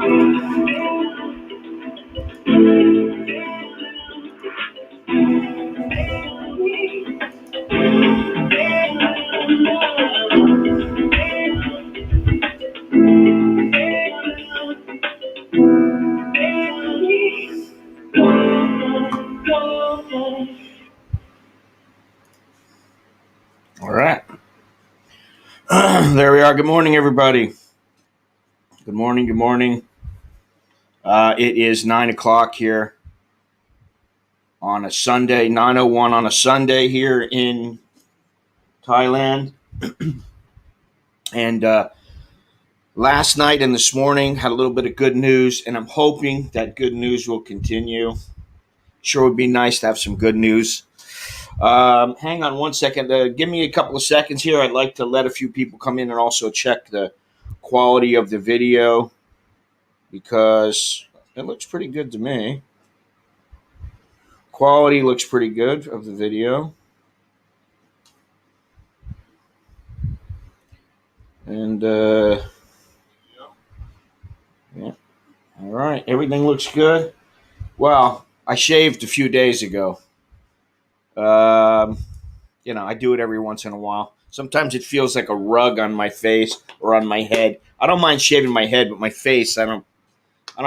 All right. There we are. Good morning, everybody. Good morning. Good morning. It is 9 o'clock here on a Sunday, 9:01 on a Sunday here in Thailand. And last night and this morning had a little bit of good news, and I'm hoping that good news will continue. Sure would be nice to have some good news. Hang on one second. Give me a couple of seconds here. I'd like to let a few people come in and also check the quality of the video because it looks pretty good to me. Quality looks pretty good of the video. And, yeah. All right. Everything looks good. Well, I shaved a few days ago. I do it every once in a while. Sometimes it feels like a rug on my face or on my head. I don't mind shaving my head, but my face, I don't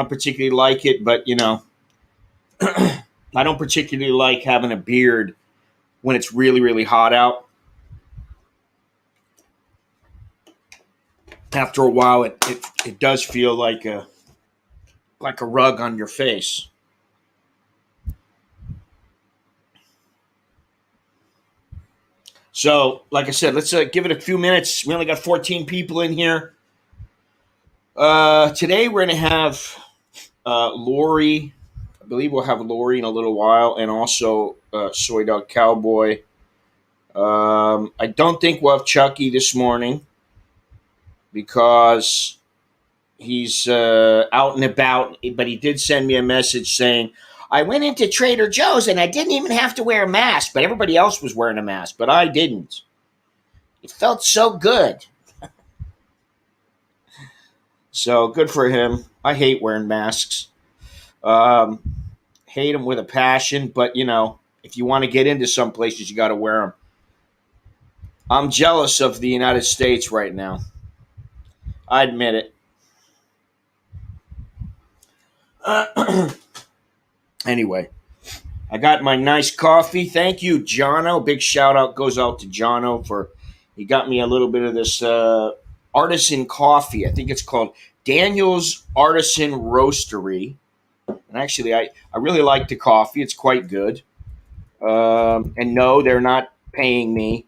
particularly like it. But I don't particularly like having a beard when it's really, really hot out. After a while, it does feel like a rug on your face. So, like I said, let's give it a few minutes. We only got 14 people in here. Today we're going to have Lori. I believe we'll have Lori in a little while, and also Soy Dog Cowboy. I don't think we'll have Chucky this morning because he's out and about, but he did send me a message saying, I went into Trader Joe's and I didn't even have to wear a mask, but everybody else was wearing a mask, but I didn't. It felt so good. So good for him. I hate wearing masks. Hate them with a passion, but if you want to get into some places, you got to wear them. I'm jealous of the United States right now. I admit it. Anyway, I got my nice coffee. Thank you, Jono. Big shout out goes out to Jono for he got me a little bit of this artisan coffee. I think it's called Daniel's Artisan Roastery. And actually, I really like the coffee. It's quite good. And no, they're not paying me,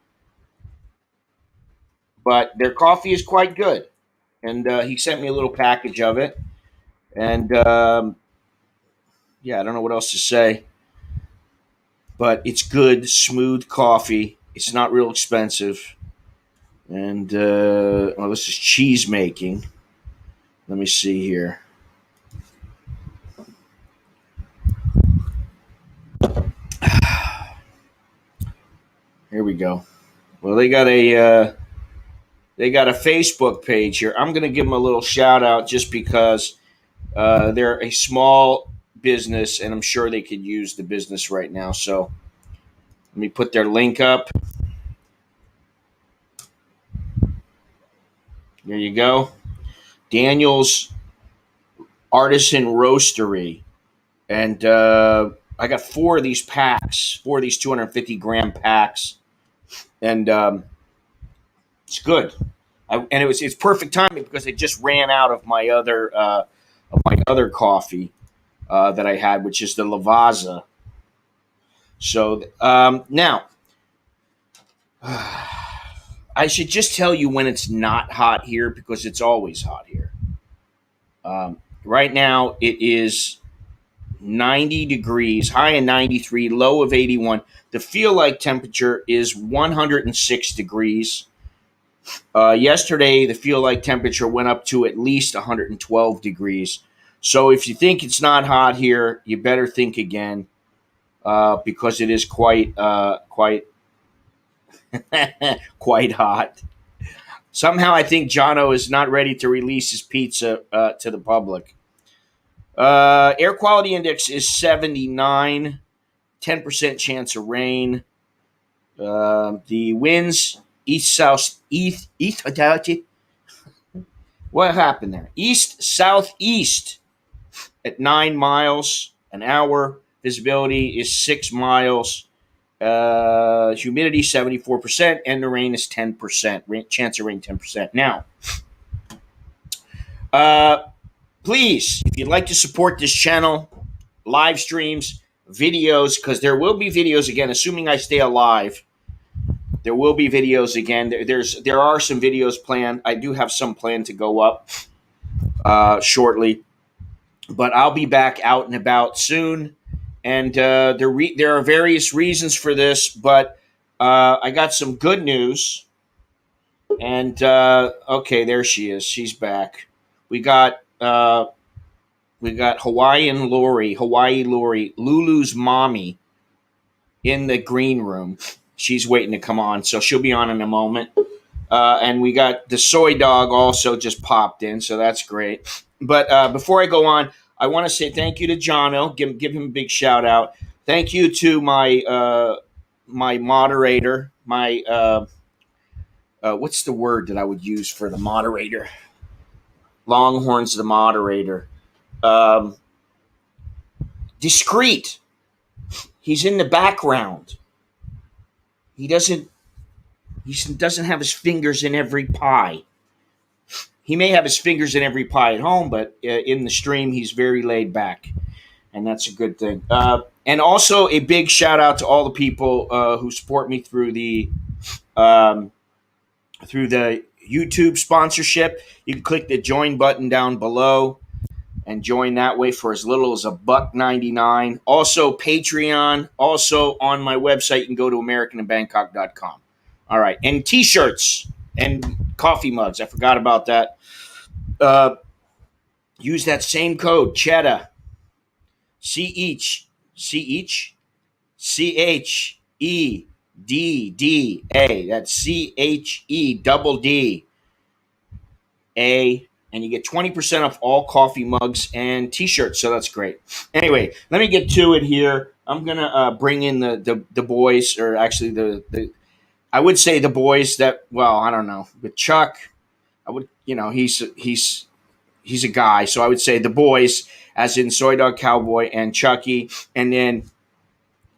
but their coffee is quite good. And he sent me a little package of it. And yeah, I don't know what else to say. But it's good, smooth coffee. It's not real expensive. And this is cheese making. Let me see here. Here we go. Well, they got a Facebook page here. I'm going to give them a little shout out just because they're a small business, and I'm sure they could use the business right now. So let me put their link up. There you go. Daniel's Artisan Roastery. And I got 4 of these packs, 4 of these 250-gram packs. And it's good. And it's perfect timing because it just ran out of my other coffee that I had, which is the Lavazza. So now, I should just tell you when it's not hot here because it's always hot here. Right now, it is 90 degrees, high of 93, low of 81. The feel like temperature is 106 degrees. Yesterday, the feel like temperature went up to at least 112 degrees. So if you think it's not hot here, you better think again because it is quite quite hot. Somehow, I think Jono is not ready to release his pizza to the public. Air quality index is 79, 10% chance of rain. The winds east south east. What happened there? East southeast at 9 miles an hour. Visibility is 6 miles. Humidity 74%, and the rain is 10%. Chance of rain 10%. Now, please, if you'd like to support this channel, live streams, videos, because there will be videos again, assuming I stay alive. There will be videos again. There are some videos planned. I do have some planned to go up shortly, but I'll be back out and about soon. And there are various reasons for this, but I got some good news. And okay, there she is. She's back. We got Hawaii Lori, Lulu's mommy, in the green room. She's waiting to come on, so she'll be on in a moment. And we got the soy dog also just popped in, so that's great. But before I go on, I want to say thank you to Jono. Give him a big shout out. Thank you to my my moderator. My what's the word that I would use for the moderator? Longhorn's the moderator. Discreet. He's in the background. He doesn't have his fingers in every pie. He may have his fingers in every pie at home, but in the stream, he's very laid back, and that's a good thing. And also a big shout out to all the people who support me through the YouTube sponsorship. You can click the join button down below and join that way for as little as $1.99. Also Patreon. Also on my website, you can go to AmericanInBangkok.com. All right, and T-shirts and coffee mugs. I forgot about that. Use that same code, Cheddar. CHEDDA. That's CHEDDA. And you get 20% off all coffee mugs and T-shirts. So that's great. Anyway, let me get to it here. I'm gonna bring in the boys, or actually the I would say the boys that, well, I don't know, but Chuck, I would, he's a guy, so I would say the boys, as in Soy Dog Cowboy and Chucky, and then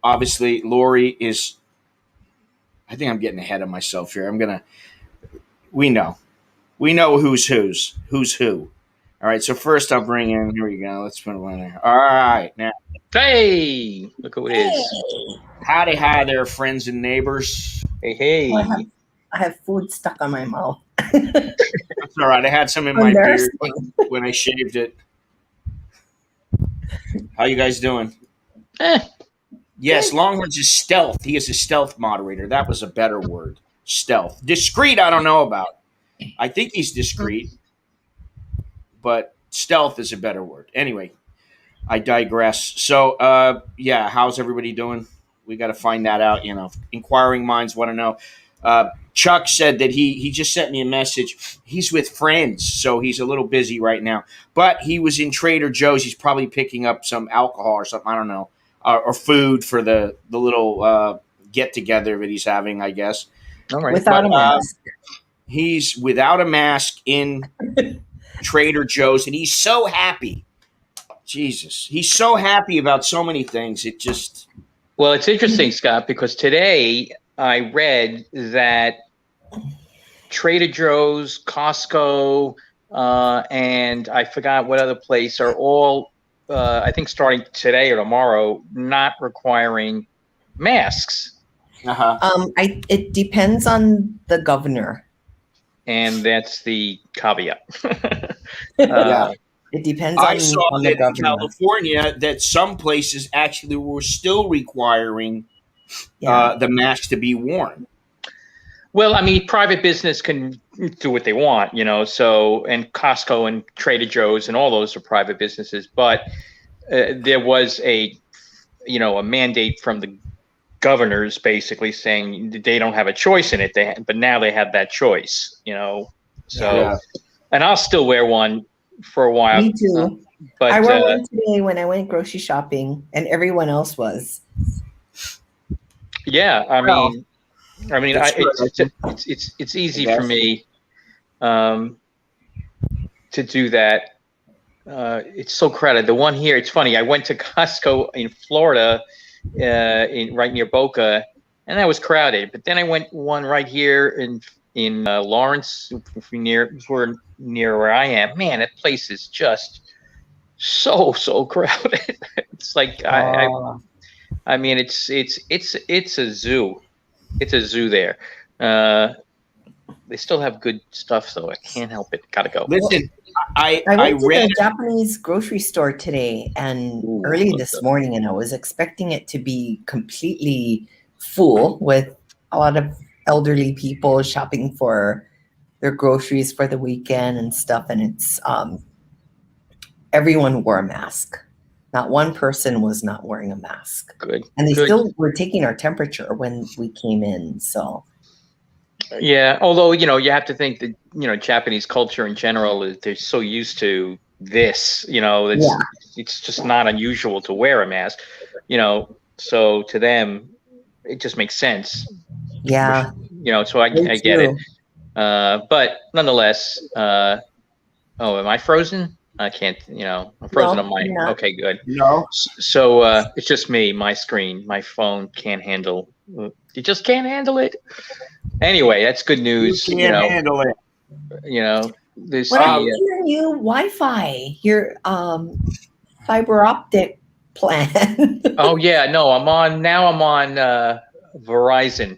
obviously Lori is. I think I'm getting ahead of myself here. We know who's who. All right, so first I'll bring in. Here we go. Let's put it in there. All right, now. Hey, look who it is. Howdy, hi there, friends and neighbors. Hey. I have food stuck on my mouth. That's all right. I had some in my beard when I shaved it. How you guys doing? Yes, Longhorns is stealth. He is a stealth moderator. That was a better word. Stealth. Discreet, I don't know about. I think he's discreet, but stealth is a better word. Anyway, I digress. So, yeah, how's everybody doing? We got to find that out. Inquiring minds want to know. Chuck said that he just sent me a message. He's with friends, so he's a little busy right now. But he was in Trader Joe's. He's probably picking up some alcohol or something. I don't know, or food for the little get together that he's having, I guess. All right. Without a mask. He's without a mask in Trader Joe's, and he's so happy. Jesus, he's so happy about so many things. Well, it's interesting, Scott, because today I read that Trader Joe's, Costco, and I forgot what other place are all, I think starting today or tomorrow, not requiring masks. It depends on the governor. And that's the caveat. Yeah. It depends I on saw the that in governor. California that some places actually were still requiring the mask to be worn. Well, I mean, private business can do what they want, so, and Costco and Trader Joe's and all those are private businesses. But there was a mandate from the governors basically saying they don't have a choice in it. But now they have that choice, So, and I'll still wear one for a while. Me too. But I wore one today when I went grocery shopping, and everyone else was. yeah, Well, that's good, I think, it's I easy for guess. me to do that. It's so crowded. The one here, it's funny. I went to Costco in Florida, in right near Boca, and that was crowded. But then I went one right here in Lawrence, near where I am. Man, that place is just so crowded. It's like Oh, I mean, it's a zoo. It's a zoo there. Uh, they still have good stuff, though. I can't help it. Gotta go. Listen, I I went to read. the Japanese grocery store today and Ooh, early good this stuff. morning, and I was expecting it to be completely full with a lot of elderly people shopping for their groceries for the weekend and stuff. And it's everyone wore a mask. Not one person was not wearing a mask. Good. And they Good. still were taking our temperature when we came in. So Yeah, although you have to think that Japanese culture in general is they're so used to this. yeah, It's just not unusual to wear a mask. So to them, it just makes sense. yeah, So I very get it. true. But nonetheless, am I frozen? I can't. I'm frozen No, on my. you're not. Okay, good. No, So it's just me. My screen, my phone can't handle. It just can't handle it. Anyway, that's good you news. can't handle it. There's What happened the to your new Wi-Fi? Your fiber optic plan? oh yeah, no, I'm on Verizon.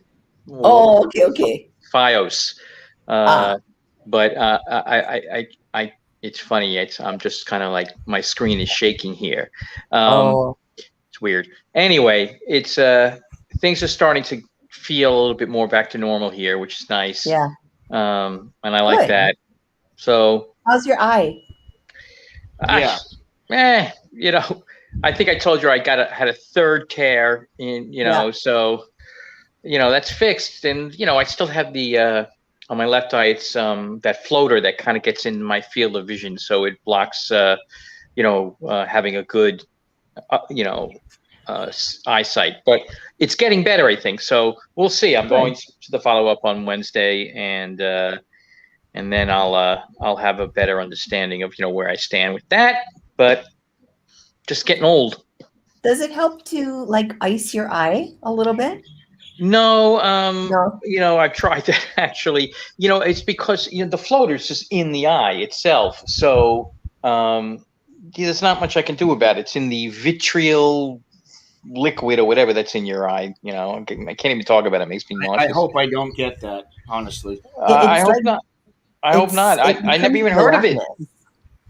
Oh, okay. FiOS. Ah, But it's funny. I'm just kind of like my screen is shaking here. oh, It's weird. Anyway, it's things are starting to feel a little bit more back to normal here, which is nice. yeah. And I like Good. that. So How's your eye? Yeah. I think I told you I had a third tear in, Yeah. so that's fixed, and I still have the on my left eye, it's that floater that kind of gets in my field of vision, so it blocks having a good eyesight. But it's getting better, I think. So we'll see. I'm going to the follow up on Wednesday, and then I'll have a better understanding of where I stand with that. But just getting old. Does it help to like ice your eye a little bit? No, No. I've tried that actually. It's because the floater's just in the eye itself. So there's not much I can do about it. It's in the vitreal liquid or whatever that's in your eye. I can't even talk about it. It makes me nauseous. I hope I don't get that, honestly. I It's hope like not. I hope not. I never even heard of it.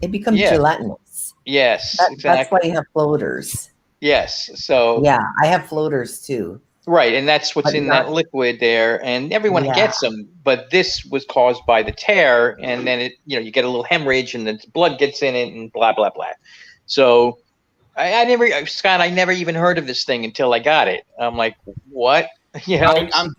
It becomes Yeah. gelatinous. Yes, That's exactly. why you have floaters. Yes. So Yeah, I have floaters too. right, and that's what's But in not- that liquid there, and everyone Yeah. gets them. But this was caused by the tear, and then you get a little hemorrhage, and the blood gets in it, and blah blah blah. So I never, Scott, I never even heard of this thing until I got it. I'm like, what? I'm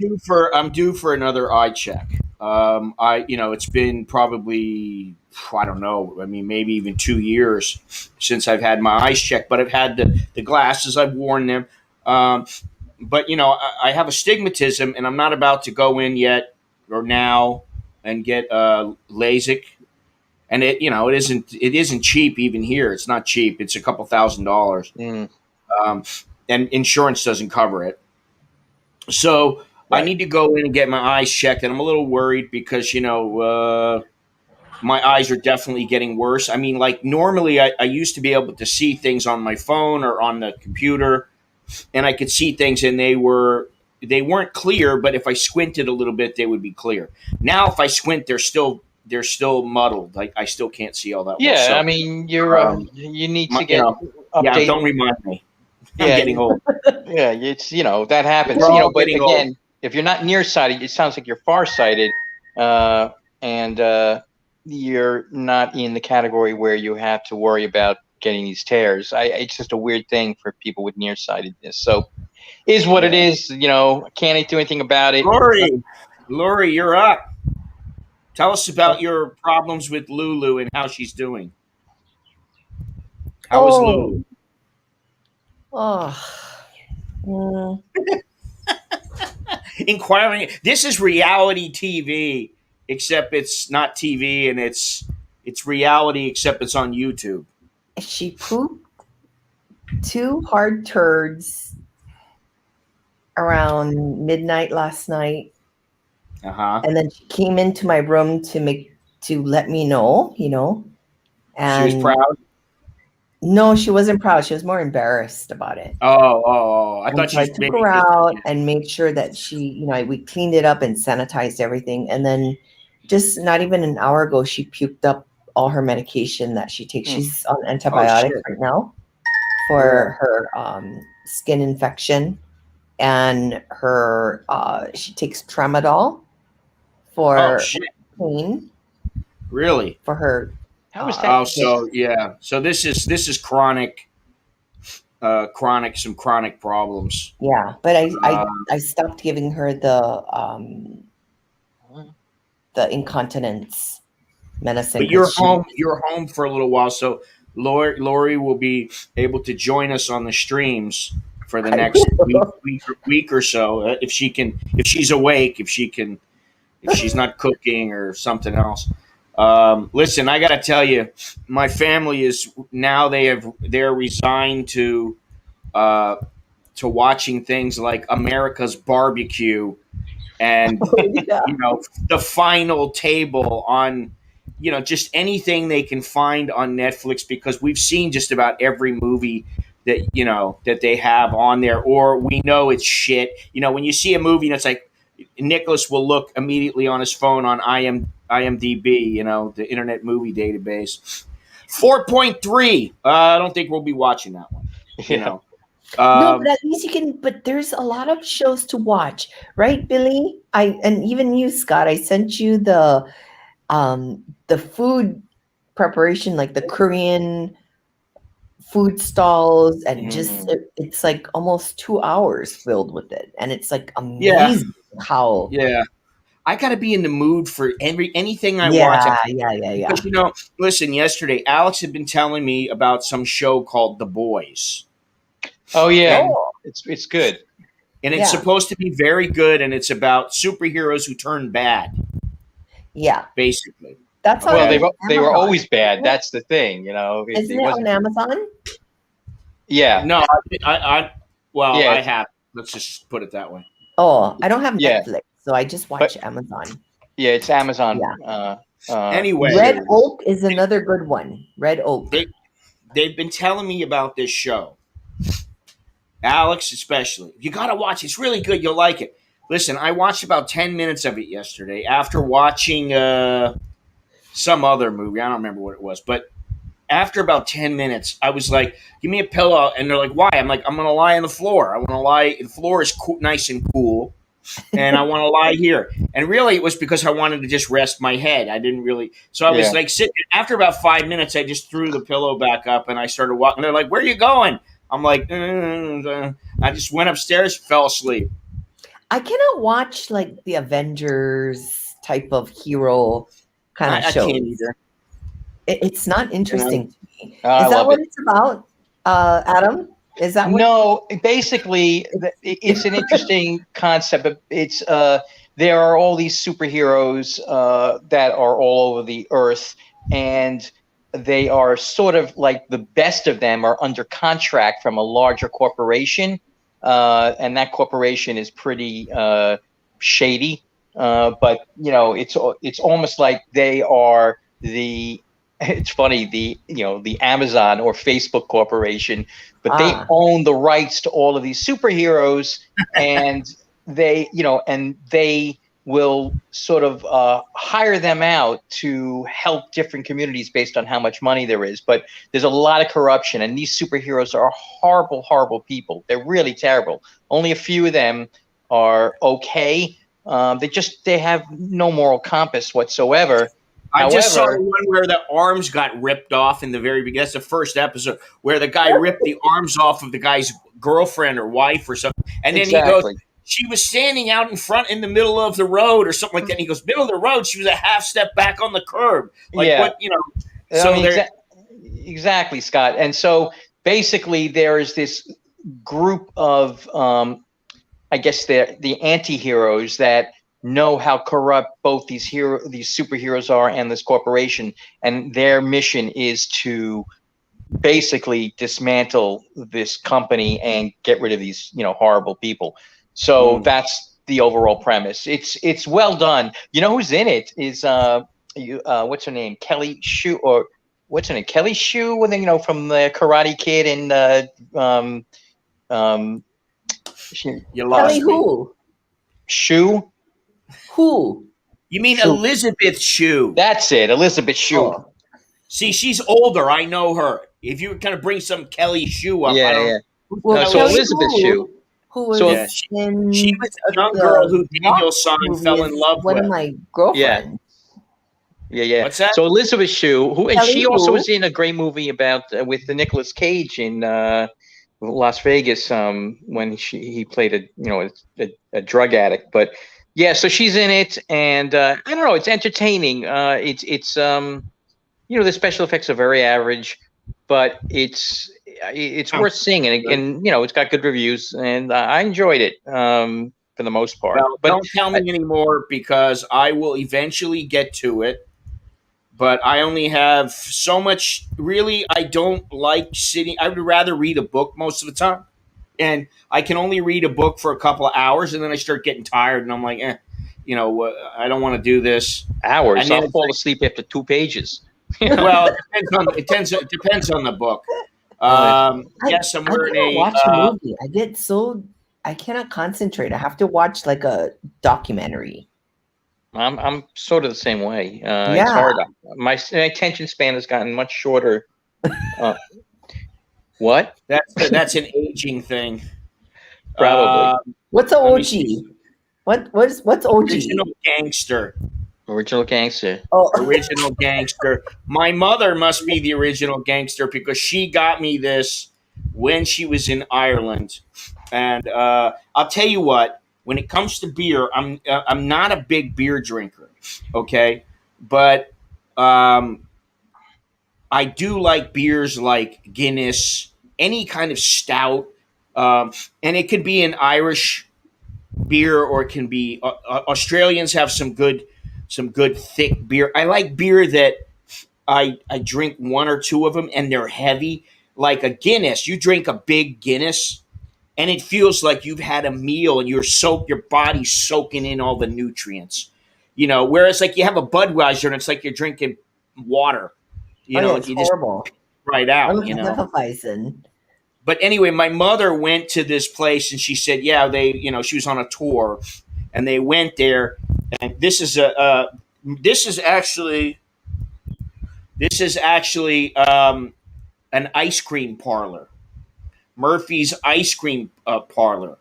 due for another eye check. It's been probably, I don't know. I mean, maybe even 2 years since I've had my eyes checked, but I've had the glasses. I've worn them. But I have astigmatism, and I'm not about to go in yet or now and get LASIK. And it isn't cheap even here. It's not cheap. It's a couple $1,000, Mm, and insurance doesn't cover it. So I right. need to go in and get my eyes checked, and I'm a little worried because my eyes are definitely getting worse. I mean, like normally I used to be able to see things on my phone or on the computer, and I could see things, and they weren't clear. But if I squinted a little bit, they would be clear. Now, if I squint, they're still muddled. I still can't see all that well. Yeah, So, I mean, you need to get yeah, updated. don't remind me. I'm Yeah, getting old. Yeah, it's that happens. We're all But getting again, if you're not nearsighted, it sounds like you're farsighted, and you're not in the category where you have to worry about getting these tears. It's just a weird thing for people with nearsightedness. So, is what it is. I can't do anything about it. Lori, you're up. Tell us about your problems with Lulu and how she's doing. How was Lulu? Oh. Mm. Inquiring. This is reality TV, except it's not TV, and it's reality, except it's on YouTube. She pooped 2 hard turds around midnight last night, and then she came into my room to let me know, and she was proud. No, she wasn't proud. She was more embarrassed about it. I thought So I she took her out and made sure that she, we cleaned it up and sanitized everything. And then just not even an hour ago, she puked up all her medication that she takes. She's on antibiotics right now for her skin infection, and her she takes tramadol for pain. Really? For her. How is that? So this is chronic. Some chronic problems. Yeah, but I stopped giving her the incontinence medicine. But you're home for a little while, so Lori will be able to join us on the streams for the next week or so, if she's awake, if she's not cooking or something else. Listen, I got to tell you, my family is now they're resigned to watching things like America's Barbecue and the Final Table on just anything they can find on Netflix, because we've seen just about every movie that that they have on there, or we know it's shit. When you see a movie and it's like, Nicholas will look immediately on his phone on IMDb, the Internet Movie Database. 4.3. I don't think we'll be watching that one. No, but at least you can. But there's a lot of shows to watch, right, Billy? And even you, Scott. I sent you the food preparation, like the Korean food stalls, and just it's like almost 2 hours filled with it, and it's like amazing how. Yeah. I got to be in the mood for anything I watch. Yeah. Because, listen, yesterday, Alex had been telling me about some show called The Boys. Oh, yeah. It's good. And it's supposed to be very good, and it's about superheroes who turn bad. Yeah. Basically. That's they were always bad. That's the thing, Isn't it on Amazon? Yeah. No, I have. Let's just put it that way. Oh, I don't have Netflix. So I just watch Amazon. Yeah, it's Amazon. Yeah. Anyway, Red Oak is another good one. Red Oak. They've been telling me about this show. Alex, especially. You got to watch it. It's really good. You'll like it. Listen, I watched about 10 minutes of it yesterday after watching some other movie. I don't remember what it was. But after about 10 minutes, I was like, give me a pillow. And they're like, why? I'm like, I'm going to lie on the floor. I want to lie. The floor is nice and cool. And I want to lie here. And really, it was because I wanted to just rest my head. I didn't really. So I was like sitting. After about 5 minutes, I just threw the pillow back up and I started walking. They're like, where are you going? I'm like, I just went upstairs, fell asleep. I cannot watch like the Avengers type of hero kind of show. I can't either. It's not interesting to me. Is that what it's about, Adam? Is that no? Basically, it's an interesting concept. But it's there are all these superheroes that are all over the earth, and they are sort of like the best of them are under contract from a larger corporation, and that corporation is pretty shady. But it's almost like they are the. It's funny, the Amazon or Facebook corporation, but they own the rights to all of these superheroes, and they will sort of hire them out to help different communities based on how much money there is. But there's a lot of corruption, and these superheroes are horrible, horrible people. They're really terrible. Only a few of them are okay. They have no moral compass whatsoever. I just saw the one where the arms got ripped off in the very beginning. That's the first episode where the guy ripped the arms off of the guy's girlfriend or wife or something. And then he goes, she was standing out in the middle of the road or something like that. And he goes, middle of the road. She was a half step back on the curb. Like what, So Exactly, Scott. And so basically, there is this group of, I guess, the anti-heroes that know how corrupt both these superheroes are and this corporation, and their mission is to basically dismantle this company and get rid of these, horrible people. So that's the overall premise. It's well done. You know who's in it is what's her name? Kelly Shu, or what's her name? Kelly Shu, from the Karate Kid and You lost Kelly me. who? Shu. Who? You mean Shu. Elizabeth Shue? That's it, Elizabeth Shue. Oh, See, she's older. I know her. If you were going to bring some Kelly Shue up, I Yeah, don't. yeah. well, So Kelly Elizabeth who? Shue. Who was So- Yeah, in She was a young the girl who Rock Daniel San movie fell is in love one with. of my girlfriends. Yeah. What's that? So Elizabeth Shue, and Kelly she also who? was in a great movie about with the Nicolas Cage in Las Vegas, when he played a drug addict. But yeah, so she's in it, and I don't know, it's entertaining. It's the special effects are very average, but it's worth seeing, and it's got good reviews, and I enjoyed it for the most part. Well, But don't tell me anymore because I will eventually get to it. But I only have so much. Really, I don't like sitting. I would rather read a book most of the time. And I can only read a book for a couple of hours, and then I start getting tired, and I'm like, I don't want to do this. hours, And then I'll it's fall asleep after 2 pages. Well, it depends on the book. Yes, I'm I wearing cannot a. watch a movie. I cannot concentrate. I have to watch like a documentary. I'm sort of the same way. It's Yeah. hard. My attention span has gotten much shorter. What? That's an aging thing. Probably. What's a Let me OG? see. What's OG? Original gangster. Original gangster. Oh, Original gangster. My mother must be the original gangster because she got me this when she was in Ireland. And I'll tell you what, when it comes to beer, I'm not a big beer drinker, okay? But I do like beers like Guinness, any kind of stout, and it could be an Irish beer or it can be Australians have some good thick beer. I like beer that I drink one or two of them and they're heavy, like a Guinness. You drink a big Guinness and it feels like you've had a meal and your body's soaking in all the nutrients. Whereas like you have a Budweiser and it's like you're drinking water. it's you just horrible. right out, Hefeweizen. But anyway, my mother went to this place and she said, yeah, she was on a tour and they went there. And this is actually an ice cream parlor, Murphy's Ice Cream Parlor.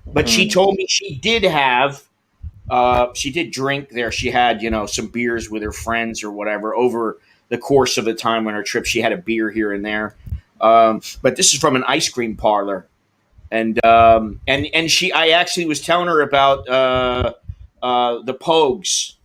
But she told me she did drink there. She had, some beers with her friends or whatever over the course of the time on her trip. She had a beer here and there. But this is from an ice cream parlor. And I actually was telling her about the Pogues.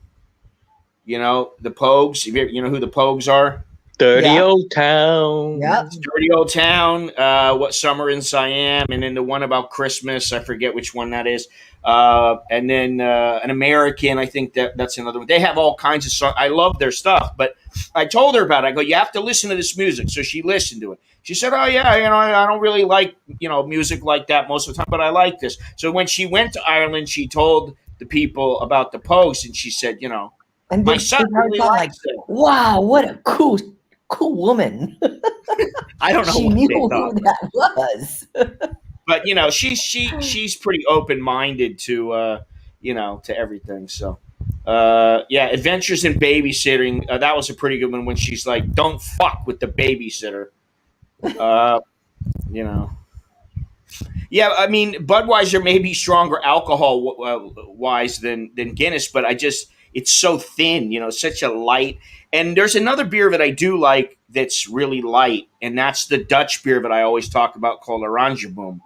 The Pogues. You know who the Pogues are? Dirty Yeah. old town. Yep. Dirty Old Town. What Summer in Siam, and then the one about Christmas. I forget which one that is. And then An American. I think that's another one. They have all kinds of songs. I love their stuff. But I told her about it. I go, you have to listen to this music. So she listened to it. She said, oh, yeah, I don't really like, music like that most of the time, but I like this. So when she went to Ireland, she told the people about the Pogues, and she said, And my they son really thought likes it. wow, what a cool woman. I don't know She what knew they who thought. that was. But, she's pretty open-minded to, to everything. So, Adventures in Babysitting, that was a pretty good one when she's like, don't fuck with the babysitter. Yeah, I mean, Budweiser may be stronger alcohol wise than Guinness, but it's so thin, such a light. And there's another beer that I do like that's really light, and that's the Dutch beer that I always talk about called Oranjeboom.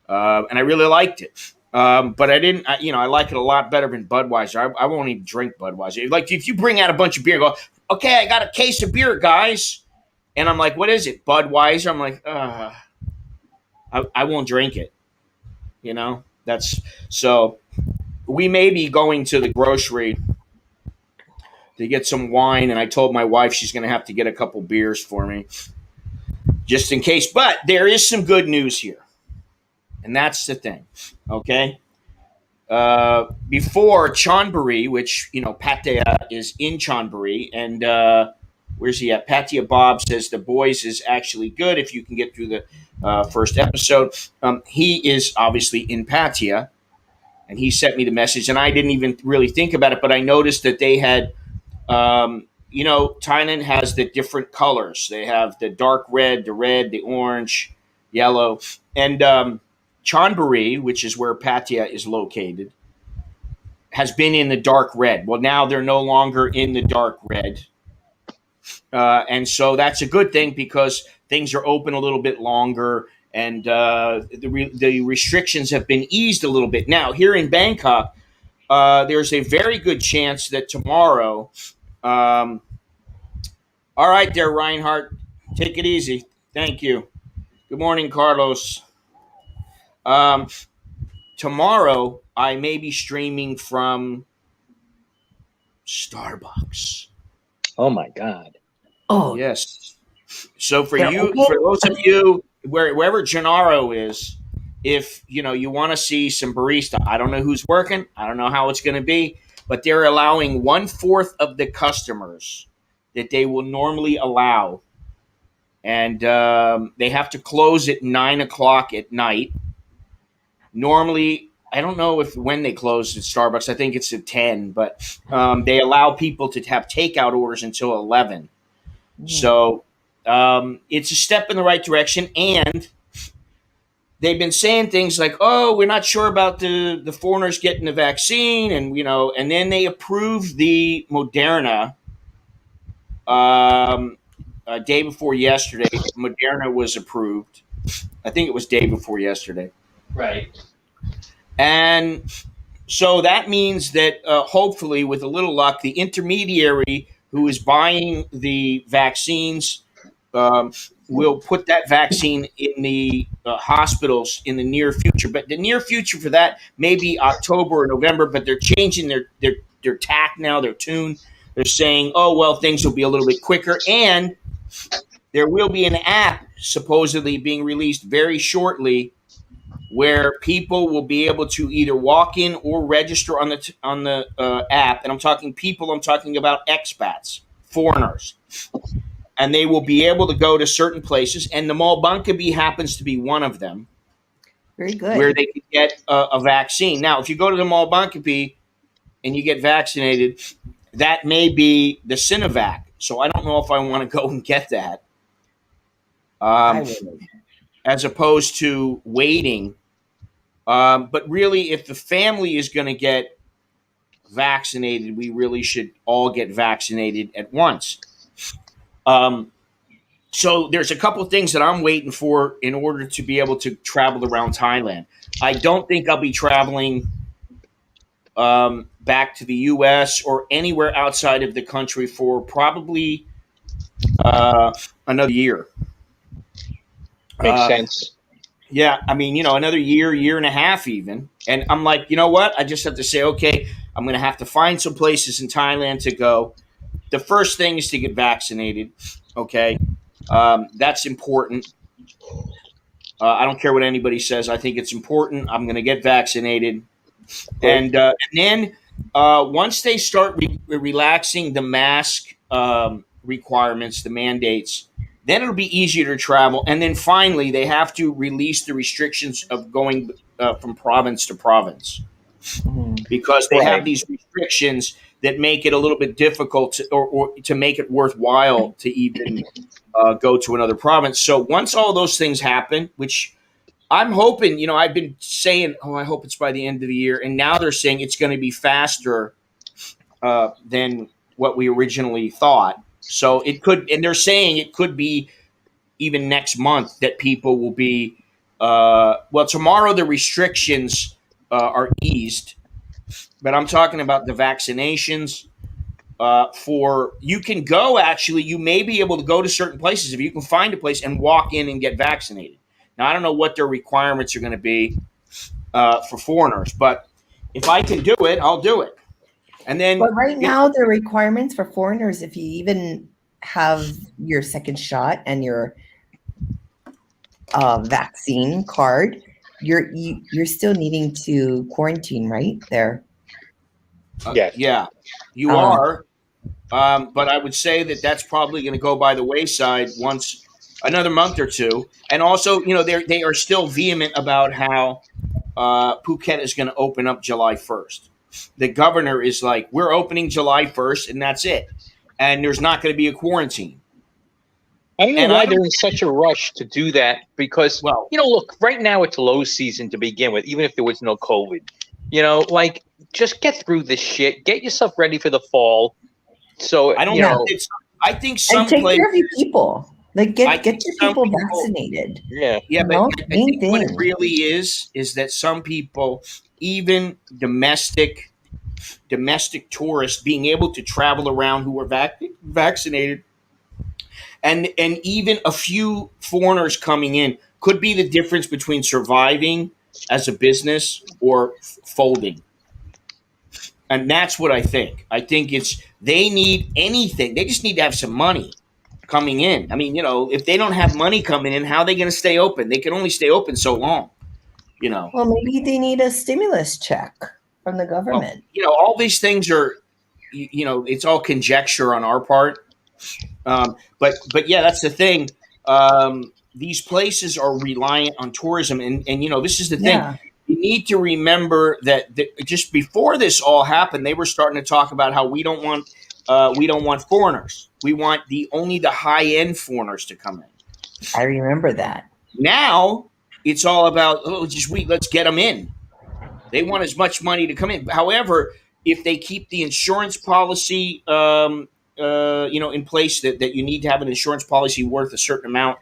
And I really liked it. But I didn't, I like it a lot better than Budweiser. I won't even drink Budweiser. Like if you bring out a bunch of beer and go, okay, I got a case of beer, guys. And I'm like, what is it? Budweiser? I'm like, I won't drink it. You know, that's so we may be going to the grocery to get some wine. And I told my wife she's going to have to get a couple beers for me just in case. But there is some good news here. And that's the thing. Okay. Before Chonburi, which, you know, Pattaya is in Chonburi, and where's he at? Pattaya Bob says the boys is actually good if you can get through the first episode. He is obviously in Pattaya, and he sent me the message, and I didn't even really think about it, but I noticed that they had, you know, Thailand has the different colors. They have the dark red, the orange, yellow, and Chonburi, which is where Pattaya is located, has been in the dark red. Well, now they're no longer in the dark red. And so that's a good thing because things are open a little bit longer and the restrictions have been eased a little bit. Now, here in Bangkok, there's a very good chance that tomorrow, all right there, Reinhardt, take it easy. Thank you. Good morning, Carlos. Tomorrow, I may be streaming from Starbucks. Oh my God. Oh, Yes. So for They're you, open? for those of you wherever Gennaro is, if you know you want to see some barista, I don't know who's working, I don't know how it's going to be, but they're allowing 1/4 of the customers that they will normally allow, and they have to close at 9 o'clock at night. Normally, I don't know if when they close at Starbucks. I think it's at 10, but they allow people to have takeout orders until 11. So it's a step in the right direction, and they've been saying things like, "Oh, we're not sure about the foreigners getting the vaccine," and you know, and then they approved the Moderna day before yesterday. Moderna was approved. I think it was day before yesterday, Right. and so that means that hopefully, with a little luck, the intermediary who is buying the vaccines um, will put that vaccine in the hospitals in the near future. But the near future for that may be October or November. But they're changing their tack now, their tune. They're saying, "Oh well, things will be a little bit quicker," and there will be an app supposedly being released very shortly where people will be able to either walk in or register on the app. And I'm talking people. I'm talking about expats, foreigners, and they will be able to go to certain places. And the Mall Bunkaby happens to be one of them, very good. where they can get a vaccine. Now, if you go to the Mall Bunkaby and you get vaccinated, that may be the Sinovac. So I don't know if I want to go and get that. I would. As opposed to waiting. But really, if the family is going to get vaccinated, we really should all get vaccinated at once. So there's a couple of things that I'm waiting for in order to be able to travel around Thailand. I don't think I'll be traveling back to the U.S. or anywhere outside of the country for probably another year. Makes sense. Yeah, I mean, you know, another year and a half even. And I'm like, you know what? I just have to say, okay, I'm going to have to find some places in Thailand to go. The first thing is to get vaccinated, okay? That's important. I don't care what anybody says. I think it's important. I'm going to get vaccinated. And then once they start relaxing the mask requirements, the mandates, then it'll be easier to travel. And then finally, they have to release the restrictions of going from province to province because they have these restrictions that make it a little bit difficult to, or to make it worthwhile to even go to another province. So once all those things happen, which I'm hoping, you know, I've been saying, oh, I hope it's by the end of the year. And now they're saying it's going to be faster than what we originally thought. So it could, and they're saying it could be even next month that people will be, well, tomorrow the restrictions are eased, but I'm talking about the vaccinations. for you can go. Actually, you may be able to go to certain places if you can find a place and walk in and get vaccinated. Now, I don't know what their requirements are going to be for foreigners, but if I can do it, I'll do it. And then, But right now, the requirements for foreigners, if you even have your second shot and your vaccine card, you're still needing to quarantine, right? There. yeah, you are. But I would say that that's probably going to go by the wayside once another month or two. And also, they are still vehement about how Phuket is going to open up July 1st. The governor is like, we're opening July 1st, and that's it. And there's not going to be a quarantine. I don't know why they're in such a rush to do that because, Well, look, right now it's low season to begin with, even if there was no COVID. Just get through this shit. Get yourself ready for the fall. So, I don't know. I think some and take places, care of your people. Like get your some people people- vaccinated. Yeah. Yeah, but No, I think main what it thing. really is that some people, even domestic tourists, being able to travel around who are vaccinated, and even a few foreigners coming in could be the difference between surviving as a business or folding. And that's what I think. I think they need anything. They just need to have some money coming in. I mean, if they don't have money coming in, how are they going to stay open? They can only stay open so long, Well, maybe they need a stimulus check from the government. All these things are, it's all conjecture on our part. But yeah, that's the thing. These places are reliant on tourism, and this is the thing. Yeah. You need to remember that just before this all happened, they were starting to talk about how we don't want foreigners. We want only the high end foreigners to come in. I remember that. Now it's all about let's get them in. They want as much money to come in. However, if they keep the insurance policy, in place that you need to have an insurance policy worth a certain amount,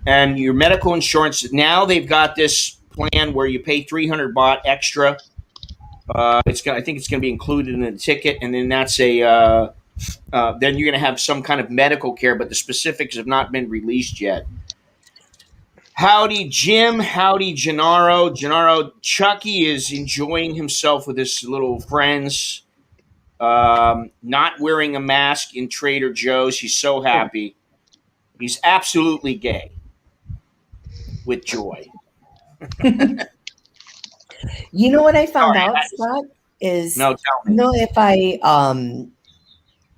and your medical insurance. Now they've got this plan where you pay 300 baht extra. I think it's going to be included in the ticket, and then that's then you're going to have some kind of medical care, but the specifics have not been released yet. Howdy, Jim. Howdy, Gennaro. Gennaro, Chucky is enjoying himself with his little friends, not wearing a mask in Trader Joe's. He's so happy. He's absolutely gay with joy. You know what I found Sorry, out, Scott? Is No, tell me.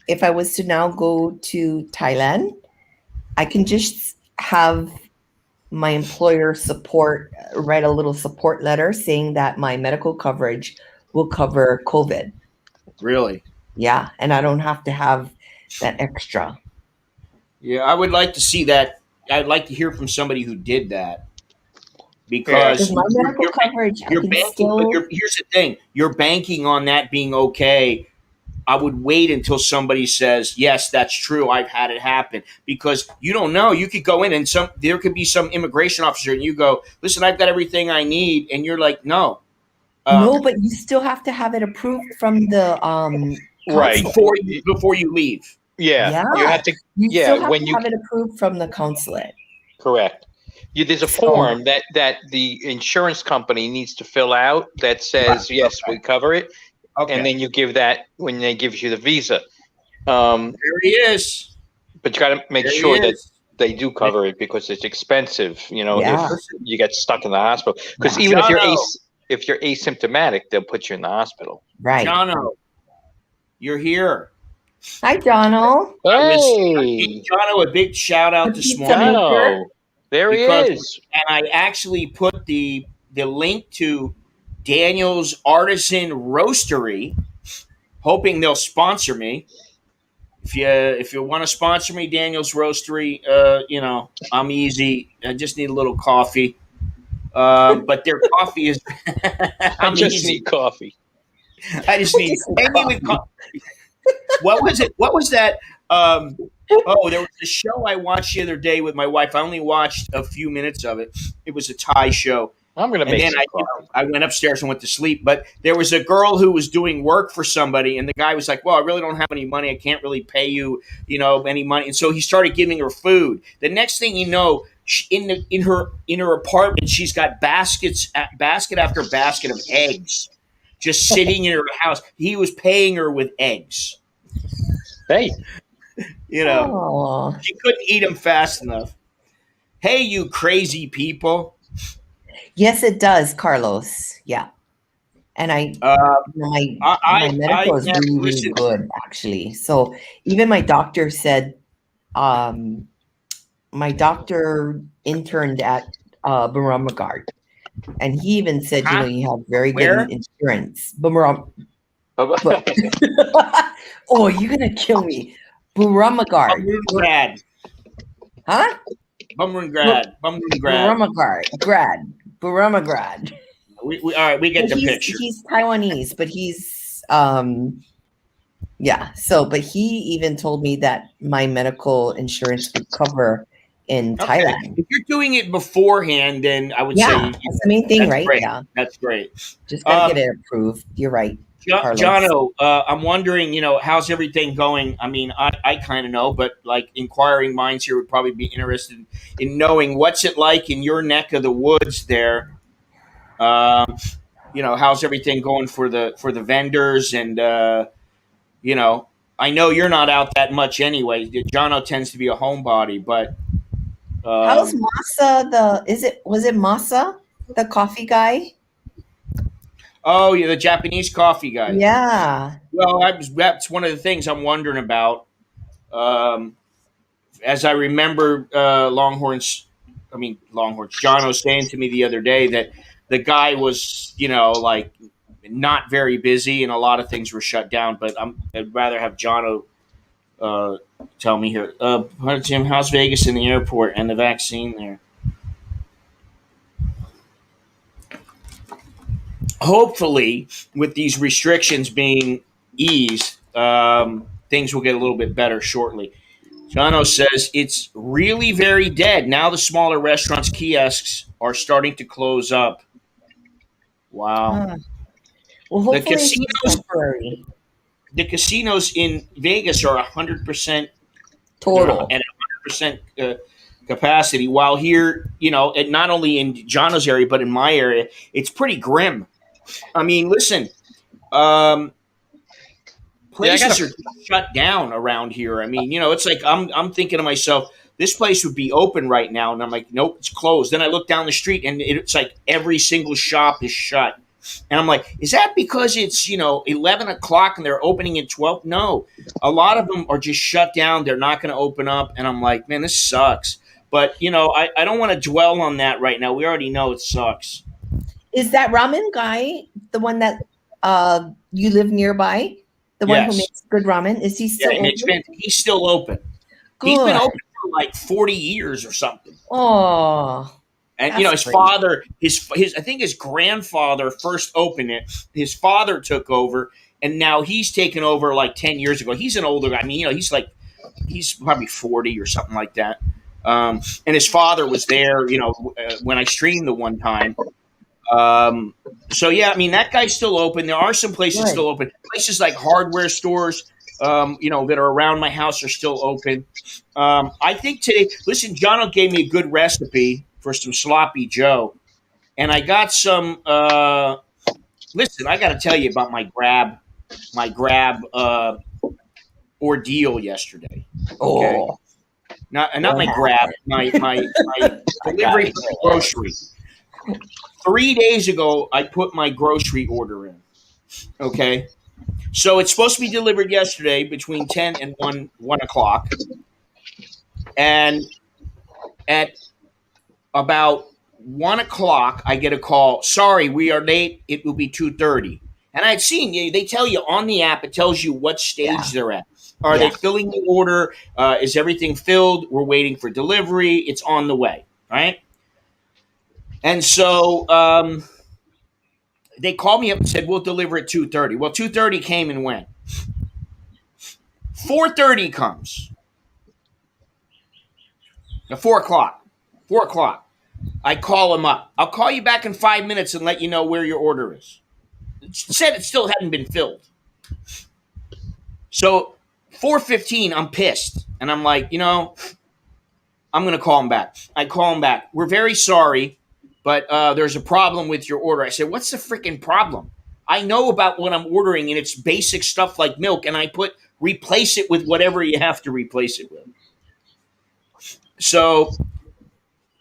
if I was to now go to Thailand, I can just have my employer write a little support letter saying that my medical coverage will cover COVID. Really? Yeah, and I don't have to have that extra. Yeah, I would like to see that. I'd like to hear from somebody who did that. Because my medical coverage, I you're can banking, still. but here's the thing: you're banking on that being okay. I would wait until somebody says, "Yes, that's true. I've had it happen," because you don't know. You could go in and there could be some immigration officer, and you go, "Listen, I've got everything I need," and you're like, "No, No, but you still have to have it approved from the Right. consulate. before you leave." Yeah. You have to. You Yeah, still have when to you- have it approved from the consulate. Correct. There's a form that the insurance company needs to fill out that says, yes, we cover it. Okay, And then you give that when they give you the visa. there he is. But you got to make There he sure that is. they do cover it because it's expensive, Yeah. if you get stuck in the hospital. Because Yeah. even Jono. if you're asymptomatic, they'll put you in the hospital. Right. Jono, you're here. Hi, Donald. Hey, Jono, a big shout out this Pizza morning. Jono. There he Because- is. And I actually put the link to Daniel's Artisan Roastery, hoping they'll sponsor me. If you want to sponsor me, Daniel's Roastery, I'm easy. I just need a little coffee. But their coffee is. I I'm just easy. need coffee. I just need Just need anything with coffee. What was it? What was that? There was a show I watched the other day with my wife. I only watched a few minutes of it. It was a Thai show, I'm gonna And make then some coffee. I went upstairs and went to sleep. But there was a girl who was doing work for somebody, and the guy was like, "Well, I really don't have any money. I can't really pay you, any money." And so he started giving her food. The next thing you know, in her apartment, she's got basket after basket of eggs just sitting in her house. He was paying her with eggs. Hey, Oh, She couldn't eat them fast enough. Hey, you crazy people! yes, it does, Carlos. Yeah, and Uh, my medical is really really listen. good actually. So even my doctor said, um, my doctor interned at Baramagard, and he even said, Huh? you have very Where? good insurance. Oh, you're gonna kill me, Baramagard, Grad. huh? Grad. Baramagard. We all right. We get But the picture. he's Taiwanese, but he's yeah. So, but he even told me that my medical insurance would cover in Thailand. If you're doing it beforehand, then I would Yeah, say that's the main thing, that's right? great. Yeah, That's great. just gotta get it approved. You're right, Carlos. Jono, I'm wondering, how's everything going? I mean, I kind of know, but like inquiring minds here would probably be interested in knowing what's it like in your neck of the woods there. How's everything going for the vendors and I know you're not out that much anyway. Jono tends to be a homebody, but How's Masa? Was it Masa, the coffee guy? oh yeah, the Japanese coffee guy. Yeah. Well, that's one of the things I'm wondering about. As I remember, Longhorns. John was saying to me the other day that the guy was, like not very busy and a lot of things were shut down. But I'd rather have John tell me here. Jim, how's Vegas in the airport and the vaccine there? Hopefully, with these restrictions being eased, things will get a little bit better shortly. Jono says it's really very dead. Now the smaller restaurants, kiosks are starting to close up. Wow. Huh. Well, The hopefully it's casinos, temporary. the casinos in Vegas are 100%. Total. At 100% capacity. While here, not only in Jono's area but in my area, it's pretty grim. I mean, listen, places are shut down around here. I mean, it's like I'm thinking to myself, this place would be open right now, and I'm like, nope, it's closed. Then I look down the street, and it's like every single shop is shut, and I'm like, is that because it's 11 o'clock and they're opening at 12? No, a lot of them are just shut down. They're not going to open up, and I'm like, man, this sucks. But I don't want to dwell on that right now. We already know it sucks. Is that ramen guy the one that you live nearby? The one who makes good ramen? Is he still open? He's still open. Good. He's been open for like 40 years or something. Oh. And his father, I think his grandfather first opened it. His father took over, and now he's taken over like 10 years ago. He's an older guy. I mean, he's probably 40 or something like that. And his father was there, when I streamed the one time. So yeah, I mean, that guy's still open. There are some places still open. Places like hardware stores, that are around my house are still open. I think today, listen, Jono gave me a good recipe for some sloppy Joe, and I got some. Listen, I got to tell you about my grab ordeal yesterday. Okay, not my grab, my delivery for the grocery. 3 days ago, I put my grocery order in. Okay, so it's supposed to be delivered yesterday between 10 and 1 o'clock, and at about 1 o'clock, I get a call. Sorry, we are late. It will be 2:30. And I'd seen, they tell you on the app, it tells you what stage they're at. Are they filling the order? Is everything filled? We're waiting for delivery. It's on the way, right? And so they called me up and said, we'll deliver at 2:30. Well, 2:30 came and went. 4:30 comes. 4 o'clock. 4 o'clock. I call him up. I'll call you back in 5 minutes and let you know where your order is. It said it still hadn't been filled. So 4:15, I'm pissed. And I'm like, I'm going to call him back. I call him back. We're very sorry, but there's a problem with your order. I said, what's the freaking problem? I know about what I'm ordering, and it's basic stuff like milk, and I put replace it with whatever you have to replace it with. So,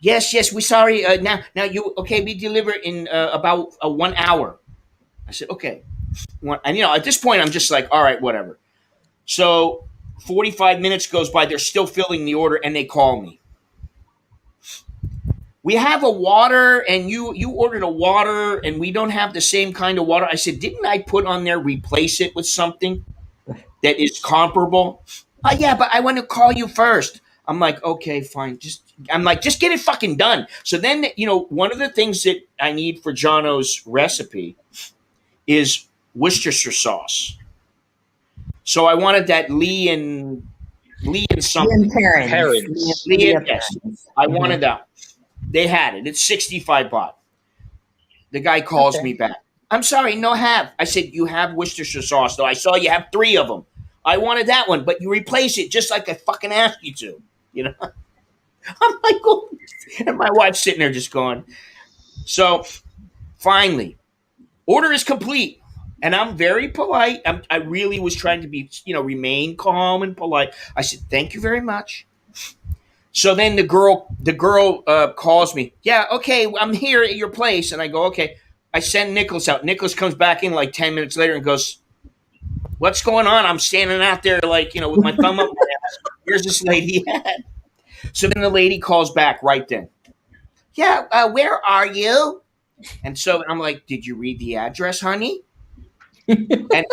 yes, we're sorry. Now you okay? We deliver in about 1 hour. I said, okay. And at this point, I'm just like, all right, whatever. So 45 minutes goes by. They're still filling the order, and they call me. We have a water, and you ordered a water, and we don't have the same kind of water. I said, didn't I put on there replace it with something that is comparable? Yeah, but I want to call you first. I'm like, okay, fine. Just get it fucking done. So then, one of the things that I need for Jono's recipe is Worcestershire sauce. So I wanted that Lee and something. Parents. Lee and yes. I wanted that. They had it. It's 65 baht. The guy calls me back. I'm sorry, no have. I said, you have Worcestershire sauce, though. I saw you have 3 of them. I wanted that one, but you replace it just like I fucking asked you to. I'm like, oh. And my wife's sitting there just going. So finally, order is complete. And I'm very polite. I really was trying to be, remain calm and polite. I said, thank you very much. So then the girl calls me. Yeah, okay, I'm here at your place. And I go, okay. I send Nicholas out. Nicholas comes back in like 10 minutes later and goes, what's going on? I'm standing out there like, with my thumb up my ass. Here's this lady. So then the lady calls back right then. Yeah, where are you? And so I'm like, did you read the address, honey? And, and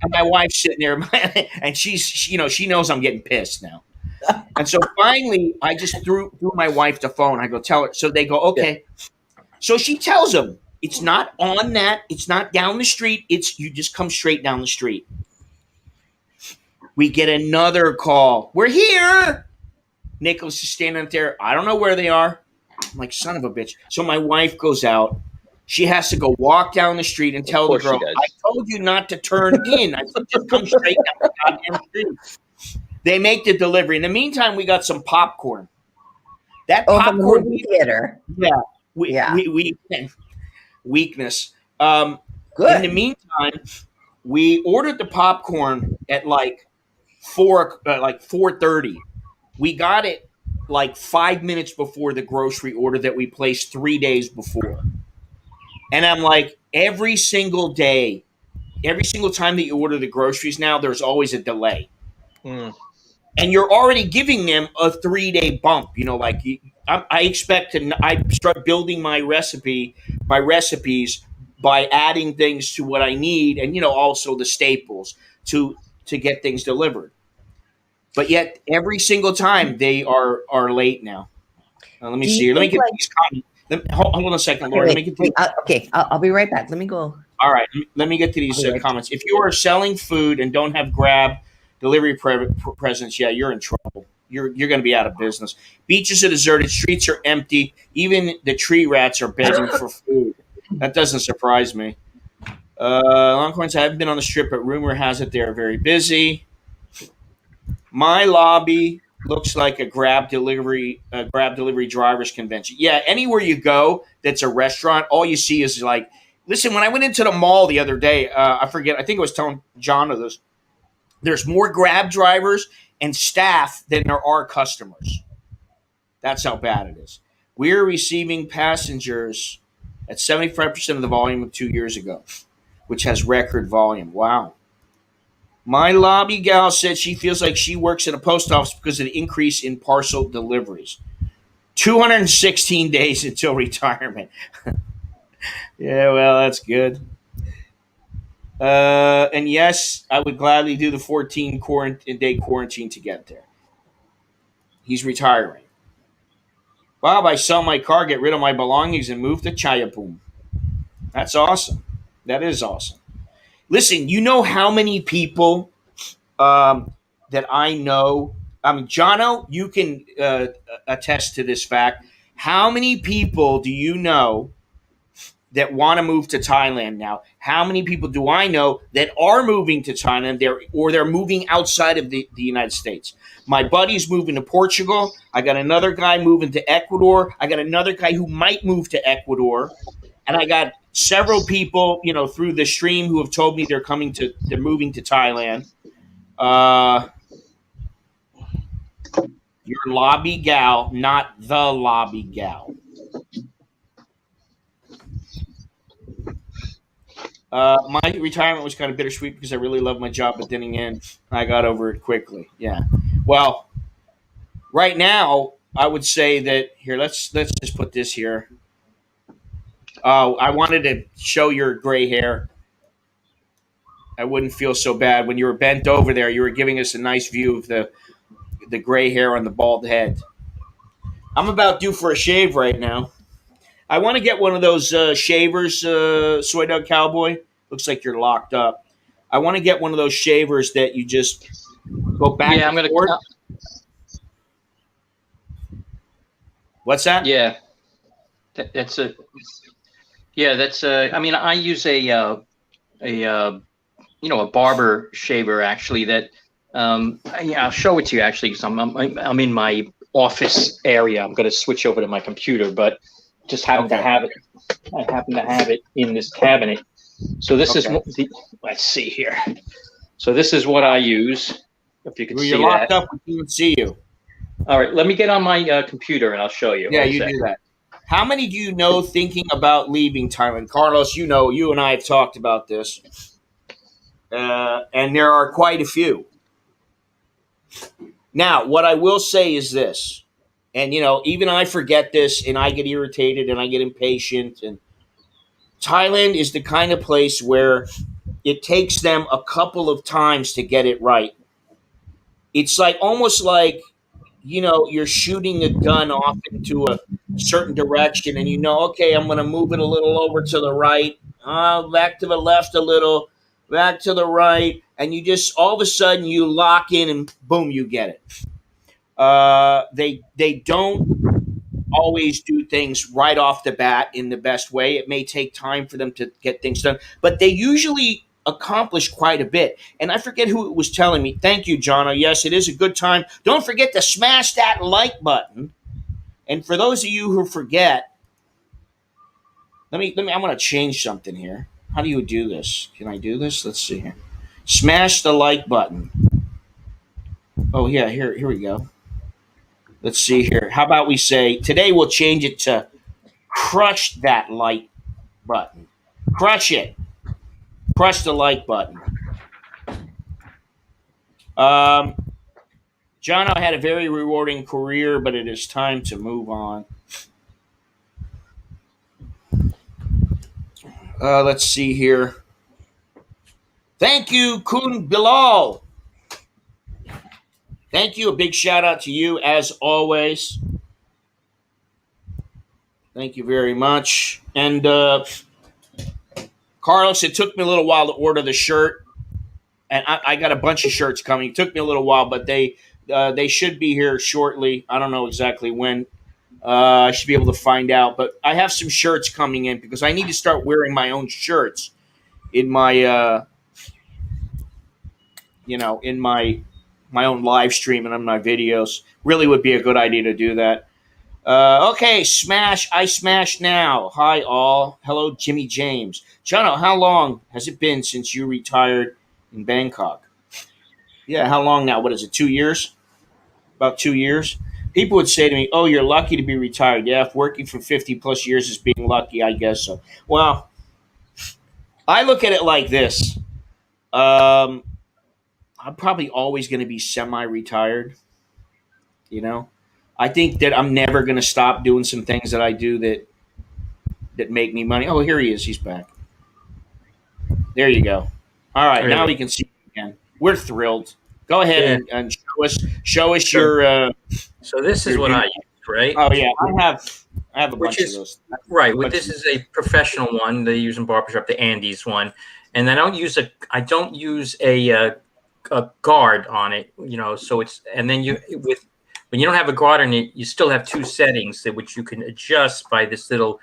my wife's sitting there and she knows I'm getting pissed now. And so finally, I just threw my wife the phone. I go, tell her. So they go, okay. Yeah. So she tells them, it's not on that. It's not down the street. You just come straight down the street. We get another call. We're here. Nicholas is standing up there. I don't know where they are. I'm like, son of a bitch. So my wife goes out. She has to go walk down the street and tell the girl, I told you not to turn in. I said, just come straight down the goddamn street. They make the delivery. In the meantime, we got some popcorn. That popcorn from the movie theater. Yeah. We weakness. Good. In the meantime, we ordered the popcorn at like 4:30. We got it like 5 minutes before the grocery order that we placed 3 days before. And I'm like, every single day, every single time that you order the groceries now, there's always a delay. Mm. And you're already giving them a 3-day bump. I expect I start building my recipes by adding things to what I need, and also the staples to get things delivered. But yet every single time they are late now. Let me see. Let me get these comments. Hold on a second, Laura. I'll be right back. Let me go. All right. Let me get to these comments. If you are selling food and don't have Grab delivery presence, yeah, you're in trouble. You're going to be out of business. Beaches are deserted. Streets are empty. Even the tree rats are begging for food. That doesn't surprise me. Longhorns, I haven't been on the strip, but rumor has it they're very busy. My lobby looks like a Grab delivery drivers convention. Yeah, anywhere you go that's a restaurant, all you see is like, listen, when I went into the mall the other day, I think I was telling John of this, there's more Grab drivers and staff than there are customers. That's how bad it is. We're receiving passengers at 75% of the volume of 2 years ago, which has record volume. Wow. My lobby gal said she feels like she works at a post office because of the increase in parcel deliveries. 216 days until retirement. Yeah, well, that's good. And yes, I would gladly do the 14-day quarantine to get there. He's retiring. Bob, I sell my car, get rid of my belongings, and move to Chayapum. That's awesome. That is awesome. Listen, you know how many people that I know? I mean, Jono, you can attest to this fact. How many people do you know that want to move to Thailand now? How many people do I know that are moving to Thailand they're moving outside of the United States? My buddy's moving to Portugal. I got another guy moving to Ecuador. I got another guy who might move to Ecuador. And I got several people, through the stream who have told me they're moving to Thailand. Your lobby gal, not the lobby gal. My retirement was kind of bittersweet because I really loved my job, but then again, I got over it quickly. Yeah. Well, right now, I would say that here. Let's just put this here. Oh, I wanted to show your gray hair. I wouldn't feel so bad when you were bent over there. You were giving us a nice view of the gray hair on the bald head. I'm about due for a shave right now. I want to get one of those shavers, Soy Dog Cowboy. Looks like you're locked up. I want to get one of those shavers that you just go back Yeah, I'm and gonna. forth. What's that? Yeah, that's a. Yeah, that's a. I mean, I use a barber shaver actually. That I'll show it to you actually because I'm in my office area. I'm going to switch over to my computer, but just happen to have it. I happen to have it in this cabinet. So this is let's see here. So this is what I use. If you can see You're locked that. up. We can't see you. All right, let me get on my computer and I'll show you. Yeah, One you sec. do that. How many do you know thinking about leaving Thailand? Carlos, you and I have talked about this. And there are quite a few. Now, what I will say is this, and even I forget this, and I get irritated, and I get impatient. And Thailand is the kind of place where it takes them a couple of times to get it right. It's almost like you're shooting a gun off into a certain direction, and okay, I'm going to move it a little over to the right, back to the left a little, back to the right, and you just all of a sudden you lock in, and boom, you get it. They don't always do things right off the bat in the best way. It may take time for them to get things done, but they usually accomplish quite a bit. And I forget who it was telling me. Thank you, Jono. Yes, it is a good time. Don't forget to smash that like button. And for those of you who forget, I'm going to change something here. How do you do this? Can I do this? Let's see here. Smash the like button. Oh yeah, here we go. Let's see here. How about we say today we'll change it to crush that like button. Crush it. Crush the like button. Jono had a very rewarding career, but it is time to move on. Let's see here. Thank you, Kun Bilal. Thank you. A big shout out to you as always. Thank you very much. And Carlos, it took me a little while to order the shirt, and I got a bunch of shirts coming. It took me a little while, but they should be here shortly. I don't know exactly when. I should be able to find out, but I have some shirts coming in because I need to start wearing my own shirts in my in my own live stream and on my videos. Really would be a good idea to do that. Okay, smash. I smash now. Hi, all. Hello, Jimmy James. Jono, how long has it been since you retired in Bangkok? Yeah, how long now? What is it, 2 years? About 2 years? People would say to me, oh, you're lucky to be retired. Yeah, if working for 50 plus years is being lucky, I guess so. Well, I look at it like this. I'm probably always going to be semi-retired. I think that I'm never going to stop doing some things that I do that make me money. Oh, here he is. He's back. There you go. All right, now we can see him again. We're thrilled. Go ahead and show us your. So this is what I use, right? Oh yeah, I have a bunch of those. Right. Well, this is a professional one they use in barbershop, the Andes one, and I don't use a guard on it, so it's, and then when you don't have a guard on it, you still have two settings that which you can adjust by this little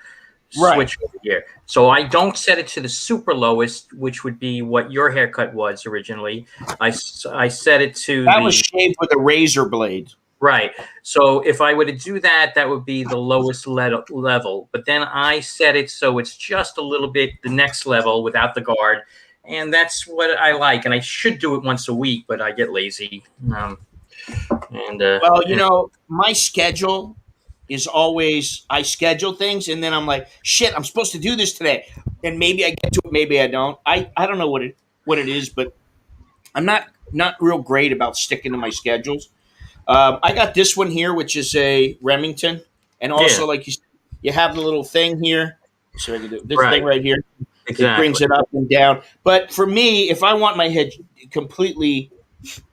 Right. switch over here. So I don't set it to the super lowest, which would be what your haircut was originally. I set it to That the was shaved with a razor blade. right. So if I were to do that, that would be the lowest level. But then I set it so it's just a little bit the next level without the guard. And that's what I like. And I should do it once a week, but I get lazy. Well, My schedule is always, I schedule things and then I'm like, shit, I'm supposed to do this today. And maybe I get to it, maybe I don't. I don't know what it is, but I'm not real great about sticking to my schedules. I got this one here, which is a Remington. And also, like you have the little thing here. So I can do this thing right here. exactly. It brings it up and down. But for me, if I want my head completely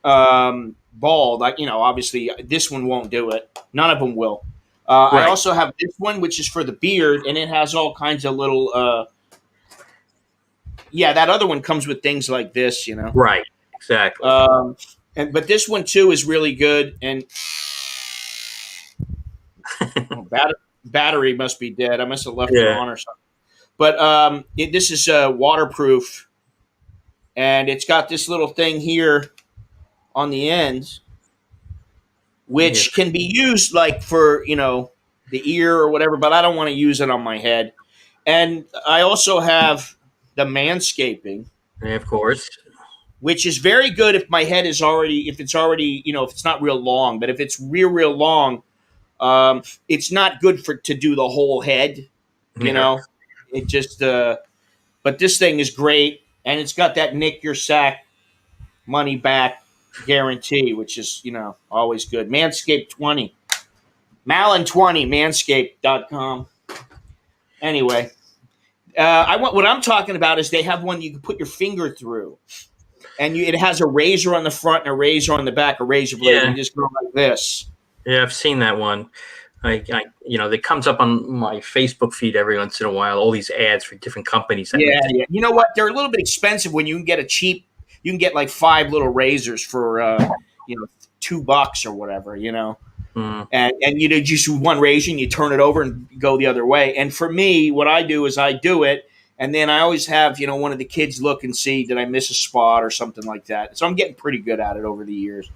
bald, obviously this one won't do it. None of them will. I also have this one, which is for the beard, and it has all kinds of little. That other one comes with things like this, Right. Exactly. But this one too is really good, and battery must be dead. I must have left it on or something. But this is waterproof, and it's got this little thing here on the end, which can be used like for the ear or whatever. But I don't want to use it on my head. And I also have the Manscaping, of course, which is very good if my head is already, if it's not real long. But if it's real long, it's not good to do the whole head. It just. But this thing is great, and it's got that nick your sack money back guarantee, which is always good. Manscaped 20, Malin 20, Manscaped.com. Anyway, what I'm talking about is they have one you can put your finger through, and it has a razor on the front and a razor on the back, a razor blade. And you just go like this. Yeah, I've seen that one. That comes up on my Facebook feed every once in a while. All these ads for different companies. Yeah. You know what? They're a little bit expensive when you can get a cheap. You can get like 5 little razors for $2 or whatever. And you just one razor and you turn it over and go the other way. And for me, what I do is I do it, and then I always have one of the kids look and see, did I miss a spot or something like that. So I'm getting pretty good at it over the years.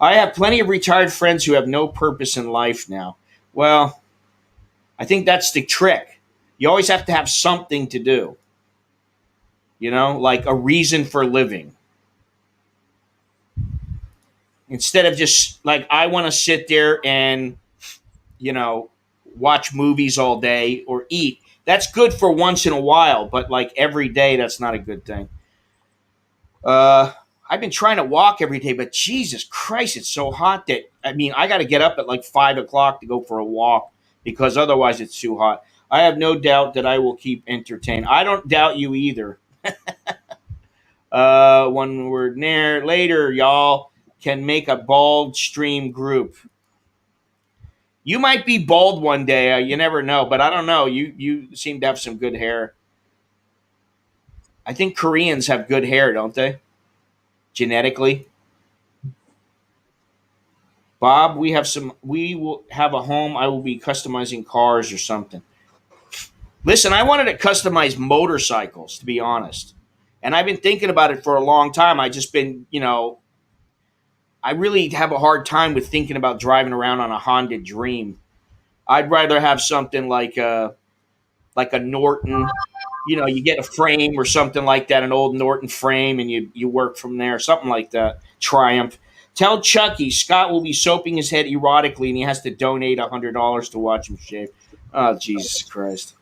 I have plenty of retired friends who have no purpose in life now. Well, I think that's the trick. You always have to have something to do, like a reason for living. Instead of just like, I want to sit there and, watch movies all day or eat. That's good for once in a while, but like every day, that's not a good thing. I've been trying to walk every day, but Jesus Christ, it's so hot that, I got to get up at like 5 o'clock to go for a walk because otherwise it's too hot. I have no doubt that I will keep entertained. I don't doubt you either. One word later, y'all can make a bald stream group. You might be bald one day. You never know, but I don't know. You seem to have some good hair. I think Koreans have good hair, don't they? Genetically. Bob, we will have a home. I will be customizing cars or something. Listen, I wanted to customize motorcycles, to be honest. And I've been thinking about it for a long time. I just been, I really have a hard time with thinking about driving around on a Honda Dream. I'd rather have something like a Norton. You get a frame or something like that, an old Norton frame, and you work from there, something like that. Triumph. Tell Chucky Scott will be soaping his head erotically, and he has to donate $100 to watch him shave. Oh, Jesus Christ.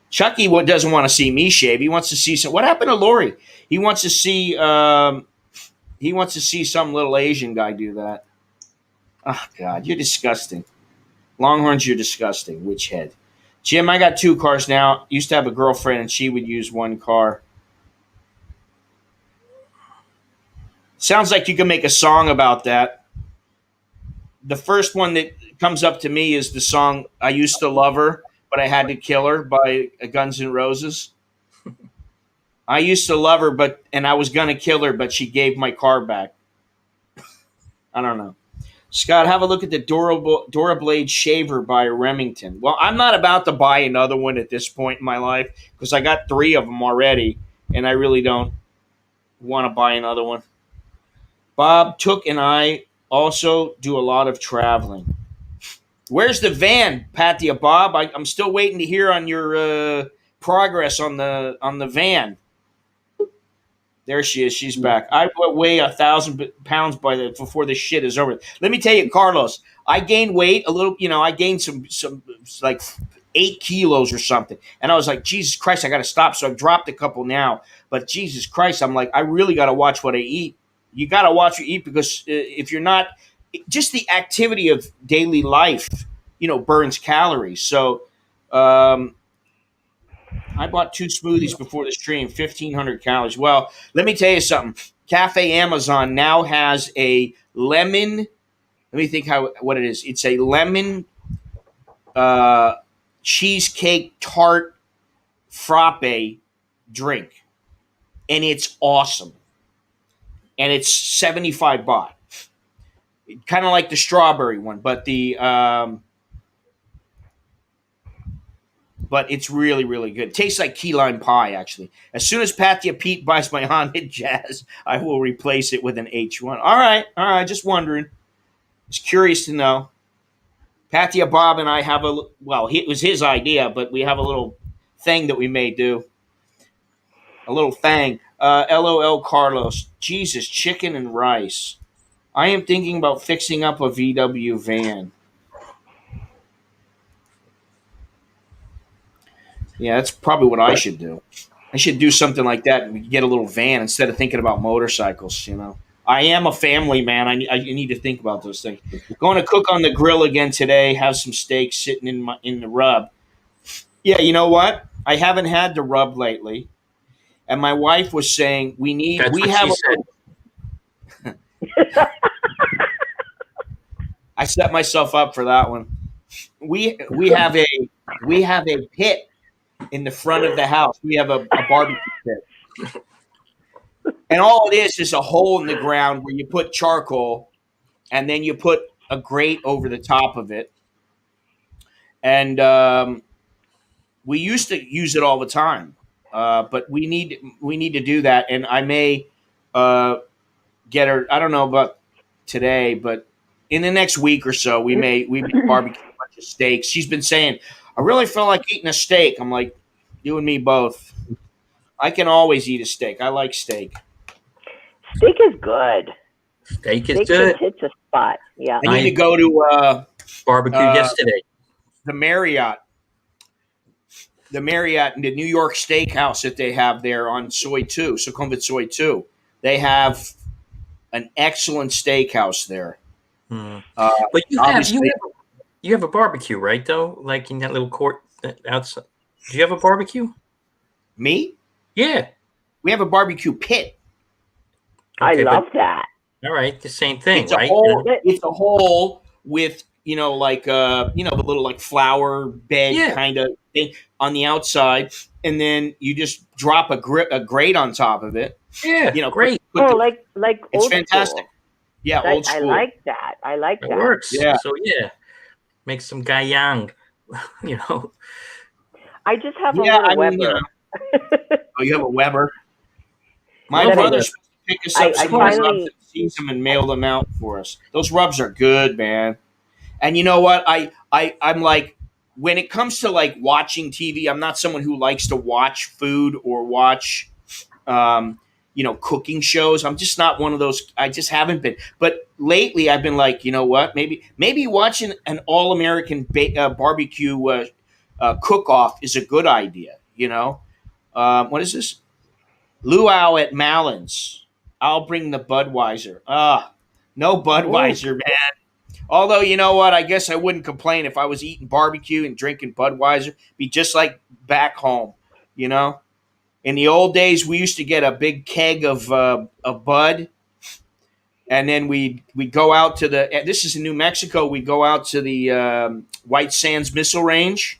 Chucky doesn't want to see me shave. He wants to see some. What happened to Lori? He wants to see. He wants to see some little Asian guy do that. Oh God, you're disgusting. Longhorns, you're disgusting. Witch head. Jim, I got 2 cars now. Used to have a girlfriend, and she would use 1 car. Sounds like you can make a song about that. The first one that comes up to me is the song "I Used to Love Her, But I Had to Kill Her" by Guns N' Roses. I used to love her, and I was gonna kill her, but she gave my car back. I don't know. Scott, have a look at the Dora Blade shaver by Remington. Well, I'm not about to buy another one at this point in my life because I got 3 of them already, and I really don't want to buy another one. Bob Took and I also do a lot of traveling. Where's the van, Patia Bob? I'm still waiting to hear on your progress on the van. There she is. She's back. I weigh 1,000 pounds before this shit is over. Let me tell you, Carlos. I gained weight a little. I gained some like 8 kilos or something, and I was like, Jesus Christ, I got to stop. So I've dropped a couple now. But Jesus Christ, I'm like, I really got to watch what I eat. You got to watch what you eat because if you're not, just the activity of daily life, burns calories. So. I bought 2 smoothies before the stream, 1,500 calories. Well, let me tell you something. Cafe Amazon now has a lemon. Let me think what it is. It's a lemon cheesecake tart frappe drink, and it's awesome. And it's 75 baht. Kind of like the strawberry one, but but it's really, really good. It tastes like key lime pie, actually. As soon as Patia Pete buys my Honda Jazz, I will replace it with an H1. All right, just wondering. Just curious to know. Patia Bob and I have it was his idea, but we have a little thing that we may do. A little thing. LOL Carlos. Jesus, chicken and rice. I am thinking about fixing up a VW van. Yeah, that's probably what I should do. I should do something like that and get a little van instead of thinking about motorcycles, I am a family man. I need to think about those things. Going to cook on the grill again today, have some steak sitting in the rub. Yeah, you know what? I haven't had the rub lately. And my wife was saying we have I set myself up for that one. We have a pit in the front of the house. We have a barbecue pit. And all it is a hole in the ground where you put charcoal and then you put a grate over the top of it. And we used to use it all the time. But we need to do that. And I may get her, I don't know about today, but in the next week or so, we may barbecue a bunch of steaks. She's been saying, I really feel like eating a steak. I'm like, you and me both. I can always eat a steak. I like steak. Steak is good. Steak is good. Hits a spot. Yeah. I need to go to barbecue yesterday. The Marriott in the New York Steakhouse that they have there on Sukhumvit Soi 2. They have an excellent steakhouse there. But you have a barbecue, right? Though, like in that little court outside. Do you have a barbecue? Me? Yeah. We have a barbecue pit. Okay, I love that. All right, the same thing, it's right? It's a hole with the little like flower bed kind of thing on the outside, and then you just drop a grate on top of it. Yeah, great. Like it's old fantastic. School. Yeah, old school. I like that. It works. Yeah. So make some gayang. I just have a little Weber. Oh, you have a Weber? My brother's pick us up some rubs and seize them and mail them out for us. Those rubs are good, man. And you know what? I'm like, when it comes to like watching TV, I'm not someone who likes to watch food or watch, cooking shows. I'm just not one of those. I just haven't been. But lately, I've been like, you know what? Maybe watching an all-American barbecue cook-off is a good idea. What is this? Luau at Malins. I'll bring the Budweiser. No Budweiser, man. Although, you know what? I guess I wouldn't complain if I was eating barbecue and drinking Budweiser. Be just like back home, In the old days, we used to get a big keg of Bud, and then we'd go out to this is in New Mexico, we'd go out to the White Sands Missile Range.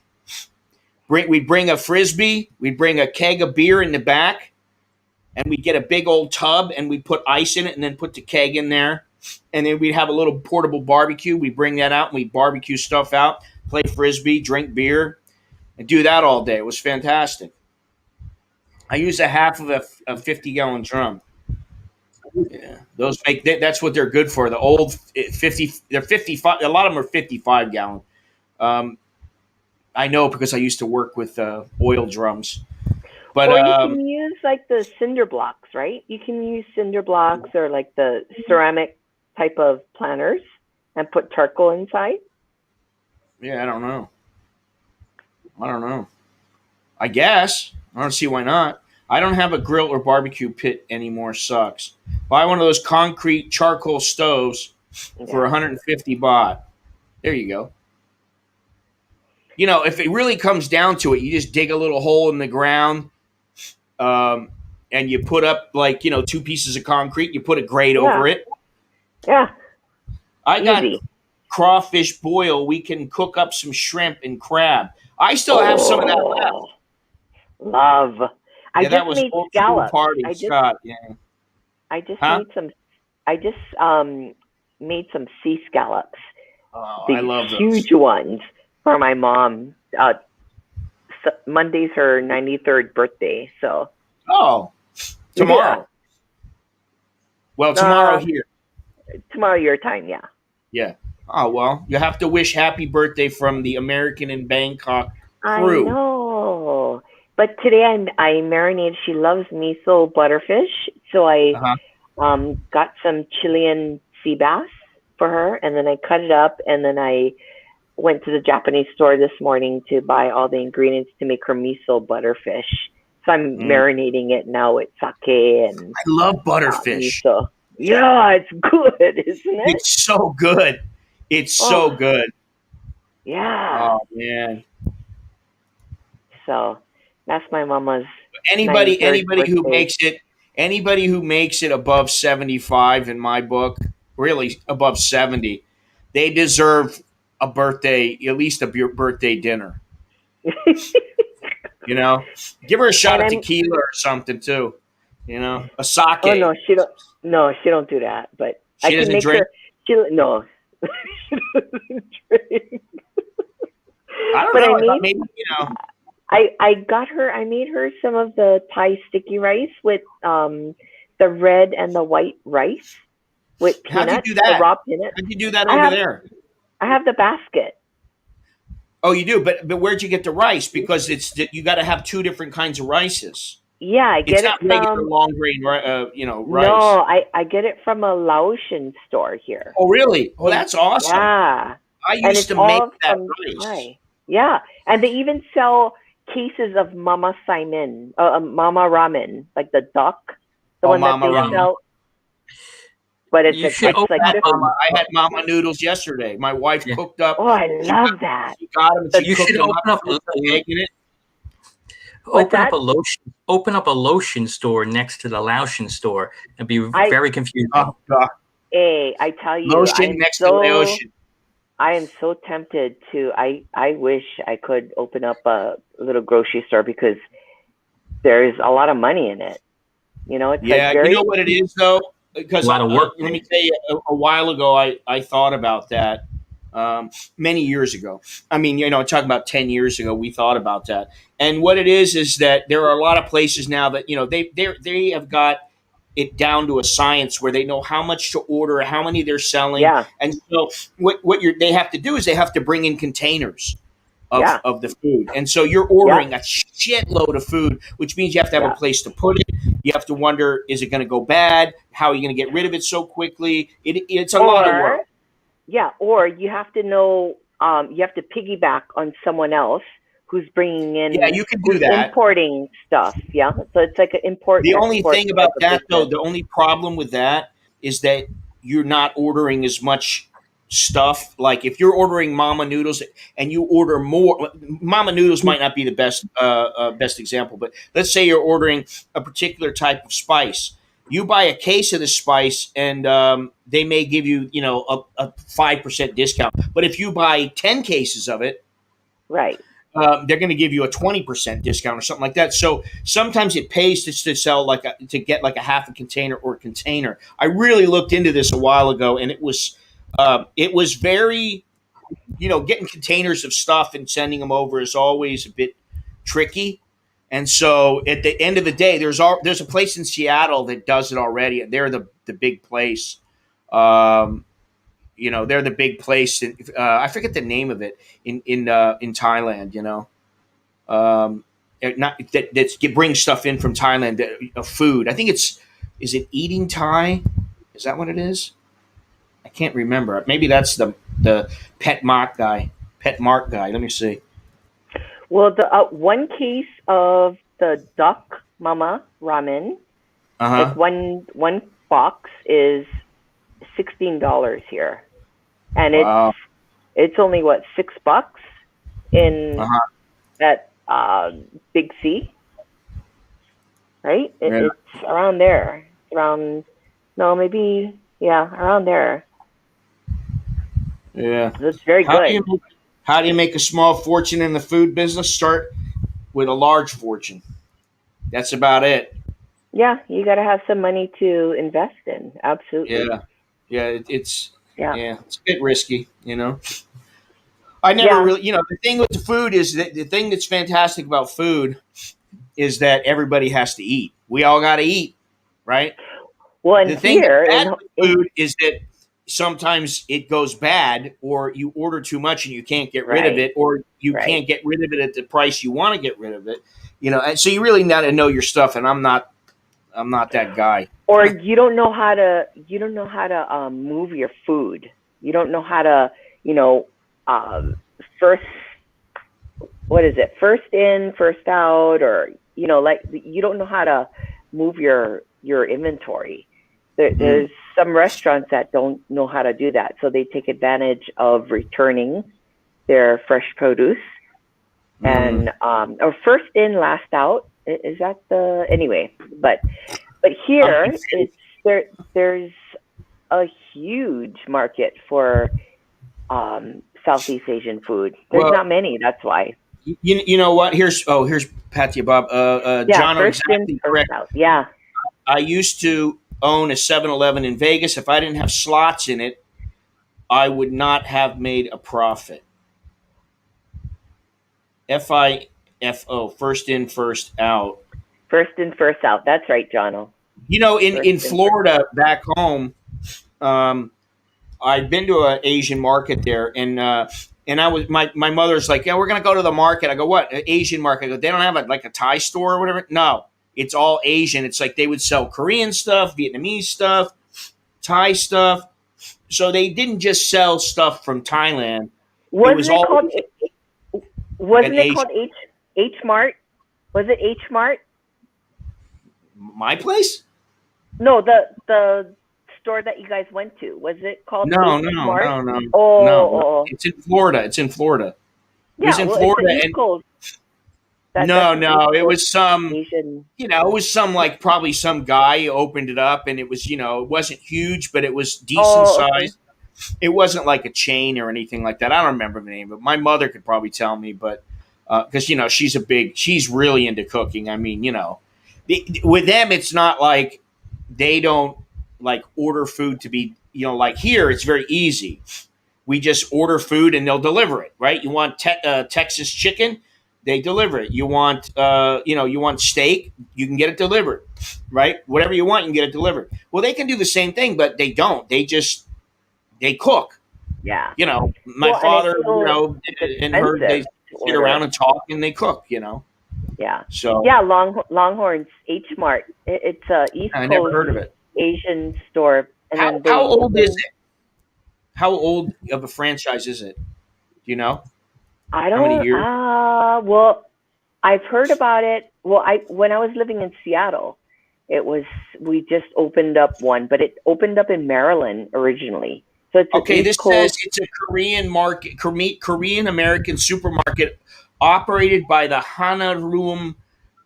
We'd bring a Frisbee, we'd bring a keg of beer in the back, and we'd get a big old tub, and we'd put ice in it and then put the keg in there. and then we'd have a little portable barbecue. We bring that out and we barbecue stuff out, play frisbee, drink beer, and do that all day. It was fantastic. I use a half of a 50-gallon drum. Yeah, those make that's what they're good for. The old 50, they're 55. A lot of them are 55-gallon. I know because I used to work with oil drums. But or you can use like the cinder blocks, right? You can use cinder blocks or like the ceramic type of planters and put charcoal inside. Yeah, I don't know. I guess. I don't see why not. I don't have a grill or barbecue pit anymore. Sucks. Buy one of those concrete charcoal stoves for 150 baht. There you go. You know, if it really comes down to it, you just dig a little hole in the ground, and you put up like, 2 pieces of concrete. You put a grate over it. Yeah. I got crawfish boil. We can cook up some shrimp and crab. I still have some of that left. Love. I just made scallops. Scott. Yeah. I just made some sea scallops. Oh, These I love those. Huge ones for my mom. Monday's her 93rd birthday, so. Oh, tomorrow. Yeah. Well, tomorrow here. Tomorrow your time, yeah. Yeah. Oh, well, you have to wish happy birthday from the American in Bangkok crew. I know. But today I marinated. She loves miso butterfish, so I got some Chilean sea bass for her, and then I cut it up, and then I went to the Japanese store this morning to buy all the ingredients to make her miso butterfish. So I'm marinating it now with sake and. I love butterfish. Miso. Yeah, it's good, isn't it? It's so good. It's so good. Yeah. Oh man. So that's my mama's. Anybody birthday. who makes it above 75 in my book, really above 70, they deserve a birthday, at least a birthday dinner. Give her a shot of tequila or something too. A sake. Oh no, she don't. No, she don't do that. But she doesn't drink. No. She doesn't drink. I don't know. Maybe I got her. I made her some of the Thai sticky rice with the red and the white rice with peanuts. How'd you do that? The raw peanuts. How'd you do that over there? I have the basket. Oh, you do, but where'd you get the rice? Because you got to have 2 different kinds of rices. Yeah, I get it from regular long grain, rice. No, I get it from a Laotian store here. Oh, really? Oh, that's awesome. Yeah, I used to make that rice. Thai. Yeah, and they even sell cases of Mama Simon, Mama Ramen, like the duck, the one Mama that they Ramen. sell. But it's like I had Mama noodles yesterday. My wife cooked up. Oh, I love that. She got them. You should open up egg in it. Open up a lotion store next to the Laotian store and be very confused. Oh God! Hey, I tell you, lotion next to Laotian. I am so tempted to. I wish I could open up a little grocery store because there's a lot of money in it. It's you know what it is though. Because a lot of work. Let me tell you, a while ago, I thought about that many years ago. I mean, talking about 10 years ago, we thought about that. And what it is that there are a lot of places now that, they have got it down to a science where they know how much to order, how many they're selling. Yeah. And so what they have to do is they have to bring in containers of the food. And so you're ordering a shitload of food, which means you have to have a place to put it. You have to wonder, is it going to go bad? How are you going to get rid of it so quickly? It's a lot of work. Yeah, or you have to know, you have to piggyback on someone else who's bringing in. Yeah, you can do that. Importing stuff. Yeah, so it's like an import. The only thing about that, though, the only problem with that is that you're not ordering as much stuff. Like if you're ordering Mama noodles and you order more, Mama noodles might not be the best example, but let's say you're ordering a particular type of spice. You buy a case of the spice and they may give you, a 5% discount. But if you buy 10 cases of it, right, they're going to give you a 20% discount or something like that. So sometimes it pays to sell to get like a half a container or a container. I really looked into this a while ago, and it was very, getting containers of stuff and sending them over is always a bit tricky. And so at the end of the day, there's a place in Seattle that does it already. They're the big place. They're the big place. I forget the name of it in Thailand. That brings stuff in from Thailand, food. I think is it Eating Thai? Is that what it is? I can't remember. Maybe that's the Pet Mart guy. Let me see. Well, the one case of the duck mama ramen, like one box is $16 here, and it's only what, $6 in at Big C, right? Yeah. It's around there. Around around there. Yeah, That's very good. How do you make a small fortune in the food business? Start with a large fortune. That's about it. Yeah, you got to have some money to invest in. Absolutely. It's a bit risky, I never really, the thing with the food is that the thing that's fantastic about food is that everybody has to eat. We all got to eat, right? Well, and the thing here that's bad with food is that sometimes it goes bad, or you order too much and you can't get rid of it, or you can't get rid of it at the price you want to get rid of it. And so you really got to know your stuff, and I'm not that guy. Or you don't know how to move your food. You don't know how to, first in, first out, or you don't know how to move your inventory. There's some restaurants that don't know how to do that, so they take advantage of returning their fresh produce and or first in, last out. Is that anyway? But here there's a huge market for Southeast Asian food. There's not many. That's why. You know what? Here's Patia Bob. John, exactly correct. Yeah. I used to own a 7-Eleven in Vegas. If I didn't have slots in it, I would not have made a profit. FIFO, first in, first out. First in, first out. That's right, Jono. In Florida, back home, I'd been to an Asian market there, and I was my mother's like, yeah, we're gonna go to the market. I go, what? An Asian market? I go, they don't have a Thai store or whatever. No, it's all Asian. It's like they would sell Korean stuff, Vietnamese stuff, Thai stuff. So they didn't just sell stuff from Thailand. Wasn't it called H Mart? Was it H Mart? My place? No, the store that you guys went to. Was it called No. Oh. It's in Florida. Yeah, it was in Florida. East Coast. It was some Asian. It was probably some guy opened it up, and it was, it wasn't huge, but it was decent size. It wasn't like a chain or anything like that. I don't remember the name, but my mother could probably tell me, but because she's really into cooking. I mean, with them, it's not like they don't order food to be, like here, it's very easy. We just order food and they'll deliver it, right? You want Texas chicken, they deliver it. You want, you want steak, you can get it delivered, right? Whatever you want, you can get it delivered. Well, they can do the same thing, but they don't. They cook. Yeah. My father, and her, they sit around and talk and they cook, Yeah. So yeah, Longhorns H Mart. It's a East Coast. I never heard of it. Asian store. And how old is it? How old of a franchise is it? Do you know? I don't. How many years? Well, I've heard about it. Well, when I was living in Seattle, we just opened up one, but it opened up in Maryland originally. So it's this says it's a Korean market, Korean American supermarket operated by the Hanarum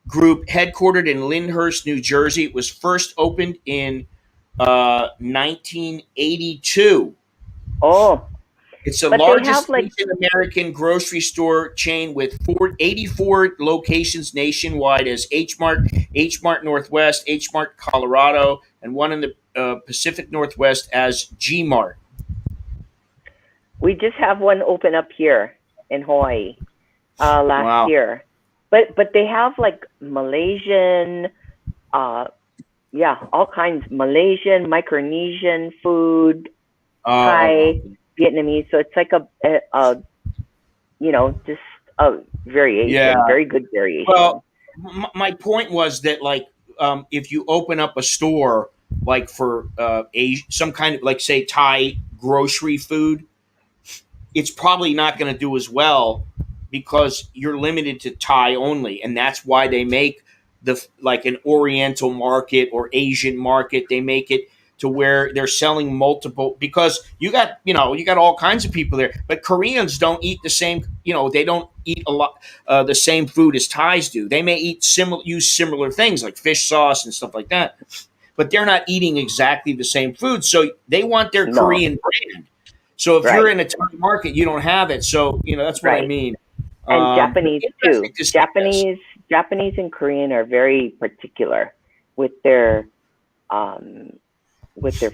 Group, headquartered in Lyndhurst, New Jersey. It was first opened in 1982. Oh, It's the But they largest have like Asian American grocery store chain with 84 locations nationwide as H Mart, H Mart Northwest, H Mart Colorado, and one in the Pacific Northwest as G Mart. we just have one open up here in Hawaii last Wow. year, but they have like Malaysian, yeah, all kinds Malaysian, Micronesian food, Thai, Vietnamese. So it's like a you know, just a variation, Yeah. very good variation. Well, my point was that, like, if you open up a store, like for some kind of, like, say, Thai grocery food, it's probably not going to do as well because you're limited to Thai only, and that's why they make like an Oriental market or Asian market. They make it to where they're selling multiple, because you got all kinds of people there, but Koreans don't eat the same. They don't eat a lot the same food as Thais do. They may use similar things like fish sauce and stuff like that, but they're not eating exactly the same food. So they want their Korean brand. So if you're in a Thai market, you don't have it. So that's what I mean. And Japanese too. Japanese and Korean are very particular with their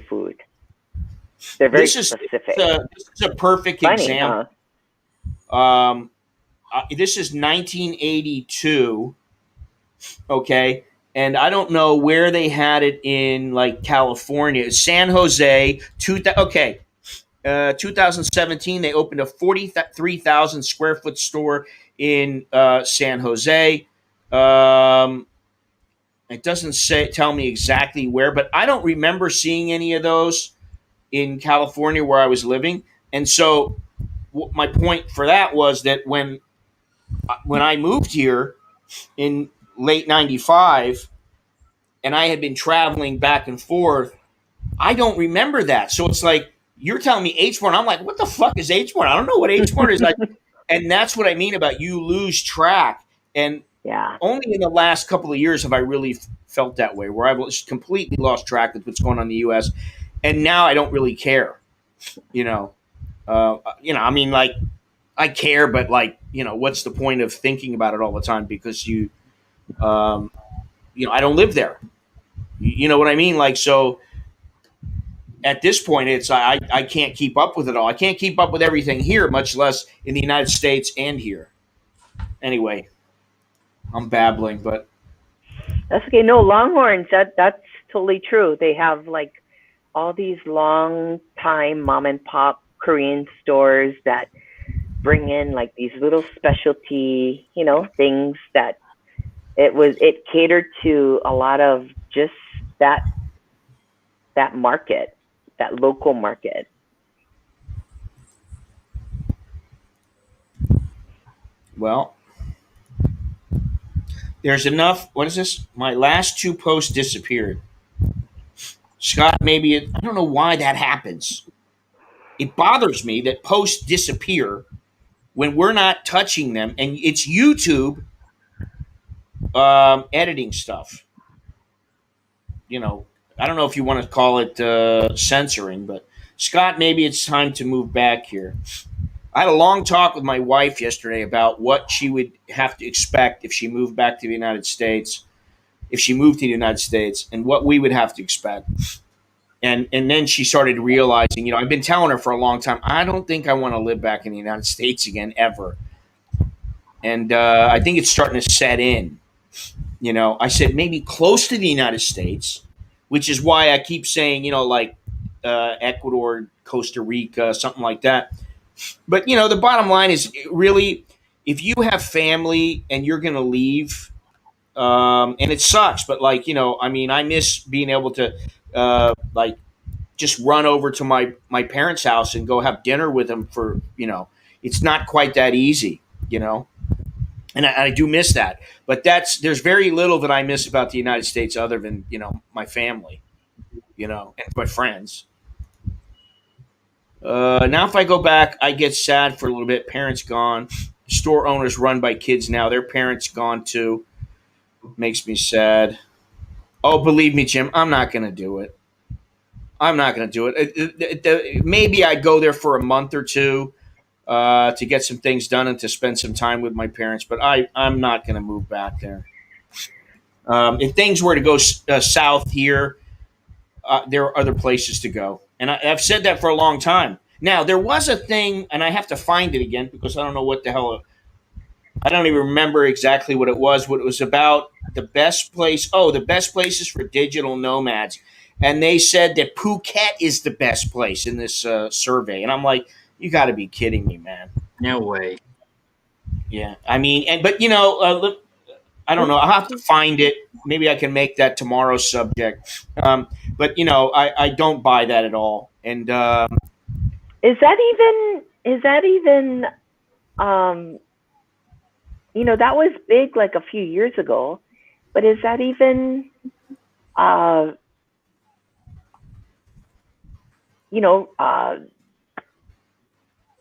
food. They're very specific. This is a perfect example. Huh? This is 1982. Okay. And I don't know where they had it in, like, California. San Jose. 2017, they opened a 43,000 square foot store in San Jose. It doesn't tell me exactly where, but I don't remember seeing any of those in California where I was living. And so my point for that was that when I moved here in late 95 and I had been traveling back and forth, I don't remember that. So it's like, you're telling me H Mart. I'm like, what the fuck is H Mart? I don't know what H Mart is. And that's what I mean about you lose track. And only in the last couple of years have I really felt that way, where I've completely lost track with what's going on in the U.S. And now I don't really care. I mean, like, I care, but, like, what's the point of thinking about it all the time? Because I don't live there. You know what I mean? Like, so. At this point, I can't keep up with it all. I can't keep up with everything here, much less in the United States and here. Anyway, I'm babbling, but that's okay. No, Longhorns, that's totally true. They have, like, all these long time mom and pop Korean stores that bring in, like, these little specialty, things that it catered to a lot of just that market. That local market. Well, there's enough. What is this? My last two posts disappeared. Scott, I don't know why that happens. It bothers me that posts disappear when we're not touching them, and it's YouTube editing stuff. I don't know if you want to call it censoring, but Scott, maybe it's time to move back here. I had a long talk with my wife yesterday about what she would have to expect if she moved back to the United States, and what we would have to expect. And then she started realizing, I've been telling her for a long time, I don't think I want to live back in the United States again, ever. And I think it's starting to set in. I said maybe close to the United States, which is why I keep saying, like Ecuador, Costa Rica, something like that. But, the bottom line is, really, if you have family and you're going to leave, and it sucks, but, like, I mean, I miss being able to, like, just run over to my parents' house and go have dinner with them for, it's not quite that easy, And I do miss that, but there's very little that I miss about the United States other than, my family, and my friends. Now if I go back, I get sad for a little bit. Parents gone. Store owners run by kids now. Their parents gone too. Makes me sad. Oh, believe me, Jim, I'm not going to do it. I'm not going to do it. Maybe I'd go there for a month or two to get some things done and to spend some time with my parents. But I'm not going to move back there. If things were to go south here, there are other places to go. And I've said that for a long time. Now, there was a thing, and I have to find it again because I don't know what the hell. I don't even remember exactly what it was. What it was about, the best place. Oh, the best places for digital nomads. And they said that Phuket is the best place in this survey. And I'm like, you got to be kidding me, man. No way. Yeah. I mean, but look, I don't know. I'll have to find it. Maybe I can make that tomorrow's subject. But I don't buy that at all. And is that even that was big like a few years ago, but is that even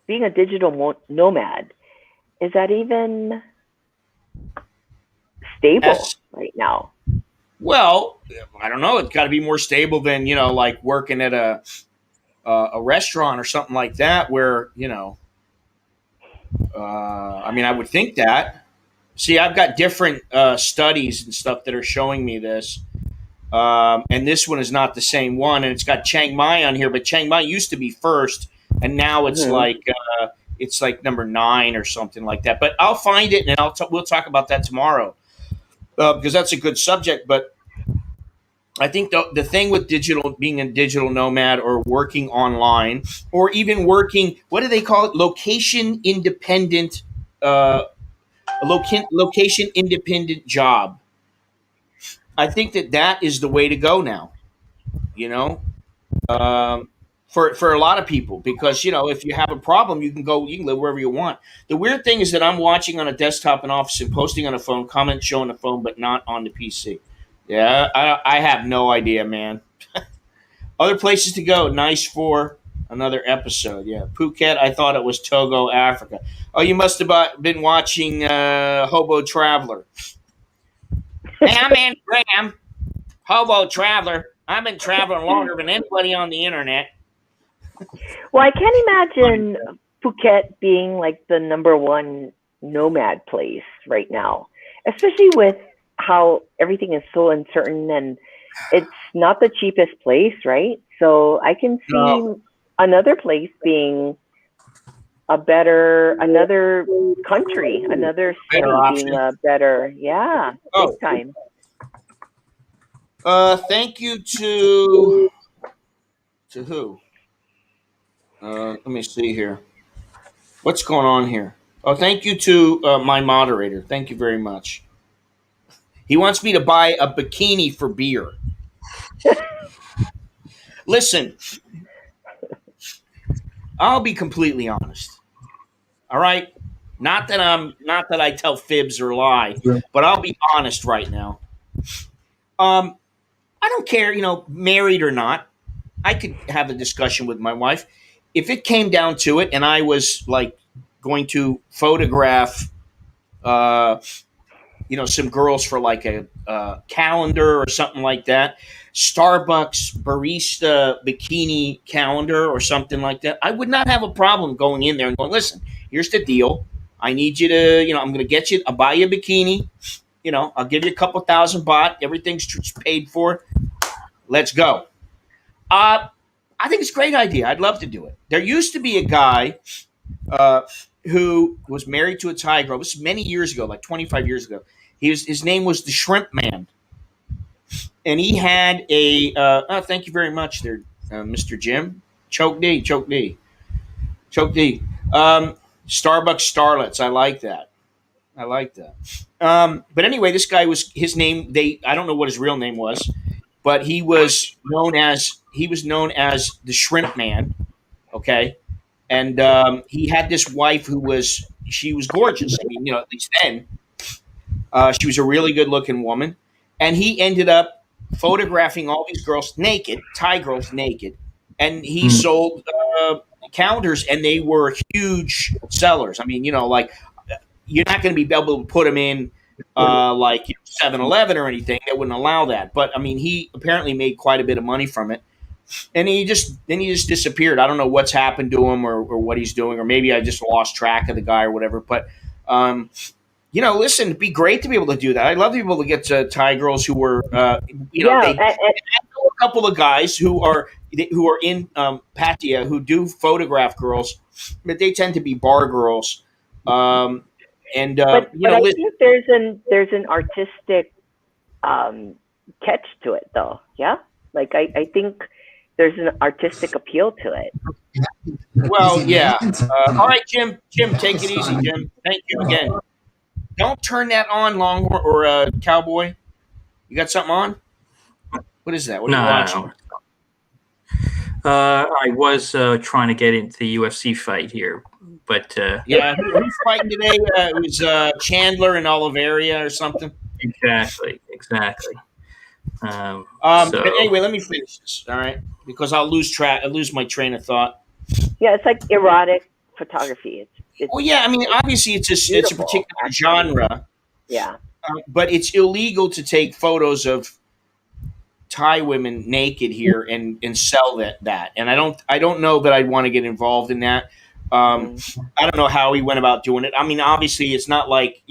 being a digital nomad, is that even stable right now? Well, I don't know. It's got to be more stable than like working at a restaurant or something like that, where I mean, I would think that. See, I've got different studies and stuff that are showing me this, and this one is not the same one, and it's got Chiang Mai on here, but Chiang Mai used to be first, and now it's like number 9 or something like that. But I'll find it, and we'll talk about that tomorrow. Because that's a good subject, but I think the thing with being a digital nomad or working online or even working, what do they call it? Location independent, location independent job. I think that is the way to go now. For a lot of people, because if you have a problem, you can live wherever you want. The weird thing is that I'm watching on a desktop in office and posting on a phone, comments show on the phone, but not on the PC. Yeah, I have no idea, man. Other places to go. Nice for another episode. Yeah, Phuket. I thought it was Togo, Africa. Oh, you must have been watching Hobo Traveler. Hey, I'm Andy Graham, Hobo Traveler. I've been traveling longer than anybody on the internet. Well, I can't imagine Phuket being like the number one nomad place right now, especially with how everything is so uncertain and it's not the cheapest place, right? So I can see another place being another country, another city being a better, big time. Thank you to who? Let me see here. What's going on here? Oh, thank you to my moderator. Thank you very much. He wants me to buy a bikini for beer. Listen, I'll be completely honest. All right? Not that I tell fibs or lie, but I'll be honest right now. I don't care, married or not. I could have a discussion with my wife. If it came down to it and I was like going to photograph some girls for like a calendar or something like that, Starbucks barista bikini calendar or something like that, I would not have a problem going in there and going, listen, here's the deal. I need you to, I'm going to get you, I'll buy you a bikini. I'll give you a couple $1,000 baht. Everything's paid for. Let's go. I think it's a great idea. I'd love to do it. There used to be a guy who was married to a Thai girl. This was many years ago, like 25 years ago. His name was the Shrimp Man. And he had thank you very much there, Mr. Jim. Choke D. Starbucks Starlets. I like that. But anyway, this guy his name, I don't know what his real name was, but he was known as the Shrimp Man. Okay. And he had this wife she was gorgeous. I mean, at least then. She was a really good looking woman. And he ended up photographing all these girls naked, Thai girls naked. And he sold calendars, and they were huge sellers. I mean, like you're not going to be able to put them in like 7-Eleven or anything. They wouldn't allow that. But I mean, he apparently made quite a bit of money from it and he just disappeared. I don't know what's happened to him or what he's doing, or maybe I just lost track of the guy or whatever. But listen, it'd be great to be able to do that. I'd love to be able to get to Thai girls who were, I know a couple of guys who are in Pattaya who do photograph girls, but they tend to be bar girls. But I think there's an artistic catch to it, though. Yeah, like I think there's an artistic appeal to it. Well, yeah. All right, Jim, take it easy, Jim. Thank you again. Don't turn that on, Longhorn or Cowboy. You got something on? What is that? What are you watching? No. I was trying to get into the UFC fight here, but yeah, who's fighting today? It was Chandler and Oliveira or something. Exactly. But anyway, let me finish this, all right? Because I'll lose my train of thought. Yeah, it's like erotic photography. It's well, yeah, I mean, obviously it's a particular genre. Yeah. But it's illegal to take photos of Thai women naked here and sell that. And I don't know that I'd want to get involved in that. I don't know how he went about doing it. I mean, obviously it's not like,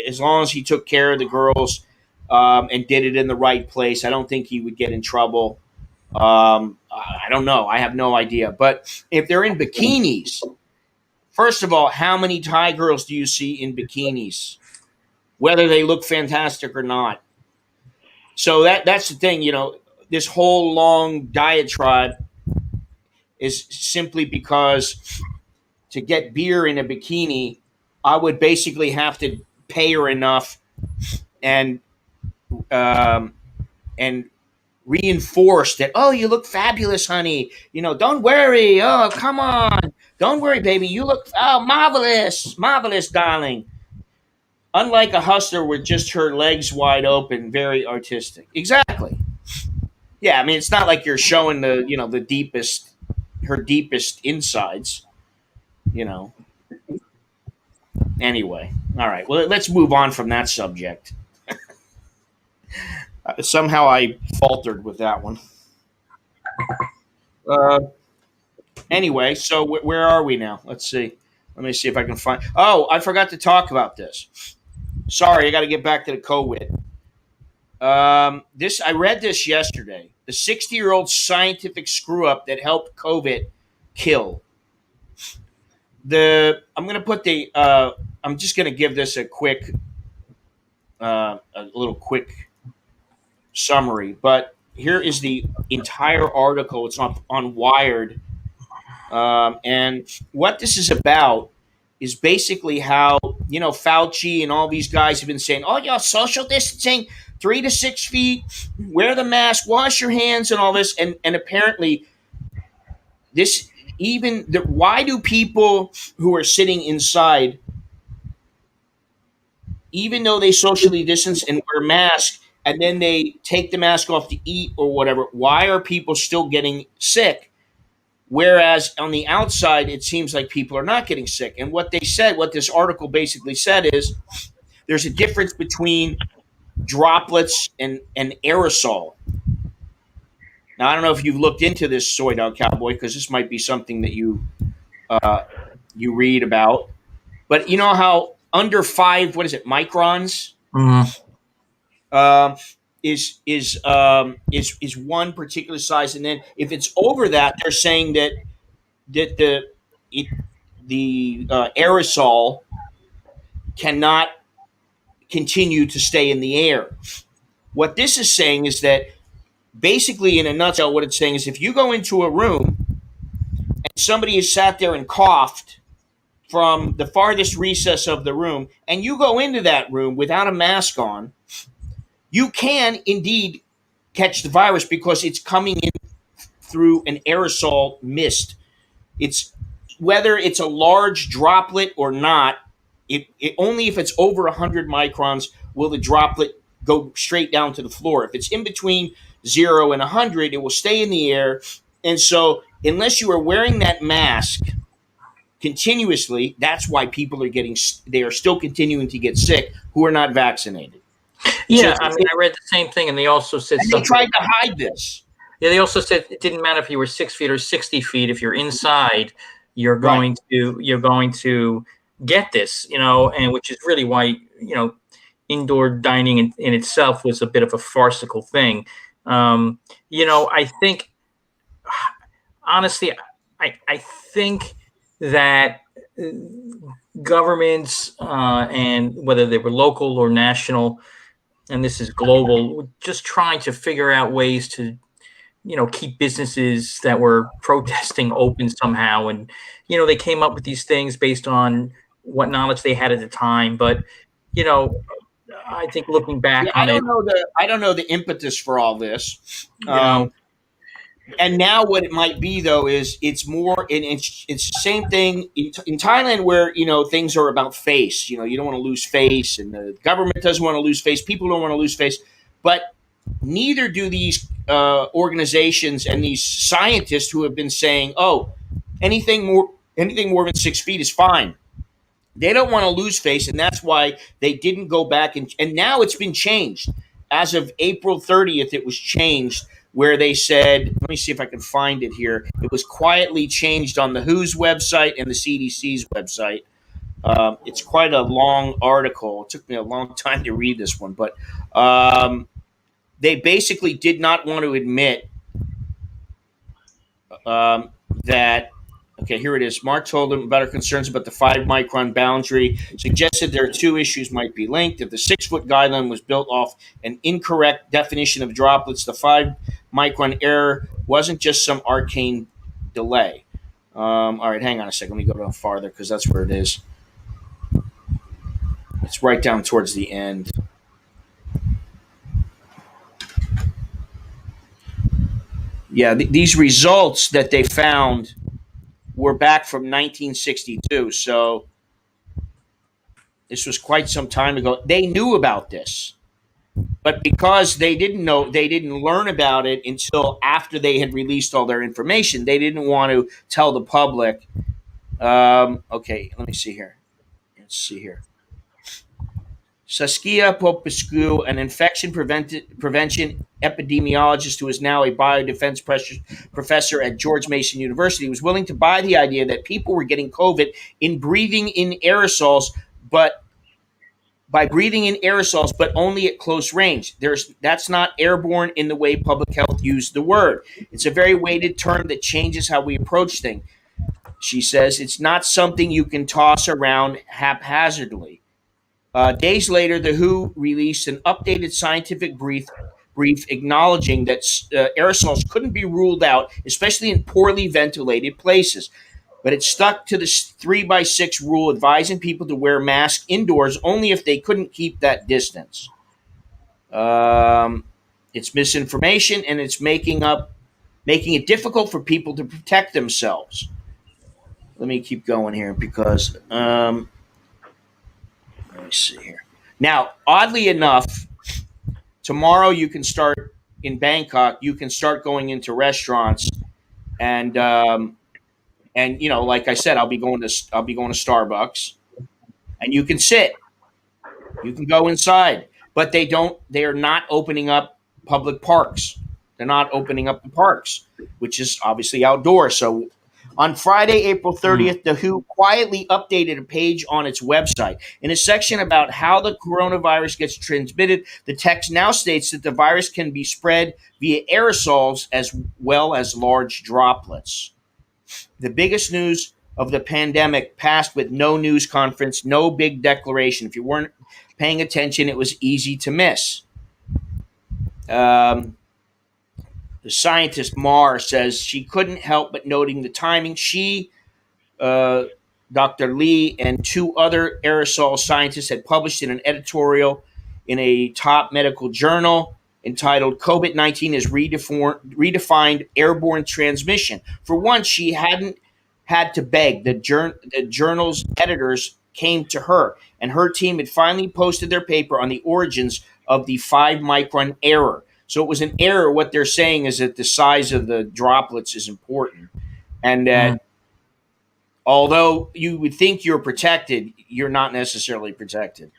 as long as he took care of the girls and did it in the right place, I don't think he would get in trouble. I don't know. I have no idea. But if they're in bikinis, first of all, how many Thai girls do you see in bikinis? Whether they look fantastic or not. So that's the thing, this whole long diatribe is simply because to get beer in a bikini, I would basically have to pay her enough and reinforce that, oh, you look fabulous, honey. Don't worry. Oh, come on. Don't worry, baby. You look marvelous. Marvelous, darling. Unlike a hustler with just her legs wide open, very artistic. Exactly. Yeah, I mean, it's not like you're showing her deepest insides, Anyway, all right. Well, let's move on from that subject. Somehow I faltered with that one. Anyway, so where are we now? Let's see. Let me see if I can find. Oh, I forgot to talk about this. Sorry, I got to get back to the COVID. I read this yesterday. The 60-year-old scientific screw up that helped COVID kill. I'm going to put I'm just going to give this a little quick summary. But here is the entire article. It's on Wired, and what this is about is basically how, Fauci and all these guys have been saying, oh, yeah, social distancing, 3 to 6 feet, wear the mask, wash your hands and all this. And apparently why do people who are sitting inside, even though they socially distance and wear masks, and then they take the mask off to eat or whatever, why are people still getting sick? Whereas on the outside, it seems like people are not getting sick. And what this article basically said is there's a difference between droplets and aerosol. Now, I don't know if you've looked into this, Soy Dog Cowboy, because this might be something that you read about. But you know how under 5, microns? Mm-hmm. Is one particular size, and then if it's over that, they're saying that the aerosol cannot continue to stay in the air. What this is saying is that basically, in a nutshell, what it's saying is if you go into a room and somebody has sat there and coughed from the farthest recess of the room, and you go into that room without a mask on, you can indeed catch the virus because it's coming in through an aerosol mist. Whether it's a large droplet or not, it only if it's over 100 microns will the droplet go straight down to the floor. If it's in between 0 and 100, it will stay in the air. And so unless you are wearing that mask continuously, that's why people they are still continuing to get sick who are not vaccinated. Yeah, so I read the same thing, and they also said they tried to hide this. Yeah, they also said it didn't matter if you were 6 feet or 60 feet. If you're inside, you're Right. going to get this, and which is really why, indoor dining in itself was a bit of a farcical thing. I think, honestly, I think that governments, and whether they were local or national, and this is global, were just trying to figure out ways to keep businesses that were protesting open somehow. And, they came up with these things based on what knowledge they had at the time. But, I think looking Yeah, back I on it, don't know the impetus for all this. you know, And now what it might be though is it's more, and it's the same thing in Thailand where things are about face. You don't want to lose face, and the government doesn't want to lose face. People don't want to lose face, but neither do these organizations and these scientists who have been saying, "Oh, anything more than 6 feet is fine." They don't want to lose face, and that's why they didn't go back and now it's been changed. As of April 30th, it was changed where they said, let me see if I can find it here. It was quietly changed on the WHO's website and the CDC's website. It's quite a long article. It took me a long time to read this one, but they basically did not want to admit that. Okay, here it is. Mark told them about our concerns about the 5 micron boundary, suggested there are two issues might be linked. If the 6 foot guideline was built off an incorrect definition of droplets, the 5 micron error wasn't just some arcane delay. All right, hang on a second. Let me go down farther because that's where it is. It's right down towards the end. Yeah, these results that they found were back from 1962. So this was quite some time ago. They knew about this, but because they didn't learn about it until after they had released all their information. They didn't want to tell the public. Okay, let me see here. Let's see here. Saskia Popescu, an infection prevention epidemiologist who is now a biodefense professor at George Mason University, was willing to buy the idea that people were getting COVID in breathing in aerosols, but by breathing in aerosols, but only at close range. That's not airborne in the way public health used the word. It's a very weighted term that changes how we approach things. She says it's not something you can toss around haphazardly. Days later, the WHO released an updated scientific brief acknowledging that aerosols couldn't be ruled out, especially in poorly ventilated places. But it stuck to the 3x6 rule, advising people to wear masks indoors only if they couldn't keep that distance. It's misinformation, and it's making it difficult for people to protect themselves. Let me keep going here because let me see here. Now, oddly enough, tomorrow you can start in Bangkok. You can start going into restaurants, and like I said, I'll be going to Starbucks, and you can sit. You can go inside, but they are not opening up public parks. They're not opening up the parks, which is obviously outdoors. So on Friday, April 30th, the WHO quietly updated a page on its website. In a section about how the coronavirus gets transmitted, the text now states that the virus can be spread via aerosols as well as large droplets. The biggest news of the pandemic passed with no news conference, no big declaration. If you weren't paying attention, it was easy to miss. The scientist Marr says she couldn't help but noting the timing. She, Dr. Lee, and 2 other aerosol scientists had published in an editorial in a top medical journal entitled COVID-19 is redefined airborne transmission. For once, she hadn't had to beg. The journal's editors came to her, and her team had finally posted their paper on the origins of the 5-micron error. So it was an error. What they're saying is that the size of the droplets is important, and that although you would think you're protected, you're not necessarily protected.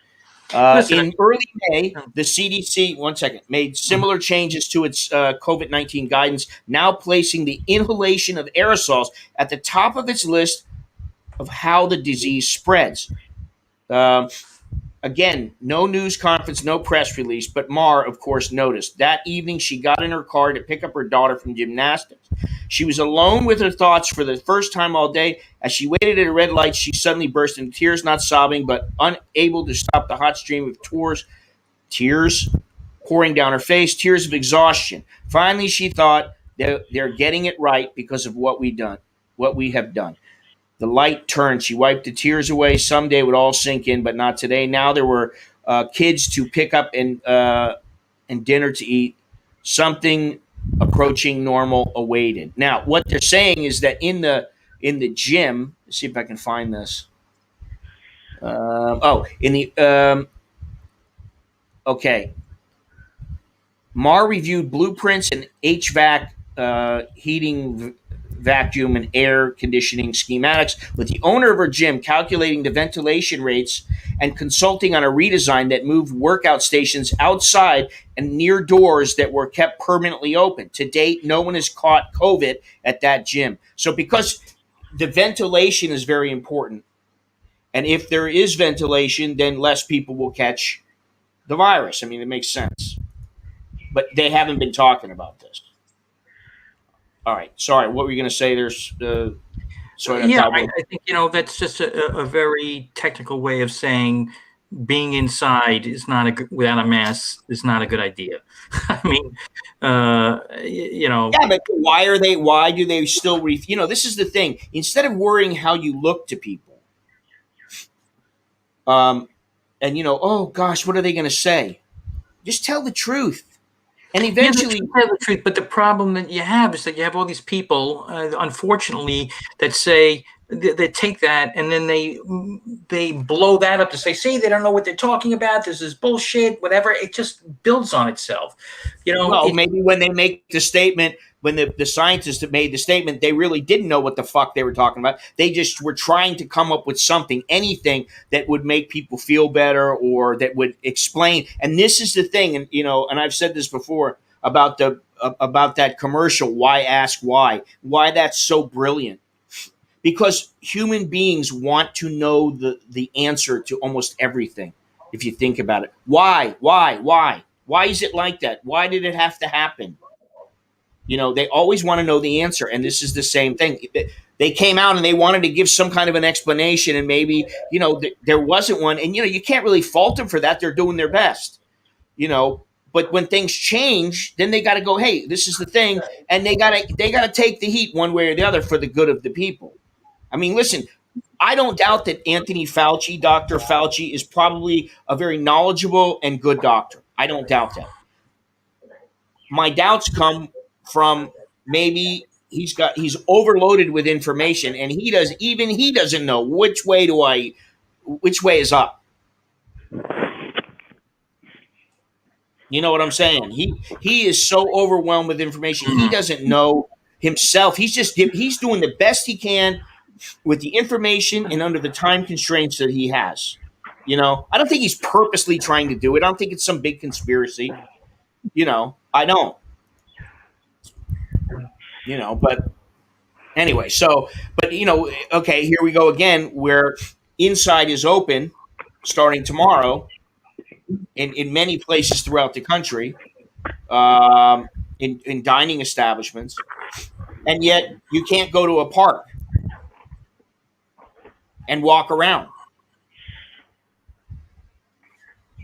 Listen, In early May, the CDC, one second, made similar changes to its COVID-19 guidance, now placing the inhalation of aerosols at the top of its list of how the disease spreads. Um, Again, no news conference, no press release, but Mar, of course, noticed. That evening, she got in her car to pick up her daughter from gymnastics. She was alone with her thoughts for the first time all day. As she waited at a red light, she suddenly burst into tears, not sobbing, but unable to stop the hot stream of tears pouring down her face, tears of exhaustion. Finally, she thought they're getting it right because of what we have done. The light turned. She wiped the tears away. Someday it would all sink in, but not today. Now there were kids to pick up and dinner to eat. Something approaching normal awaited. Now, what they're saying is that in the gym. Let's see if I can find this. In the okay. Mar reviewed blueprints and HVAC heating, vacuum, and air conditioning schematics with the owner of her gym, calculating the ventilation rates and consulting on a redesign that moved workout stations outside and near doors that were kept permanently open. To date, no one has caught COVID at that gym. So because the ventilation is very important, and if there is ventilation, then less people will catch the virus. I mean, it makes sense. But they haven't been talking about this. All right. Sorry. What were you going to say? There's I think that's just a very technical way of saying being inside is not without a mask is not a good idea. I mean, Yeah, but why do they still this is the thing. Instead of worrying how you look to people, and oh gosh, what are they going to say? Just tell the truth. And eventually, tell the truth. But the problem that you have is that you have all these people, unfortunately, that say they take that and then they blow that up to say, see, they don't know what they're talking about. This is bullshit. Whatever. It just builds on itself. Well, maybe when they make the statement, when the scientists that made the statement, they really didn't know what the fuck they were talking about. They just were trying to come up with something, anything that would make people feel better or that would explain. And this is the thing, and and I've said this before about that commercial. Why ask why? Why that's so brilliant? Because human beings want to know the answer to almost everything. If you think about it, why? Why is it like that? Why did it have to happen? They always want to know the answer, and this is the same thing. They came out and they wanted to give some kind of an explanation, and maybe there wasn't one, and you can't really fault them for that. They're doing their best, But when things change, then they got to go, hey, this is the thing, and they got to take the heat one way or the other for the good of the people. I mean, listen. I don't doubt that Anthony Fauci, Dr. Fauci, is probably a very knowledgeable and good doctor. I don't doubt that. My doubts come from maybe he's overloaded with information, and he doesn't know which way is up. You know what I'm saying? He is so overwhelmed with information. He doesn't know himself. He's doing the best he can with the information and under the time constraints that he has. I don't think he's purposely trying to do it. I don't think it's some big conspiracy. I don't. But anyway, okay, here we go again, where inside is open starting tomorrow in many places throughout the country, in dining establishments, and yet you can't go to a park and walk around.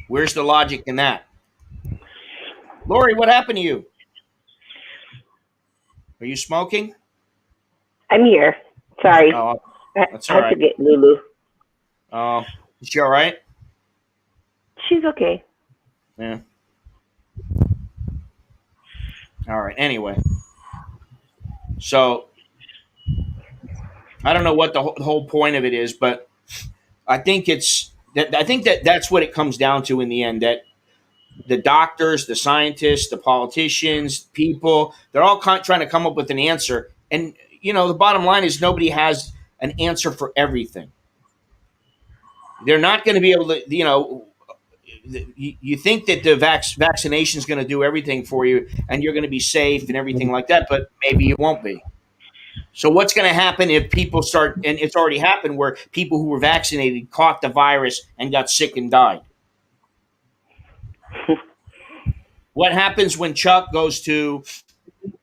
Where's the logic in that? Lori, what happened to you? Are you smoking? I'm here. Sorry. Oh, that's I all had right. to get Lulu. Oh, is she all right? She's okay. Yeah. All right. Anyway, so I don't know what the whole point of it is, but I think that's what it comes down to in the end. That the doctors, the scientists, the politicians, people, they're all trying to come up with an answer. And, the bottom line is nobody has an answer for everything. They're not going to be able to, you think that the vaccination is going to do everything for you and you're going to be safe and everything like that, but maybe it won't be. So what's going to happen if people start, and it's already happened, where people who were vaccinated caught the virus and got sick and died? What happens when Chuck goes to,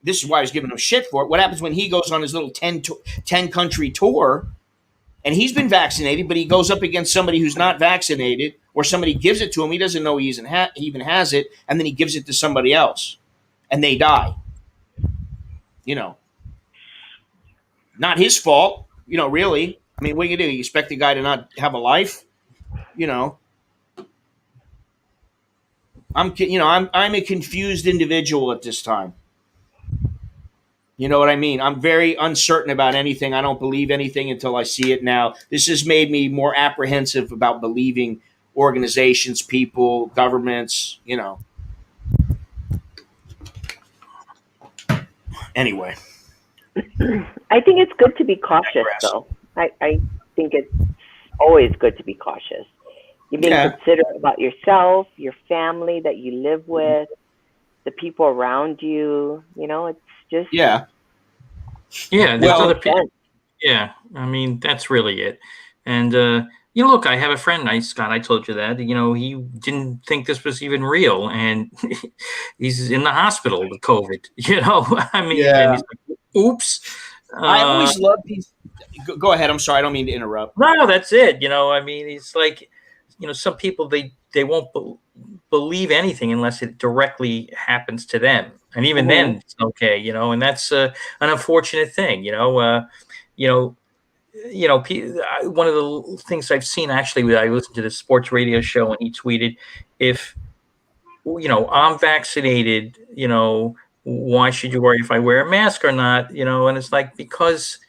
this is why I was giving him shit for it, what happens when he goes on his little 10 country tour and he's been vaccinated, but he goes up against somebody who's not vaccinated, or somebody gives it to him, he doesn't know he even has it, and then he gives it to somebody else and they die? Not his fault, really. I mean, what do? You expect the guy to not have a life? I'm a confused individual at this time. You know what I mean? I'm very uncertain about anything. I don't believe anything until I see it now. This has made me more apprehensive about believing organizations, people, governments, Anyway. I think it's good to be cautious, though. I think it's always good to be cautious. You're being considerate about yourself, your family that you live with, the people around you. It's just there's other people. Yeah, I mean, that's really it. And look, I have a friend, Scott. I told you that. He didn't think this was even real, and he's in the hospital with COVID. I mean, and he's like, oops. I always love these. Go ahead. I'm sorry. I don't mean to interrupt. No, that's it. I mean, it's like, some people, they won't believe anything unless it directly happens to them. And even then it's okay, and that's an unfortunate thing, one of the things I've seen, actually, I listened to the sports radio show and he tweeted, if, I'm vaccinated, why should you worry if I wear a mask or not? And it's like, because,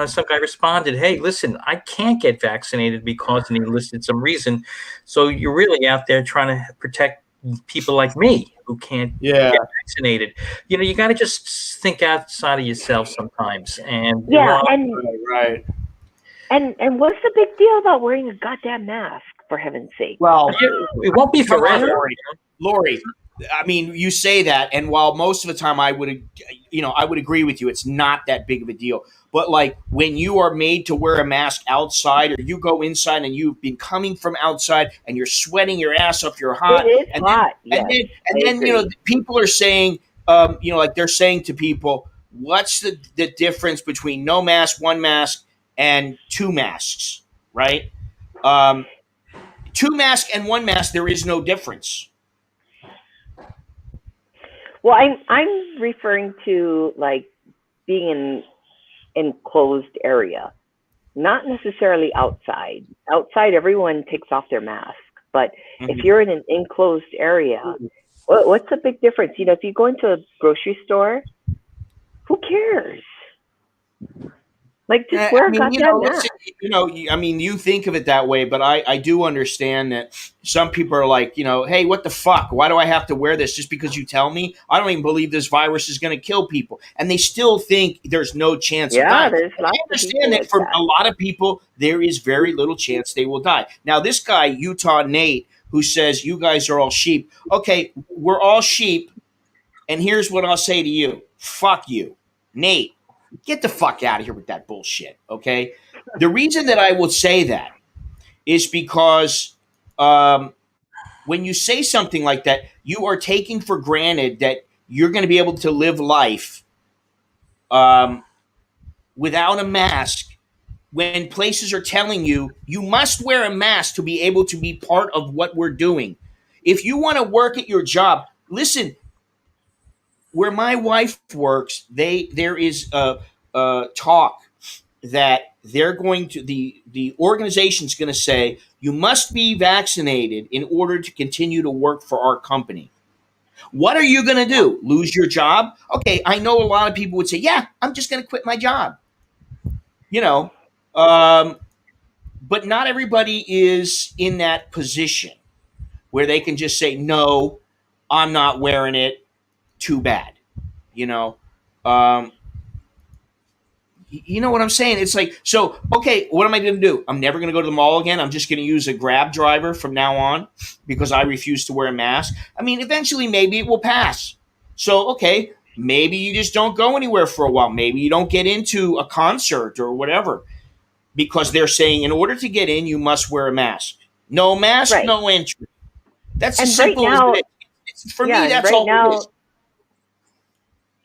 some guy responded, hey, listen, I can't get vaccinated because, and he listed some reason. So you're really out there trying to protect people like me who can't get vaccinated. You got to just think outside of yourself sometimes. And right. And what's the big deal about wearing a goddamn mask, for heaven's sake? Well, it won't be forever. Lori, I mean, you say that, and while most of the time I would agree with you, it's not that big of a deal. But like when you are made to wear a mask outside, or you go inside and you've been coming from outside and you're sweating your ass off, you're hot. It is hot. And then people are saying, like they're saying to people, what's the difference between no mask, one mask, and two masks, right? Two masks and one mask, there is no difference. Well, I'm referring to like being in enclosed area, not necessarily outside. Outside, everyone takes off their mask, but if you're in an enclosed area, what's the big difference? If you go into a grocery store, who cares? Like, just wear a goddamn mask. I mean, you think of it that way, but I do understand that some people are like, hey, what the fuck? Why do I have to wear this just because you tell me? I don't even believe this virus is going to kill people. And they still think there's no chance of dying. I understand that for a lot of people, there is very little chance they will die. Now, this guy, Utah Nate, who says you guys are all sheep. Okay, we're all sheep. And here's what I'll say to you. Fuck you. Nate. Get the fuck out of here with that bullshit, okay? The reason that I will say that is because when you say something like that, you are taking for granted that you're going to be able to live life without a mask when places are telling you you must wear a mask to be able to be part of what we're doing. If you want to work at your job, listen, where my wife works, there is a talk that they're going to the organization's going to say you must be vaccinated in order to continue to work for our company. What are you going to do? Lose your job? Okay, I know a lot of people would say, "Yeah, I'm just going to quit my job." But not everybody is in that position where they can just say, "No, I'm not wearing it. Too bad." You know what I'm saying? It's like, so, okay, what am I going to do? I'm never going to go to the mall again. I'm just going to use a Grab driver from now on because I refuse to wear a mask. I mean, eventually, maybe it will pass. So, okay, maybe you just don't go anywhere for a while. Maybe you don't get into a concert or whatever because they're saying in order to get in, you must wear a mask. No mask, Right. no entry. That's as And simple now, as it is. For yeah, me, and that's right all now, it is. Go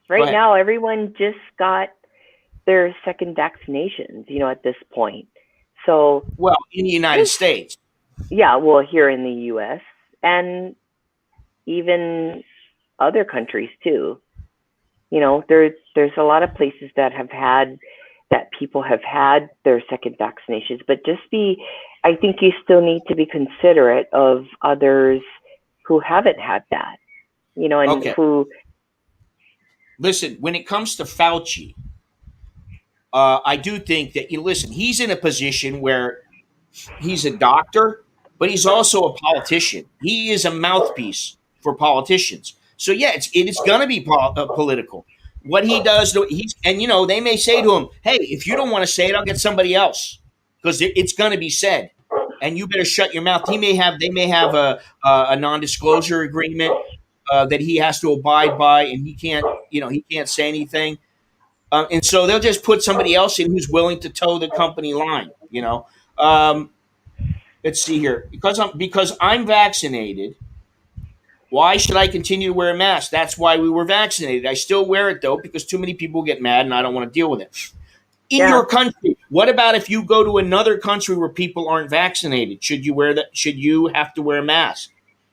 right ahead. now, everyone just got their second vaccinations, at this point. So, Well, in the United States. yeah, well, here in the US and even other countries too. There's a lot of places that people have had their second vaccinations, but I think you still need to be considerate of others who haven't had that, and Okay. who, Listen, when it comes to Fauci, I do think that listen. He's in a position where he's a doctor, but he's also a politician. He is a mouthpiece for politicians. So yeah, it's going to be political. What he does, they may say to him, "Hey, if you don't want to say it, I'll get somebody else," because it's going to be said, and you better shut your mouth. They may have a non-disclosure agreement that he has to abide by, and he can't say anything. And so they'll just put somebody else in who's willing to toe the company line. Let's see here. Because I'm vaccinated. Why should I continue to wear a mask? That's why we were vaccinated. I still wear it though because too many people get mad and I don't want to deal with it. In Yeah. your country, what about if you go to another country where people aren't vaccinated? Should you wear that? Should you have to wear a mask?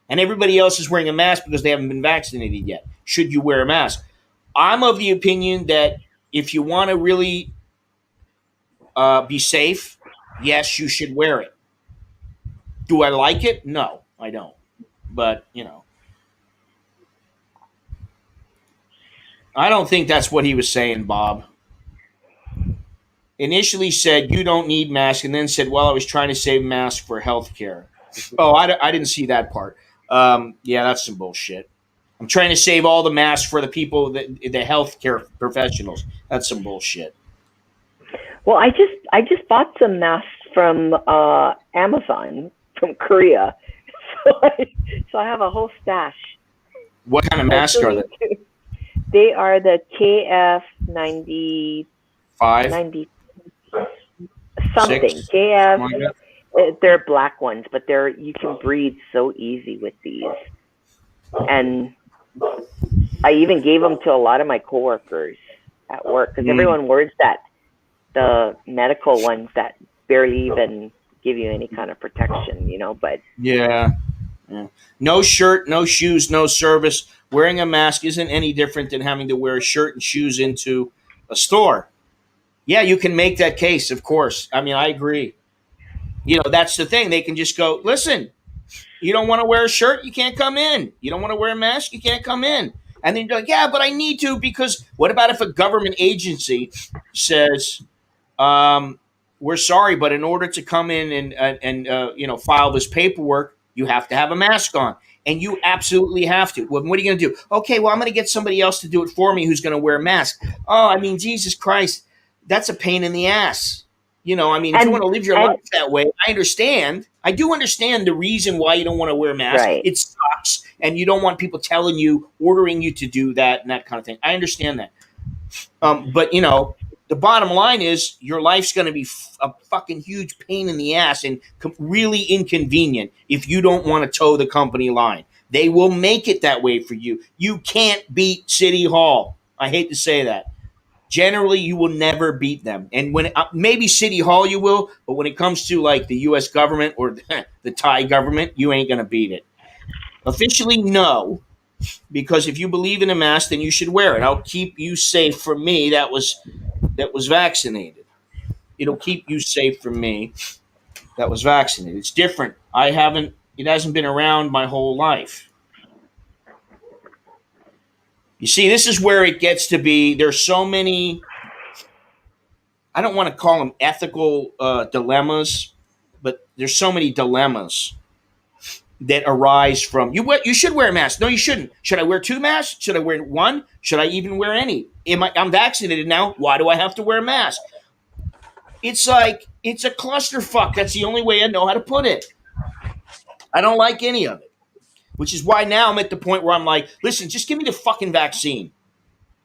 And everybody else is wearing a mask because they haven't been vaccinated yet. Should you wear a mask? I'm of the opinion that if you want to really be safe, yes, you should wear it. Do I like it? No, I don't. But, I don't think that's what he was saying, Bob. Initially said, you don't need masks, and then said, well, I was trying to save masks for healthcare. Oh, I didn't see that part. Yeah, that's some bullshit. I'm trying to save all the masks for the people, the healthcare professionals. That's some bullshit. well, I just bought some masks from Amazon from Korea, so I have a whole stash. What kind of masks are they? They are the KF90 5? 90 something. 6? KF. Something like that? They're black ones, but you can breathe so easy with these. And I even gave them to a lot of my coworkers at work because everyone wears the medical ones that barely even give you any kind of protection, but Yeah. No shirt, no shoes, no service. Wearing a mask isn't any different than having to wear a shirt and shoes into a store. Yeah, you can make that case, of course. I mean, I agree. That's the thing. They can just go, listen, you don't want to wear a shirt, you can't come in. You don't want to wear a mask, you can't come in. And then you're like, yeah, but I need to because what about if a government agency says, we're sorry, but in order to come in and file this paperwork, you have to have a mask on. And you absolutely have to. Well, what are you going to do? Okay, well, I'm going to get somebody else to do it for me who's going to wear a mask. Oh, I mean, Jesus Christ, that's a pain in the ass. If you want to live your life that way, I understand. I do understand the reason why you don't want to wear a mask. Right. It sucks, and you don't want people telling you, ordering you to do that and that kind of thing. I understand that. But, the bottom line is your life's going to be a fucking huge pain in the ass and really inconvenient if you don't want to toe the company line. They will make it that way for you. You can't beat City Hall. I hate to say that. Generally, you will never beat them. And when maybe City Hall you will, but when it comes to like the U.S. government or the Thai government, you ain't going to beat it. Officially, no. Because if you believe in a mask, then you should wear it. I'll keep you safe from me. That was vaccinated. It'll keep you safe from me. That was vaccinated. It's different. It hasn't been around my whole life. You see, this is where it gets to be. There's so many, I don't want to call them ethical dilemmas, but there's so many dilemmas that arise from you should wear a mask. No, you shouldn't. Should I wear 2 masks? Should I wear 1? Should I even wear any? I'm vaccinated now. Why do I have to wear a mask? It's like, it's a clusterfuck. That's the only way I know how to put it. I don't like any of it, which is why now I'm at the point where I'm like, listen, just give me the fucking vaccine.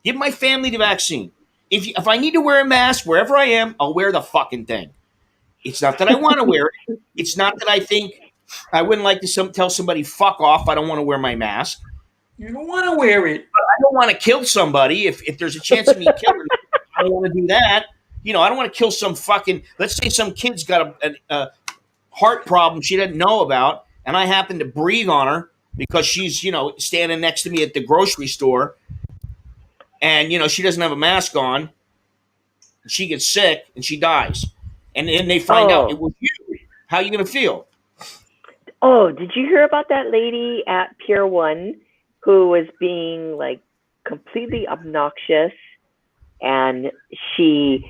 Give my family the vaccine. If I need to wear a mask wherever I am, I'll wear the fucking thing. It's not that I want to wear it. It's not that I think I wouldn't like to tell somebody, fuck off, I don't want to wear my mask. You don't want to wear it. But I don't want to kill somebody. If there's a chance of me killing them, I don't want to do that. I don't want to kill some fucking, let's say some kid's got a heart problem she doesn't know about, and I happen to breathe on her because she's, standing next to me at the grocery store, and, she doesn't have a mask on. She gets sick, and she dies. And then they find out it was you. How are you going to feel? Oh, did you hear about that lady at Pier 1 who was being like completely obnoxious, and she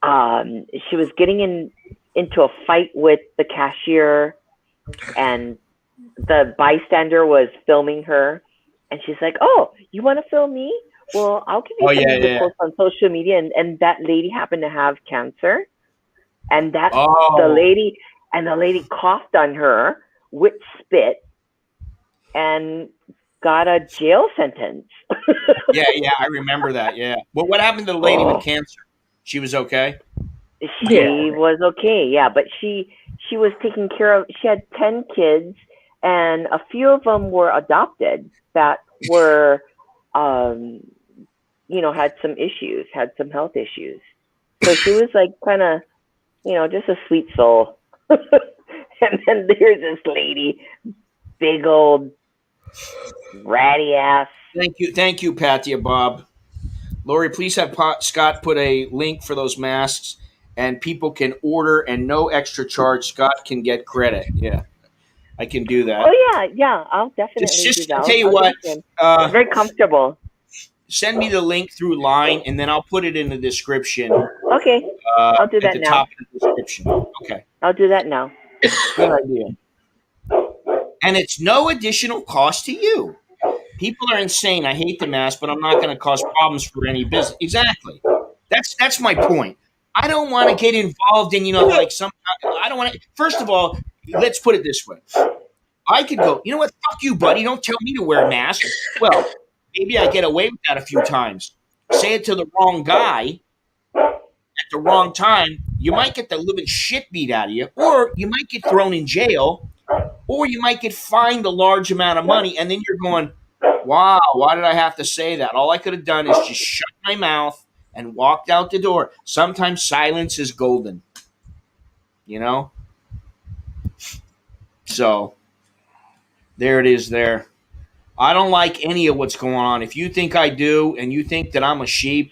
was getting into a fight with the cashier, and the bystander was filming her, and she's like, "Oh, you want to film me? Well, I'll give you something to post on social media." And that lady happened to have cancer, and the lady coughed on her with spit and got a jail sentence. yeah, I remember that. Yeah. Well, what happened to the lady with cancer? She was okay? She was okay, yeah, but she was taking care of, she had 10 kids, and a few of them were adopted that were, had some issues, had some health issues. So she was like kind of, just a sweet soul. And then there's this lady, big old ratty ass. Thank you, Patty and Bob. Lori, please have Scott put a link for those masks, and people can order, and no extra charge. Scott can get credit. Yeah, I can do that. Oh yeah, I'll definitely do that. I'll tell you what, it's very comfortable. Send me the link through Line, and then I'll put it in the description. Okay, I'll do that at the now. top of the description. Okay, I'll do that now. good idea. And it's no additional cost to you. People are insane. I hate the mask, but I'm not going to cause problems for any business. Exactly. That's my point. I don't want to get involved in, I don't want to. First of all, let's put it this way. I could go, you know what? Fuck you, buddy. Don't tell me to wear a mask. Well, maybe I get away with that a few times. Say it to the wrong guy at the wrong time. You might get the living shit beat out of you, or you might get thrown in jail, or you might get fined a large amount of money, and then you're going, wow, why did I have to say that? All I could have done is just shut my mouth and walked out the door. Sometimes silence is golden, So there it is there. I don't like any of what's going on. If you think I do and you think that I'm a sheep,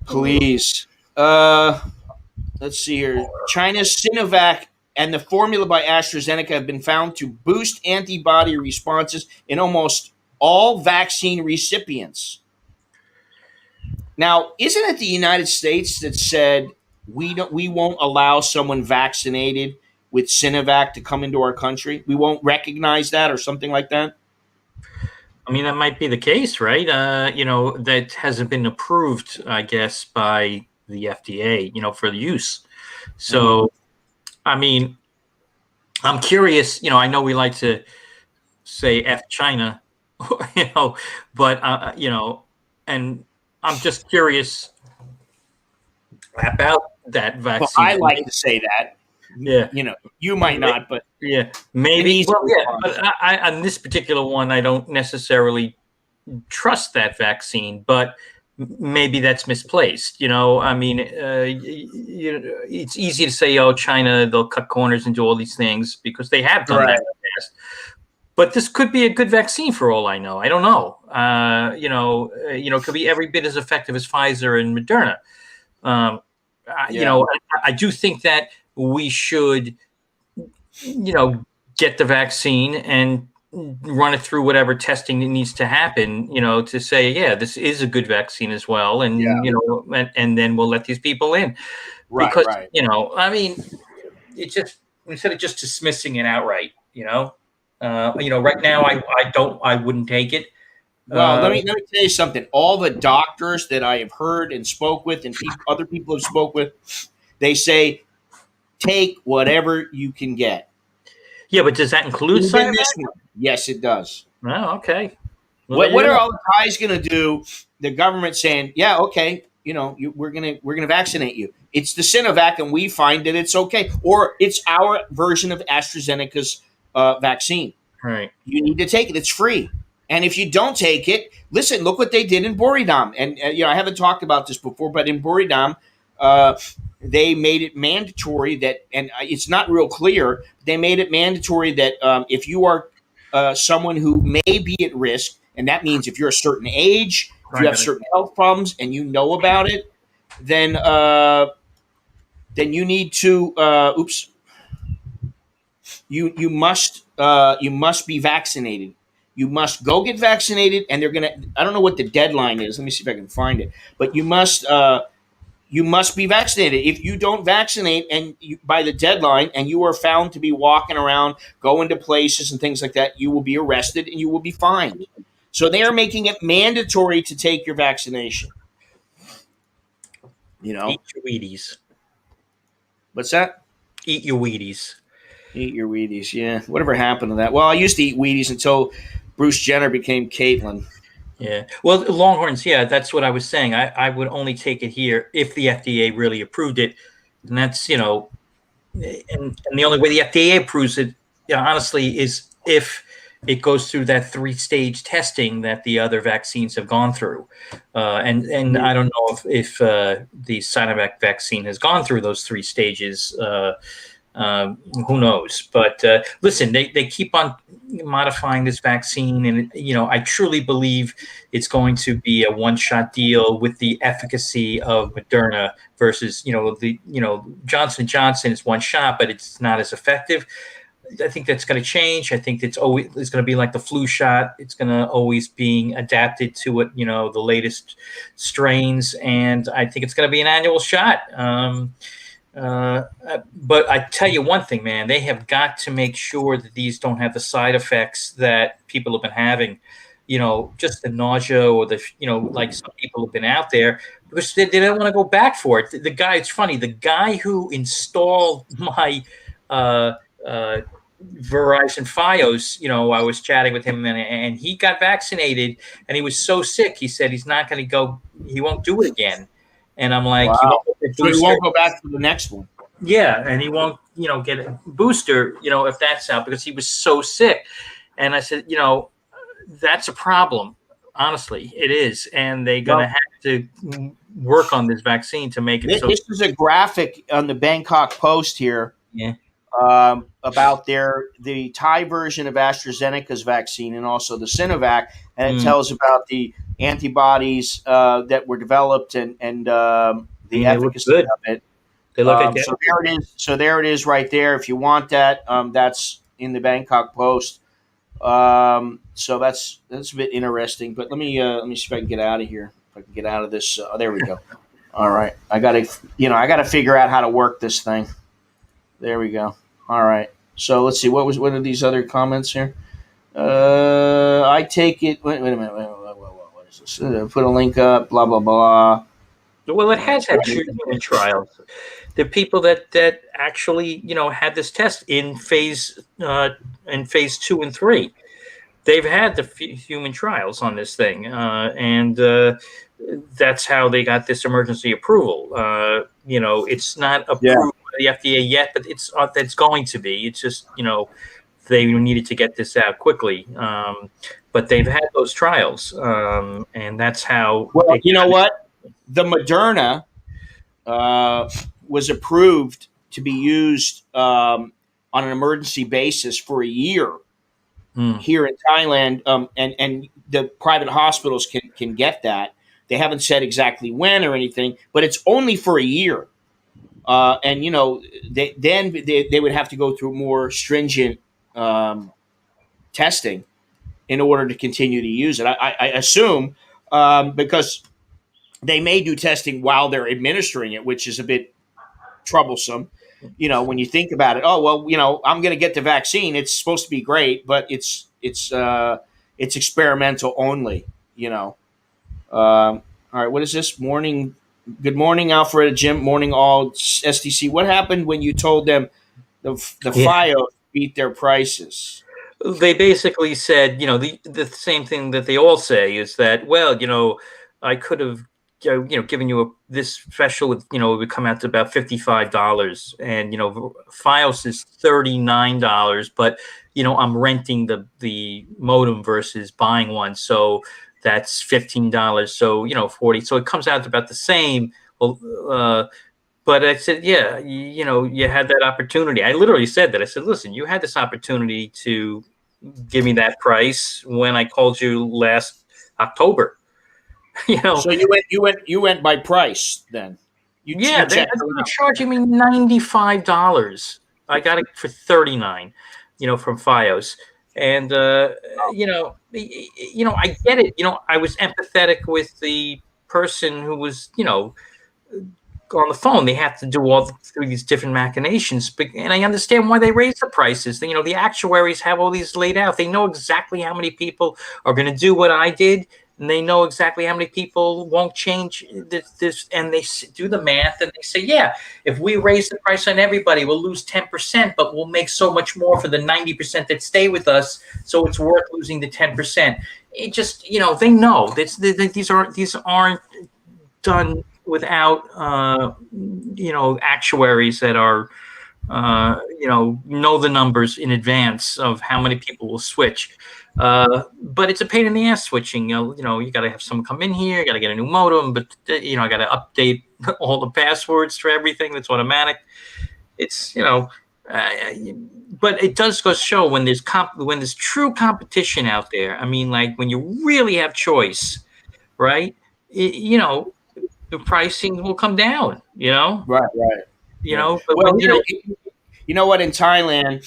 please. Let's see here. China's Sinovac and the formula by AstraZeneca have been found to boost antibody responses in almost all vaccine recipients. Now, isn't it the United States that said we won't allow someone vaccinated with Sinovac to come into our country? We won't recognize that or something like that? I mean, that might be the case, right? That hasn't been approved, I guess, by the FDA, for the use. So, I mean, I'm curious, I know we like to say F China, but, and I'm just curious about that vaccine. Well, I like to say that. Yeah. You might not, but yeah, maybe. Well, yeah, but I on this particular one, I don't necessarily trust that vaccine, but maybe that's misplaced. I mean, it's easy to say, oh, China, they'll cut corners and do all these things because they have done that in the past. But this could be a good vaccine for all I know. I don't know. It could be every bit as effective as Pfizer and Moderna. I do think that we should, get the vaccine and run it through whatever testing that needs to happen, to say, yeah, this is a good vaccine as well. And, and then we'll let these people in. Because, I mean, it just, instead of just dismissing it outright. Right now I wouldn't take it. Well, let me tell you something. All the doctors that I have heard and spoke with, and other people have spoke with, they say take whatever you can get. Yeah, but does that include Even this one? Yes, it does. Oh, okay. Well, What are all the guys going to do? The government saying, "Yeah, okay, we're gonna vaccinate you." It's the Sinovac, and we find that it's okay, or it's our version of AstraZeneca's vaccine. Right. You need to take it; it's free. And if you don't take it, listen. Look what they did in Boridam, and I haven't talked about this before, but in Boridam, they made it mandatory that, and it's not real clear. They made it mandatory that if you are someone who may be at risk, and that means if you're a certain age, if you have certain health problems, and you know about it, then you need to. You must be vaccinated. You must go get vaccinated, and they're gonna. I don't know what the deadline is. Let me see if I can find it. But you must be vaccinated. If you don't vaccinate by the deadline, and you are found to be walking around, going to places and things like that, you will be arrested and you will be fined. So they are making it mandatory to take your vaccination. Eat your Wheaties. What's that? Eat your Wheaties. Eat your Wheaties. Yeah. Whatever happened to that? Well, I used to eat Wheaties until Bruce Jenner became Caitlyn. Yeah. Well, Longhorns, yeah, that's what I was saying. I would only take it here if the FDA really approved it. And that's, and the only way the FDA approves it, honestly, is if it goes through that 3-stage testing that the other vaccines have gone through. And I don't know if the Sinovac vaccine has gone through those 3 stages. Who knows? But listen, they keep on modifying this vaccine, and I truly believe it's going to be a one-shot deal with the efficacy of Moderna versus Johnson & Johnson is one shot, but it's not as effective. I think that's going to change. I think it's going to be like the flu shot. It's going to always being adapted to what the latest strains, and I think it's going to be an annual shot. But I tell you one thing, man, they have got to make sure that these don't have the side effects that people have been having, just the nausea or like some people have been out there because they don't want to go back for it. The guy, it's funny, the guy who installed my Verizon Fios, I was chatting with him and he got vaccinated and he was so sick. He said he's not going to go, he won't do it again. And I'm like, wow. So he won't go back to the next one. Yeah, and he won't, get a booster, if that's out because he was so sick. And I said, that's a problem. Honestly, it is, and they're going to have to work on this vaccine to make it. This is a graphic on the Bangkok Post here. Yeah. About the Thai version of AstraZeneca's vaccine and also the Sinovac, and it tells about the antibodies that were developed and the efficacy of it. They look so there it is. So there it is, right there. If you want that, that's in the Bangkok Post. So that's a bit interesting. But let me see if I can get out of here. If I can get out of this. There we go. All right, I gotta figure out how to work this thing. There we go. All right. So let's see. What are these other comments here? I take it. Wait a minute. What is this? Put a link up. Blah blah blah. Well, it has had human trials. The people that actually had this test in phase 2 and 3, they've had the human trials on this thing, and that's how they got this emergency approval. It's not approved by the FDA yet, but it's going to be. It's just they needed to get this out quickly, but they've had those trials, and that's how. Well, you know what? The Moderna was approved to be used on an emergency basis for a year here in Thailand, and the private hospitals can get that. They haven't said exactly when or anything, but it's only for a year. And they would have to go through more stringent testing in order to continue to use it. I assume because they may do testing while they're administering it, which is a bit troublesome. when you think about it, oh well, I'm going to get the vaccine. It's supposed to be great, but it's experimental only. All right, what is this morning? Good morning, Alfred, Jim. Morning, all STC. What happened when you told them the FIOS beat their prices? They basically said, the same thing that they all say is that, well, I could have, given you this special, it would come out to about $55, and FiOS is $39, but I'm renting the modem versus buying one, so that's $15. So 40. So it comes out to about the same. Well, but I said, yeah, you had that opportunity. I literally said that. I said, listen, you had this opportunity to give me that price when I called you last October. So you went by price then. They were charging me $95. I got it for $39, from FiOS. And I get it. I was empathetic with the person who was, on the phone. They have to do all through these different machinations, and I understand why they raise the prices. The actuaries have all these laid out. They know exactly how many people are going to do what I did, and they know exactly how many people won't change this. And they do the math, and they say, yeah, if we raise the price on everybody, we'll lose 10%, but we'll make so much more for the 90% that stay with us. So it's worth losing the 10%. It just, they know these aren't done without actuaries that are know the numbers in advance of how many people will switch, but it's a pain in the ass switching. You got to have someone come in here, you got to get a new modem, but I got to update all the passwords for everything that's automatic. It's but it does go show when there's true competition out there. I mean, like when you really have choice, right? The pricing will come down, Right. But well, you know what? In Thailand,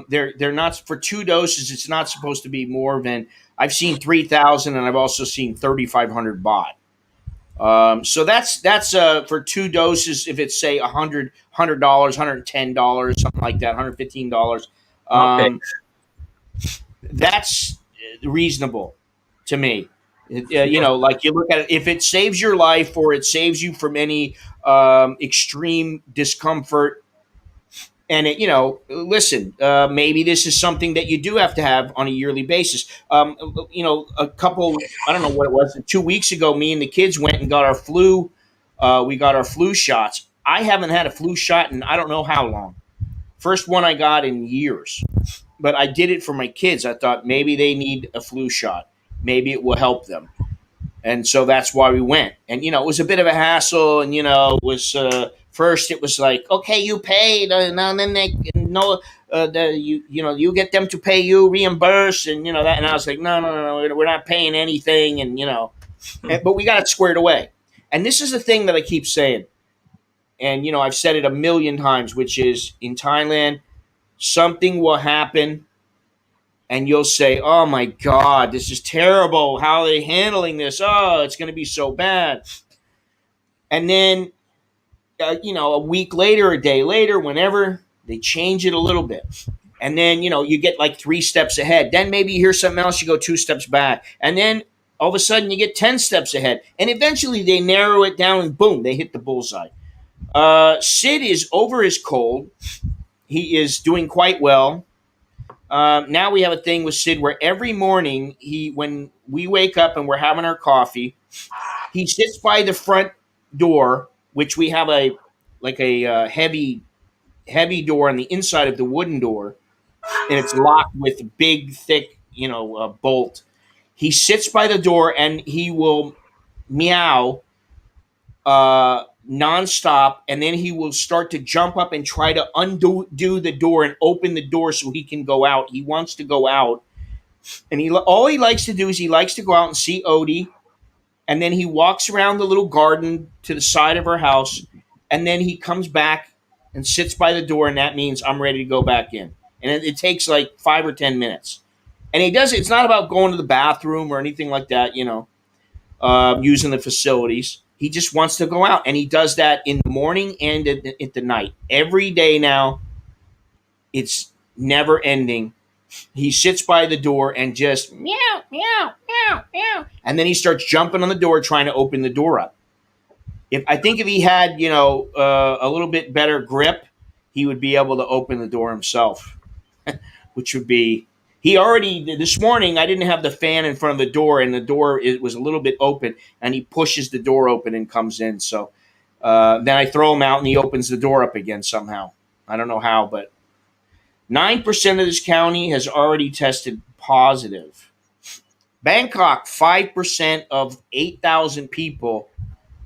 they're not for 2 doses. It's not supposed to be more than I've seen 3,000, and I've also seen 3,500 baht. So that's for 2 doses. If it's say $100, $110, something like that, $115, Okay. That's reasonable to me. Like you look at it, if it saves your life or it saves you from any extreme discomfort, and listen, maybe this is something that you do have to have on a yearly basis. A couple, I don't know what it was, 2 weeks ago, me and the kids went and got our flu. We got our flu shots. I haven't had a flu shot in I don't know how long. First one I got in years, but I did it for my kids. I thought maybe they need a flu shot. Maybe it will help them. And so that's why we went. And, it was a bit of a hassle. And, it was first it was like, okay, you paid. And then they know you get them to pay you, reimburse. And, that. And I was like, no, we're not paying anything. And, but we got it squared away. And this is the thing that I keep saying. And, I've said it a million times, which is in Thailand, something will happen. And you'll say, oh, my God, this is terrible. How are they handling this? Oh, it's going to be so bad. And then, a week later, a day later, whenever, they change it a little bit. And then, you get like 3 steps ahead. Then maybe you hear something else, you go 2 steps back. And then all of a sudden you get 10 steps ahead. And eventually they narrow it down and boom, they hit the bullseye. Sid is over his cold. He is doing quite well. Now we have a thing with Sid where every morning when we wake up and we're having our coffee, he sits by the front door, which we have a heavy door on the inside of the wooden door, and it's locked with a big, thick, bolt. He sits by the door and he will meow nonstop, and then he will start to jump up and try to undo the door and open the door so he can go out. He wants to go out, and all he likes to do is he likes to go out and see Odie, and then he walks around the little garden to the side of our house, and then he comes back and sits by the door, and that means I'm ready to go back in. And it takes like 5 or 10 minutes, and he does it. It's not about going to the bathroom or anything like that, using the facilities. He just wants to go out, and he does that in the morning and at the night. Every day now, it's never ending. He sits by the door and just meow, meow, meow, meow. And then he starts jumping on the door, trying to open the door up. I think if he had, a little bit better grip, he would be able to open the door himself, which would be. He already this morning. I didn't have the fan in front of the door, and the door was a little bit open, and he pushes the door open and comes in. So then I throw him out, and he opens the door up again somehow. I don't know how, but 9% of this county has already tested positive. Bangkok, 5% of 8,000 people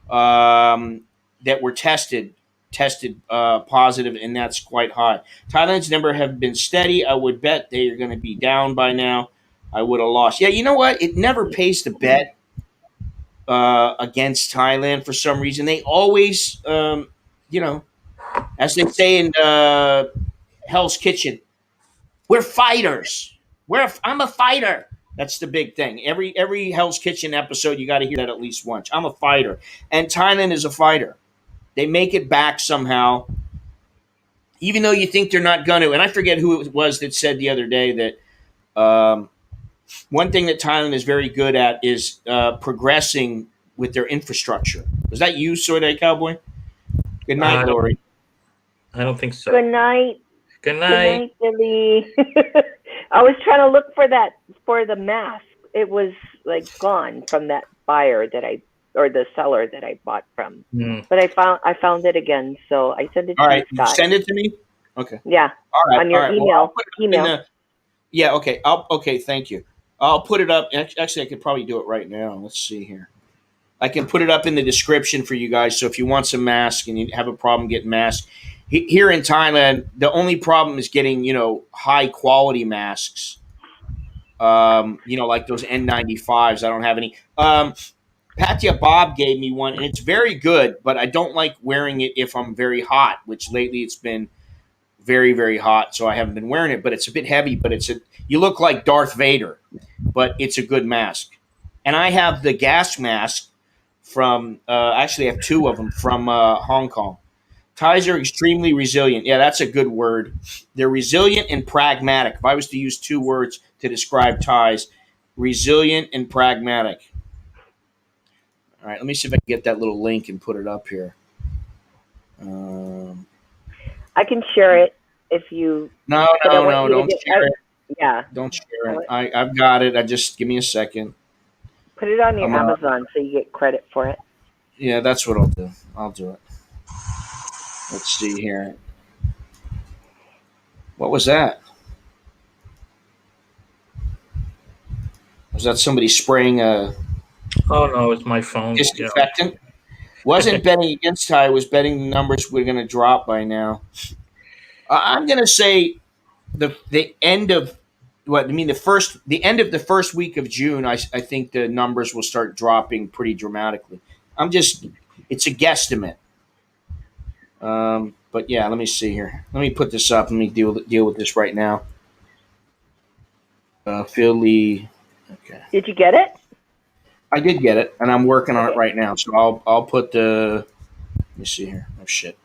that were tested positive, and that's quite high. Thailand's number have been steady. I would bet they are going to be down by now. I would have lost. Yeah, you know what? It never pays to bet against Thailand for some reason. They always, as they say in Hell's Kitchen, we're fighters. I'm a fighter. That's the big thing. Every Hell's Kitchen episode, you got to hear that at least once. I'm a fighter, and Thailand is a fighter. They make it back somehow, even though you think they're not going to. And I forget who it was that said the other day that one thing that Thailand is very good at is progressing with their infrastructure. Was that you, Soy Cowboy? Good night, Lori. I don't think so. Good night. Good night. Good night, Billy. I was trying to look for the mask. It was like gone from that buyer or the seller that I bought from. But I found it again, so I sent it to you. All right, Scott. send it to me. Okay. Yeah. All right. On your all right. email. Well, yeah. Okay. Okay. Thank you. I'll put it up. Actually, I could probably do it right now. Let's see here. I can put it up in the description for you guys. So if you want some masks and you have a problem getting masks, here in Thailand, the only problem is getting high quality masks. Like those N95s. I don't have any. Patya Bob gave me one, and it's very good, but I don't like wearing it if I'm very hot, which lately it's been very, very hot, so I haven't been wearing it. But it's a bit heavy, but you look like Darth Vader, but it's a good mask. And I have the gas mask from, actually I have two of them from Hong Kong. Thais are extremely resilient. Yeah, that's a good word. They're resilient and pragmatic. If I was to use two words to describe Thais, resilient and pragmatic. All right, let me see if I can get that little link and put it up here. I can share it if you. No, don't share it. Yeah. Don't share it. I've got it. Just give me a second. Put it on your Amazon so you get credit for it. Yeah, that's what I'll do. I'll do it. Let's see here. What was that? Was that somebody spraying a Oh no, it's my phone. disinfectant? Yeah. Wasn't betting against Thai. Was betting the numbers were going to drop by now. I'm going to say the end of the end of the first week of June. I think the numbers will start dropping pretty dramatically. It's a guesstimate. But yeah, let me see here. Let me put this up. Let me deal with this right now. Philly. Okay. Did you get it? I did get it, and I'm working on it right now. So I'll put the. Let me see here. Oh shit.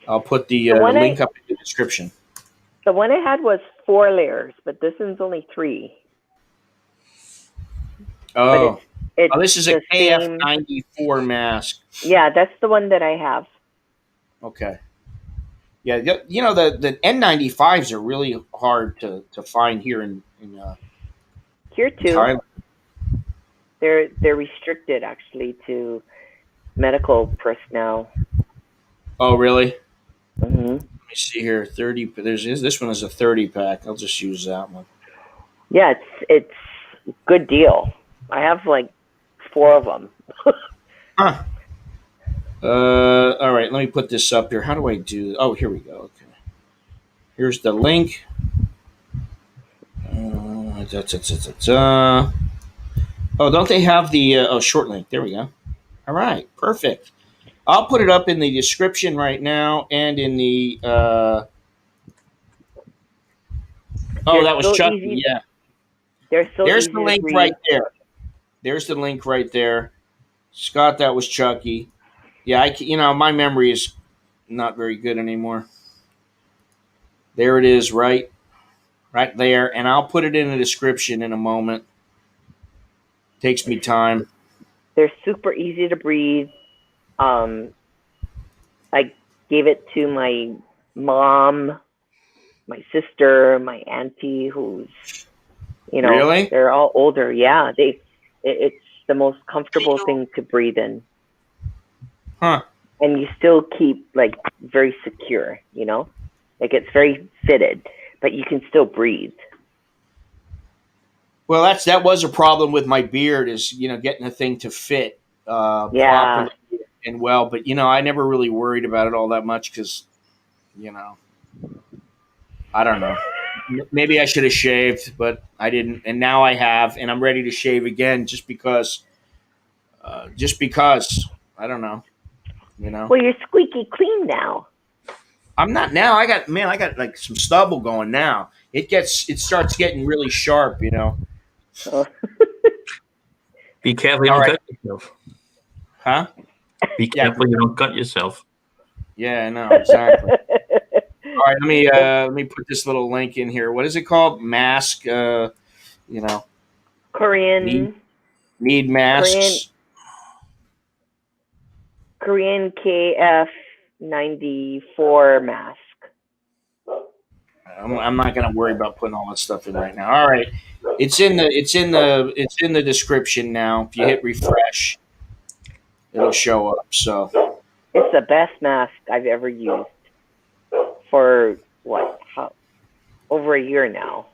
I'll put the link up in the description. The one I had was 4 layers, but this one's only 3. Oh. It's this is a KF94 mask. Yeah, that's the one that I have. Okay. Yeah, the N95s are really hard to find here in here too. Thailand. They're restricted actually to medical personnel. Oh, really? Mm-hmm. Let me see here. 30. This one is a 30 pack. I'll just use that one. Yeah, it's a good deal. I have like 4 of them. Huh. All right, let me put this up here. How do I do? Oh, here we go. Okay. Here's the link. Oh, don't they have the short link? There we go. All right, perfect. I'll put it up in the description right now and in the. That was so Chucky. Easy. Yeah. There's the link right there. There's the link right there. Scott, that was Chucky. Yeah, my memory is not very good anymore. There it is, right there, and I'll put it in the description in a moment. Takes me time. They're super easy to breathe. I gave it to my mom, my sister, my auntie, who's, Really? they're all older. Yeah, it's the most comfortable thing to breathe in. Huh. And you still keep like very secure, like it's very fitted, but you can still breathe. Well, that was a problem with my beard is, getting the thing to fit Yeah. properly and well. But, I never really worried about it all that much because, I don't know. Maybe I should have shaved, but I didn't. And now I have, and I'm ready to shave again just because. I don't know. Well, you're squeaky clean now. I'm not now. I got like some stubble going now. It starts getting really sharp, Oh. Be careful you All don't right. cut yourself. Huh? Be careful you don't cut yourself. Yeah, I know exactly. All right, let me put this little link in here. What is it called? Mask. Korean Need masks. Korean KF94 mask. I'm not going to worry about putting all that stuff in right now. All right, it's in the description now. If you hit refresh, it'll show up. So It's the best mask I've ever used for over a year now.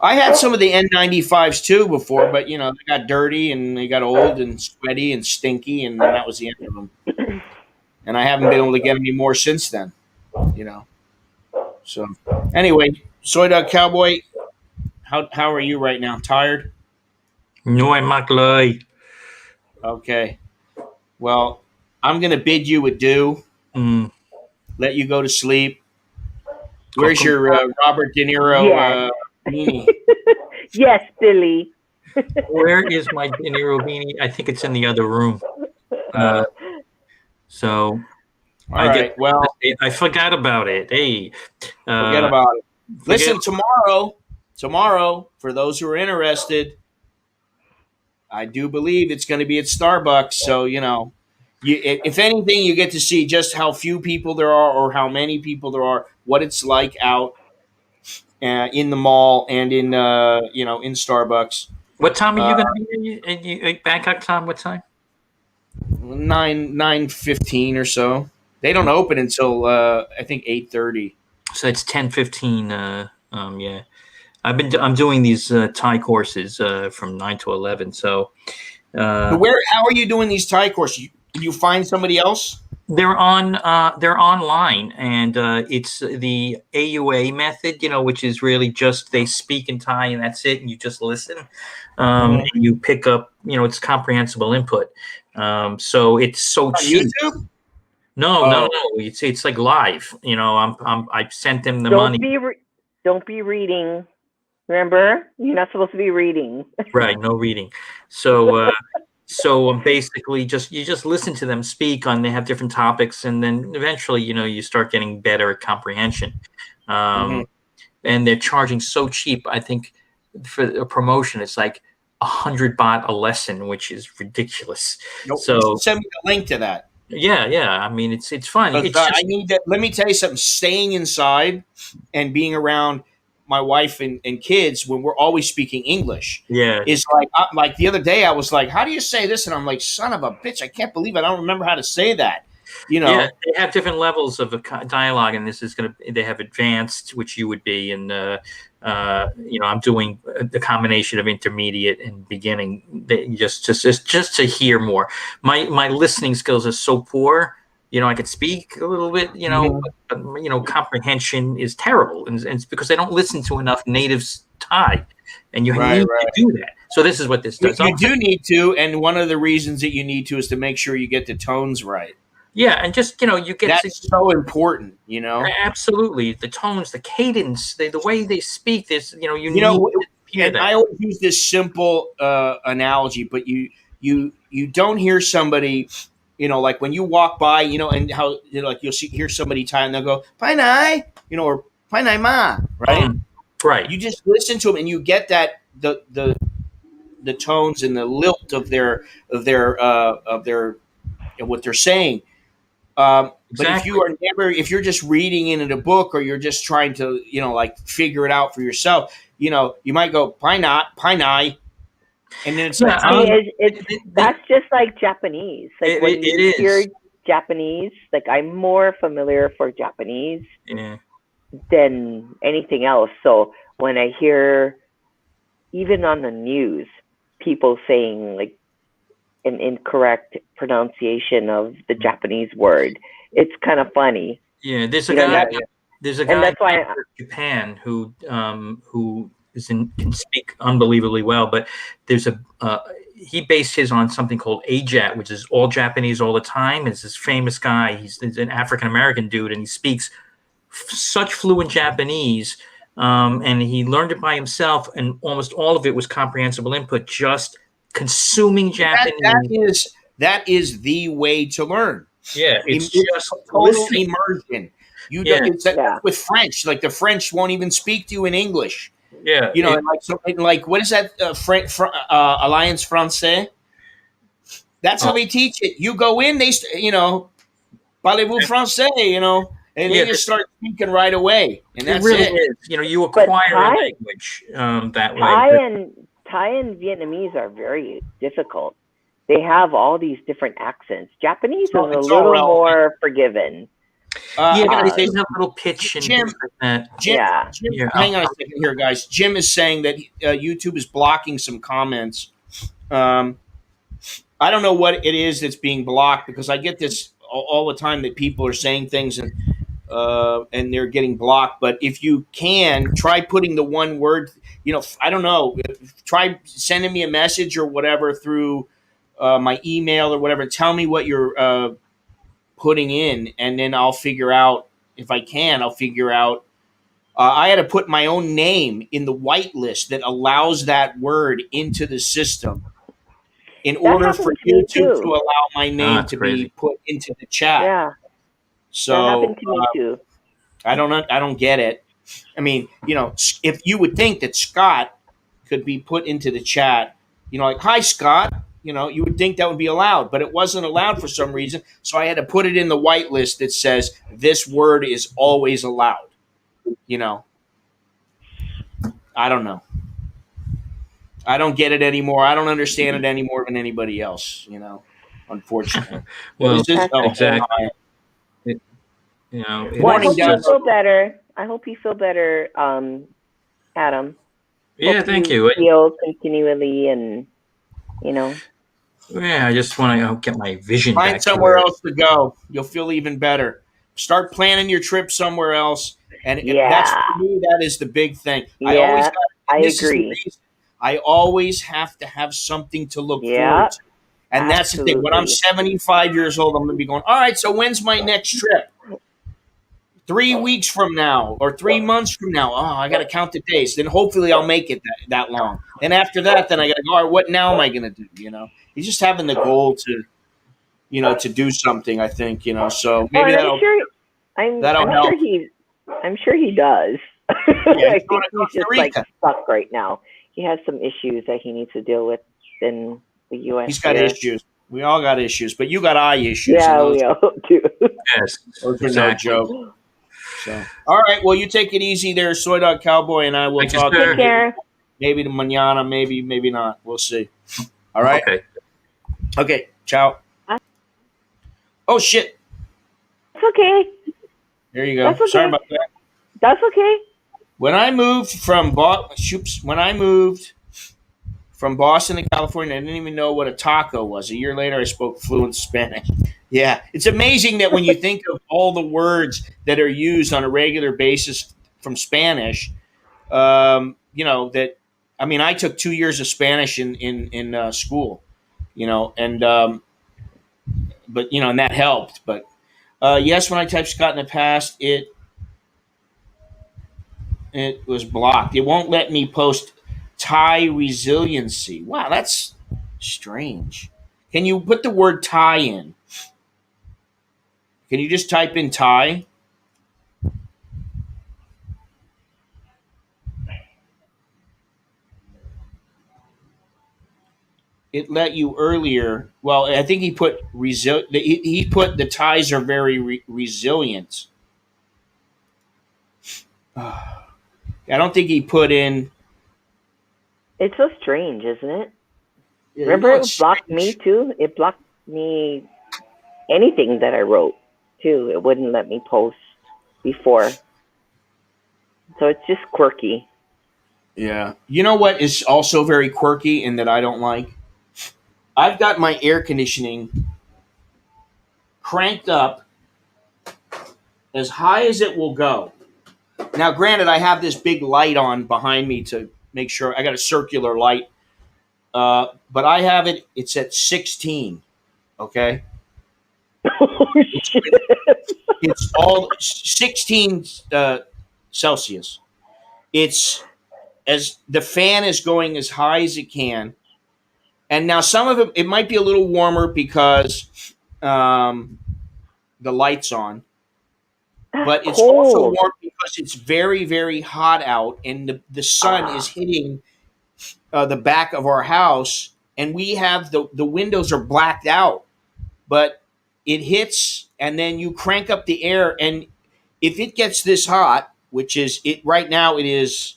I had some of the N95s too before, but they got dirty and they got old and sweaty and stinky, and then that was the end of them. And I haven't been able to get any more since then. So anyway, Soy Dog Cowboy, how are you right now? Tired? No, I'm not lying. Okay. Well, I'm gonna bid you adieu. Mm. Let you go to sleep. Where's your Robert De Niro Yes. beanie? Yes, Billy. Where is my De Niro beanie? I think it's in the other room. So All right. Well, I forgot about it. Hey, forget about it. Listen, tomorrow, for those who are interested, I do believe it's going to be at Starbucks. So, if anything, you get to see just how few people there are or how many people there are, what it's like out in the mall and in Starbucks. What time are you going to be in Bangkok, Tom? What time? 9:15 or so. They don't open until I think 8:30. So it's 10:15. Yeah, I'm doing these Thai courses from 9 to 11. So How are you doing these Thai courses? You find somebody else? they're online, and it's the AUA method, which is really just they speak in Thai and that's it, and you just listen. And you pick up, it's comprehensible input. So it's so cheap. YouTube? No, it's like live. I sent them the money. Don't be reading. Remember, you're not supposed to be reading. Right, no reading. So so basically you just listen to them speak they have different topics, and then eventually you start getting better at comprehension. And they're charging so cheap. I think for a promotion it's like 100 baht a lesson, which is ridiculous. Nope. So send me the link to that. Yeah. I mean, it's fun. It's I need that. Let me tell you something. Staying inside and being around my wife and kids when we're always speaking English, is like the other day I was like, "How do you say this?" And I'm like, "Son of a bitch! I can't believe I don't remember how to say that." Yeah, they have different levels of dialogue, and this is they have advanced, which you would be, and I'm doing the combination of intermediate and beginning. Just to hear more. My listening skills are so poor. I could speak a little bit, but comprehension is terrible, and it's because I don't listen to enough natives Thai, and you need to do that. So this is what this does. You do need to, and one of the reasons that you need to is to make sure you get the tones right. Yeah, and just you get that's so important. Absolutely, the tones, the cadence, the way they speak. This, you need to hear that. I always use this simple analogy, but you don't hear somebody, like when you walk by, and how, like you'll hear somebody tie and they'll go "Pai nai," or "Pai nai ma," right? Right. You just listen to them and you get that the tones and the lilt of their what they're saying. But if you're just reading it in a book, or you're just trying to, like figure it out for yourself, you might go "Pai nai," and then it's like, that's just like Japanese. Like when you hear Japanese, like I'm more familiar for Japanese than anything else. So when I hear, even on the news, people saying like an incorrect pronunciation of the Japanese word, it's kind of funny. Yeah, there's a guy. There's a guy that's why in Japan who can speak unbelievably well, but there's he based his on something called AJAT, which is all Japanese all the time. It's this famous guy. He's an African American dude, and he speaks such fluent Japanese, and he learned it by himself, and almost all of it was comprehensible input, just consuming Japanese. That is the way to learn. Yeah, it's just total immersion. With French, like the French won't even speak to you in English. Yeah, like what is that? Alliance Française. That's how they teach it. You go in, parlez-vous français, and they just start speaking right away, and that's it. Really is. You acquire a language that way. Thai and Vietnamese are very difficult. They have all these different accents. Japanese is a little more forgiven. They have a little pitch and Jim, hang on a second here, guys. Jim is saying that YouTube is blocking some comments. I don't know what it is that's being blocked, because I get this all the time that people are saying things and they're getting blocked. But if you can, try putting the one word, I don't know, try sending me a message or whatever through my email or whatever. Tell me what you're putting in, and then I'll figure out, if I can, I had to put my own name in the whitelist that allows that word into the system in order for YouTube to allow my name to be put into the chat. Yeah. So that happened to me too. I don't get it. I mean, if you would think that Scott could be put into the chat, like, "Hi, Scott," you would think that would be allowed, but it wasn't allowed for some reason. So I had to put it in the whitelist that says this word is always allowed. I don't know. I don't get it anymore. I don't understand it any more than anybody else, unfortunately. Well, exactly. I hope you feel better. Adam. Yeah, thank you. Heal continually, and Yeah, I just want to get my vision Find back. somewhere else to go. You'll feel even better. Start planning your trip somewhere else, and that's, for me, that is the big thing. I agree. I always have to have something to look forward to. And that's the thing. When I'm 75 years old, I'm going to be going, all right, so when's my next trip? 3 weeks from now or 3 months from now. Oh, I got to count the days. Then hopefully I'll make it that long. And after that, then I got to go, all right, what now am I going to do? He's just having the goal to, to do something, I think, so maybe that'll help. I'm sure he does. Yeah, I think he's just like stuck right now. He has some issues that he needs to deal with in the U.S. He's got issues. We all got issues, but you got eye issues. Yeah, we all do. Yes, those are no joke. So, all right. Well, you take it easy there, Soy Dog Cowboy, and I will talk to you. Maybe to mañana, maybe not. We'll see. All right. Okay. Ciao. Oh shit. It's okay. There you go. Sorry about that. That's okay. When I moved from Boston to California, I didn't even know what a taco was. A year later, I spoke fluent Spanish. Yeah, it's amazing that when you think of all the words that are used on a regular basis from Spanish, I took 2 years of Spanish in school, and that helped. But yes, when I typed Scott in the past, it was blocked. It won't let me post Thai resiliency. Wow, that's strange. Can you put the word tie in? Can you just type in tie? It let you earlier. Well, I think he put he put the ties are very resilient. I don't think he put in. It's so strange, isn't it? You Remember, know, it it's blocked me strange. too. It blocked me anything that I wrote too. It wouldn't let me post before. So it's just quirky. Yeah. You know what is also very quirky and that I don't like? I've got my air conditioning cranked up as high as it will go. Now, granted, I have this big light on behind me to make sure I got a circular light, but I have it. It's at 16. Okay, Oh it's shit! it's all 16 Celsius. It's as the fan is going as high as it can, and now some of it might be a little warmer because um, the light's on, That's but it's also cold. warm because it's very very hot out, and the sun is Ah, hitting the back of our house, and we have the windows are blacked out, but it hits, and then you crank up the air, and if it gets this hot, which is it right now, it is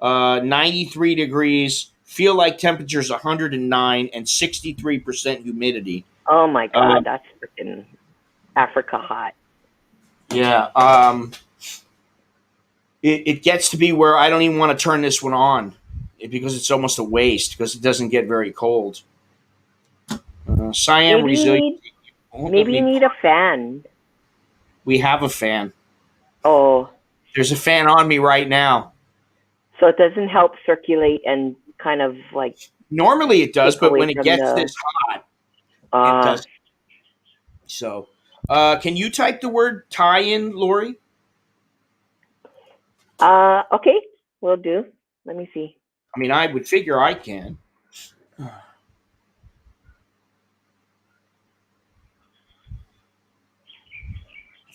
93 degrees. Feel like temperature's 109 and 63% humidity. oh my Uh, god, that's freaking Africa hot. yeah, it gets to be where I don't even want to turn this one on because it's almost a waste because it doesn't get very cold. Siam Maybe you Resilient need won't let maybe you me. need a fan. We have a fan. Oh, There's a fan on me right now. so it doesn't help circulate and kind of like Normally it does, take but away when it from gets the this hot, it uh does. So, can you type the word tie in, Lori? okay, will do. Let me see. I mean, I would figure I can.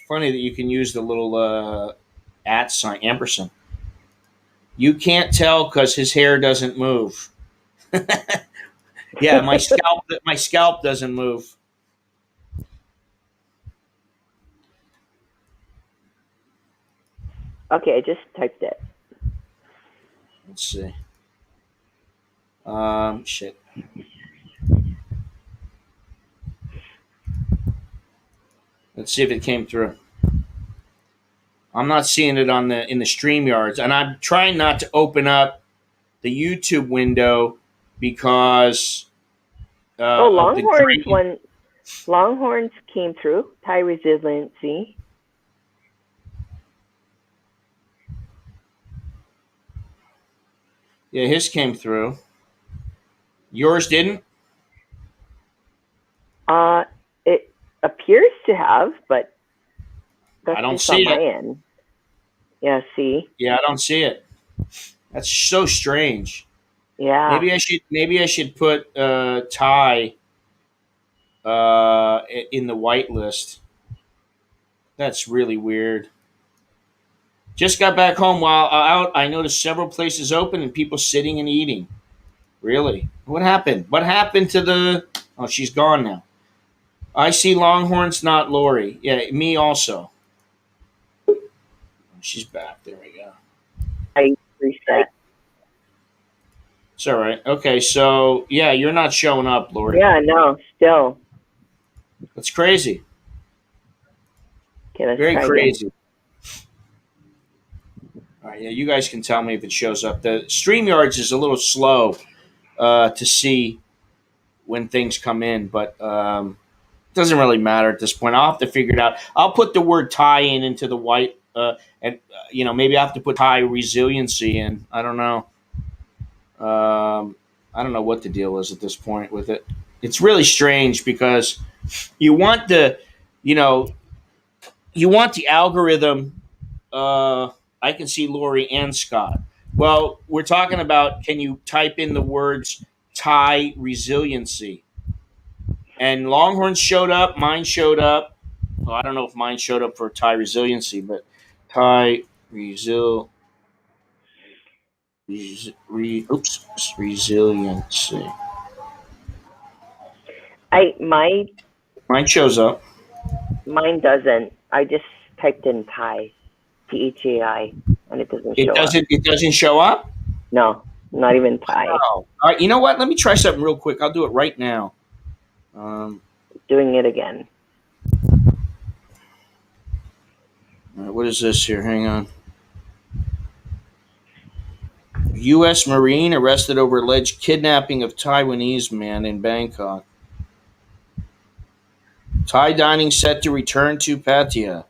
Funny that you can use the little at sign ampersand. You can't tell because his hair doesn't move. Yeah, my scalp doesn't move. Okay, I just typed it. Let's see. Shit. Let's see if it came through. I'm not seeing it on the in the StreamYards, and I'm trying not to open up the YouTube window because Oh, of the drain. Longhorns came through. Thai resiliency. Yeah, his came through. Yours didn't. It appears to have, but I that's don't just on see my it. end. Yeah, see? Yeah, I don't see it. That's so strange. Yeah. Maybe I should put Thai in the whitelist. That's really weird. Just got back home while out. I noticed several places open and people sitting and eating. Really? What happened? What happened to the? Oh, she's gone now. I see Longhorns, not Lori. Yeah, me also. She's back. There we go. I reset. It's all right. Okay, so yeah, you're not showing up, Lori. Yeah, no, still. That's crazy. Okay, let's Very try again. crazy. All right, yeah, you guys can tell me if it shows up. The StreamYards is a little slow to see when things come in, but it doesn't really matter at this point. I'll have to figure it out. I'll put the word tie in into the white, and maybe I have to put tie resiliency in. I don't know. I don't know what the deal is at this point with it. It's really strange because you want you know, you want the algorithm. I can see Lori and Scott. Well, we're talking about can you type in the words tie resiliency? And Longhorns showed up. Mine showed up. Well, I don't know if mine showed up for Thai resiliency, but Thai resiliency. My Mine shows up. mine doesn't. I just typed in Thai, THAI, and it doesn't It show doesn't. up. It doesn't show up. No, not even Thai. Oh. All right. You know what? Let me try something real quick. I'll do it right now. Doing it again. All right, what is this here? Hang on. U.S. Marine arrested over alleged kidnapping of Taiwanese man in Bangkok. Thai dining set to return to Pattaya.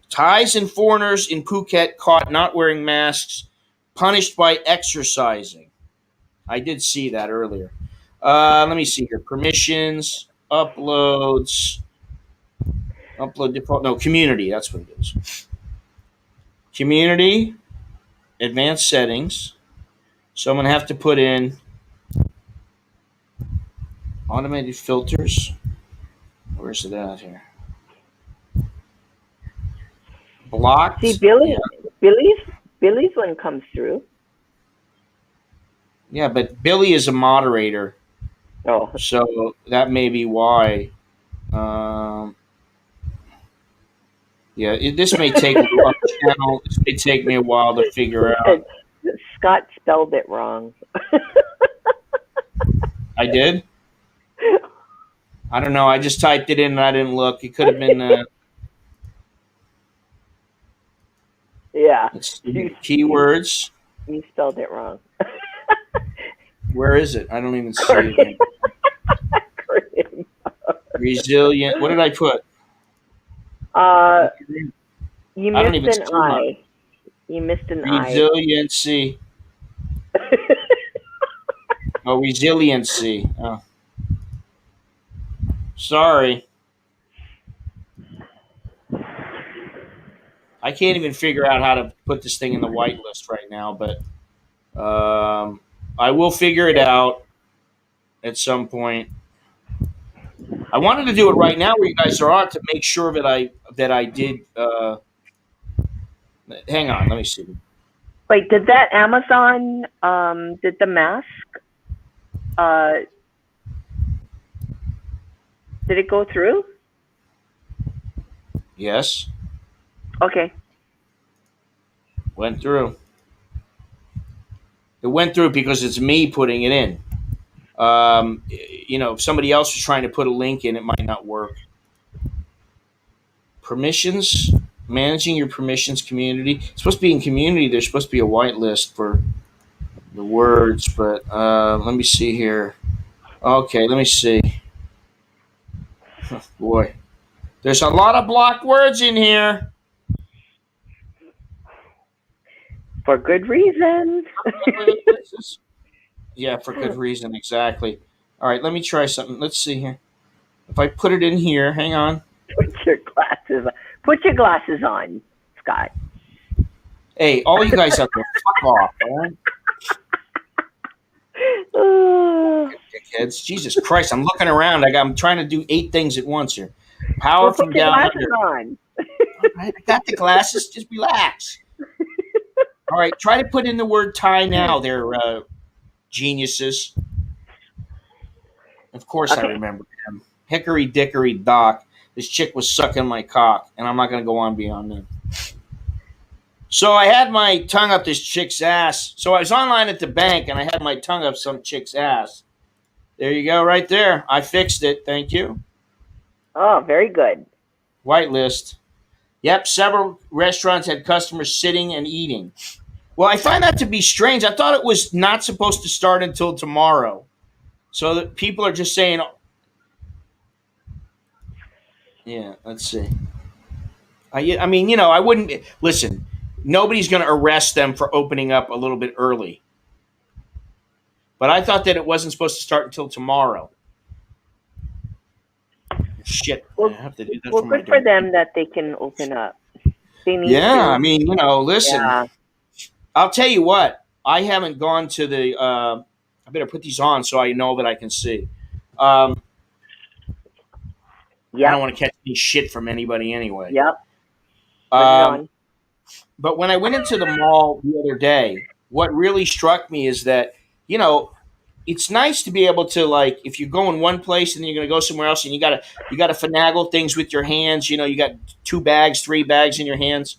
Thais and foreigners in Phuket caught not wearing masks, punished by exercising. I did see that earlier. Let me see here. Permissions, uploads, upload default. No, community. That's what it is. Community, advanced settings. So I'm going to have to put in automated filters. Where's it at here? Blocked. See, Yeah. Billy's one comes through. Yeah, but Billy is a moderator, Oh, so that may be why. Yeah, this may take a while. Channel. This may take me a while to figure out. Scott spelled it wrong. I did. I don't know. I just typed it in and I didn't look. It could have been. Yeah, Let's see. Keywords. you spelled it wrong. Where is it? I don't even see it. Resilient. What did I put? You I don't even missed an see mine. I. You missed an I. Resiliency. Oh, resiliency. Oh. Sorry. I can't even figure out how to put this thing in the whitelist right now, but I will figure it out at some point. I wanted to do it right now where you guys are on to make sure that I did. Hang on, let me see. Wait, did that Amazon? Did the mask? Did it go through? Yes, Okay. went through. It went through because it's me putting it in. If somebody else was trying to put a link in, it might not work. Permissions, managing your permissions community. It's supposed to be in community. There's supposed to be a whitelist for the words, but let me see here. Okay, let me see. Boy, there's a lot of blocked words in here. For good reason. Yeah, for good reason, exactly. All right, let me try something. Let's see here. If I put it in here, hang on. Put your glasses on, Scott. Hey, all you guys out there, fuck off, man. Dickheads. Jesus Christ, I'm looking around. I'm trying to do 8 things at once here. Power Well, from put your down glasses under. on. All right, I got the glasses. Just relax. All right, try to put in the word Thai now. They're geniuses. Of course, I Okay. remember him. Hickory Dickory Dock. This chick was sucking my cock, and I'm not going to go on beyond that. So I had my tongue up this chick's ass. So I was online at the bank, and I had my tongue up some chick's ass. There you go, right there. I fixed it. Thank you. Oh, very good. Whitelist. Yep, several restaurants had customers sitting and eating. Well, I find that to be strange. I thought it was not supposed to start until tomorrow. So that people are just saying, yeah, let's see. I mean, I wouldn't, listen, nobody's going to arrest them for opening up a little bit early. But I thought that it wasn't supposed to start until tomorrow. Shit, Well, I have to do that Well, for my good for dog. them that they can open up. They need Yeah, to. I mean, listen. Yeah. I'll tell you what. I haven't gone to the. I better put these on so I know that I can see. I Yep. don't want to catch any shit from anybody anyway. Yep. Bring it Um, on. but when I went into the mall the other day, what really struck me is that, you know, it's nice to be able to, like, if you're going one place and then you're going to go somewhere else and you gotta finagle things with your hands. You know, you got 2 bags, 3 bags in your hands.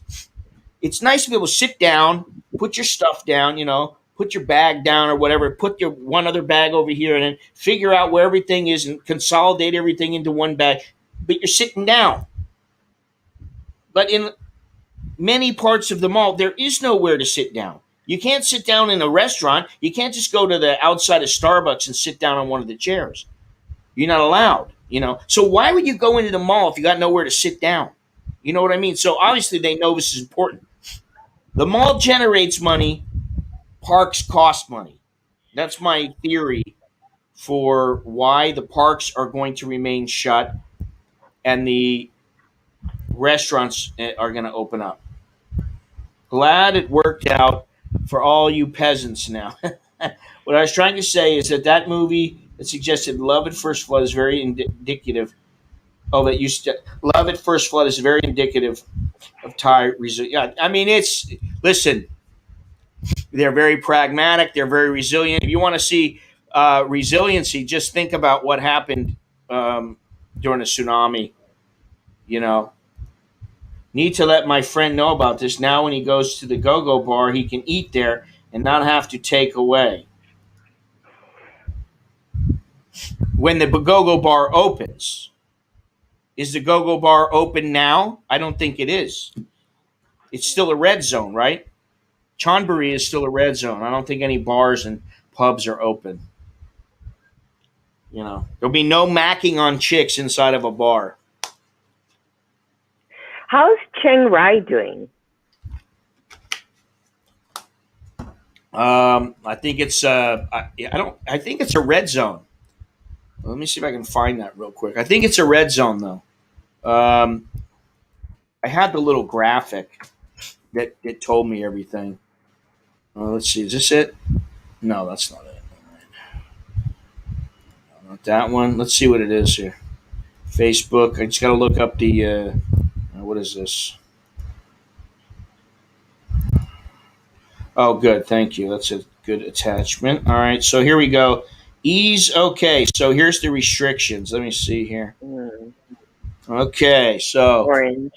It's nice to be able to sit down, put your stuff down, you know, put your bag down or whatever, put your one other bag over here, and then figure out where everything is and consolidate everything into one bag. But you're sitting down. But in many parts of the mall, there is nowhere to sit down. You can't sit down in a restaurant. You can't just go to the outside of Starbucks and sit down on one of the chairs. You're not allowed, you know. So why would you go into the mall if you got nowhere to sit down? You know what I mean? So obviously they know this is important. The mall generates money, parks cost money. That's my theory for why the parks are going to remain shut and the restaurants are going to open up. Glad it worked out for all you peasants now. What I was trying to say is that movie that suggested Love at First Flood is very indicative of it. Love at First Flood is very indicative of Thai resilience. Yeah, I mean, listen, they're very pragmatic. They're very resilient. If you want to see resiliency, just think about what happened during a tsunami. You know, need to let my friend know about this. Now, when he goes to the go-go bar, he can eat there and not have to take away. When the go-go bar opens, is the go-go bar open now? I don't think it is. It's still a red zone, right? Chonburi is still a red zone. I don't think any bars and pubs are open. You know, there'll be no macking on chicks inside of a bar. How's Chiang Rai doing? I think it's I think it's a red zone. Let me see if I can find that real quick. I think it's a red zone though. I had the little graphic that told me everything. Let's see, is this it? No, that's not it. Not that one. Let's see what it is here. Facebook. I just got to look up the. What is this? Oh, good. Thank you. That's a good attachment. All right. So here we go. Ease. Okay. So here's the restrictions. Let me see here. Okay. So Orange.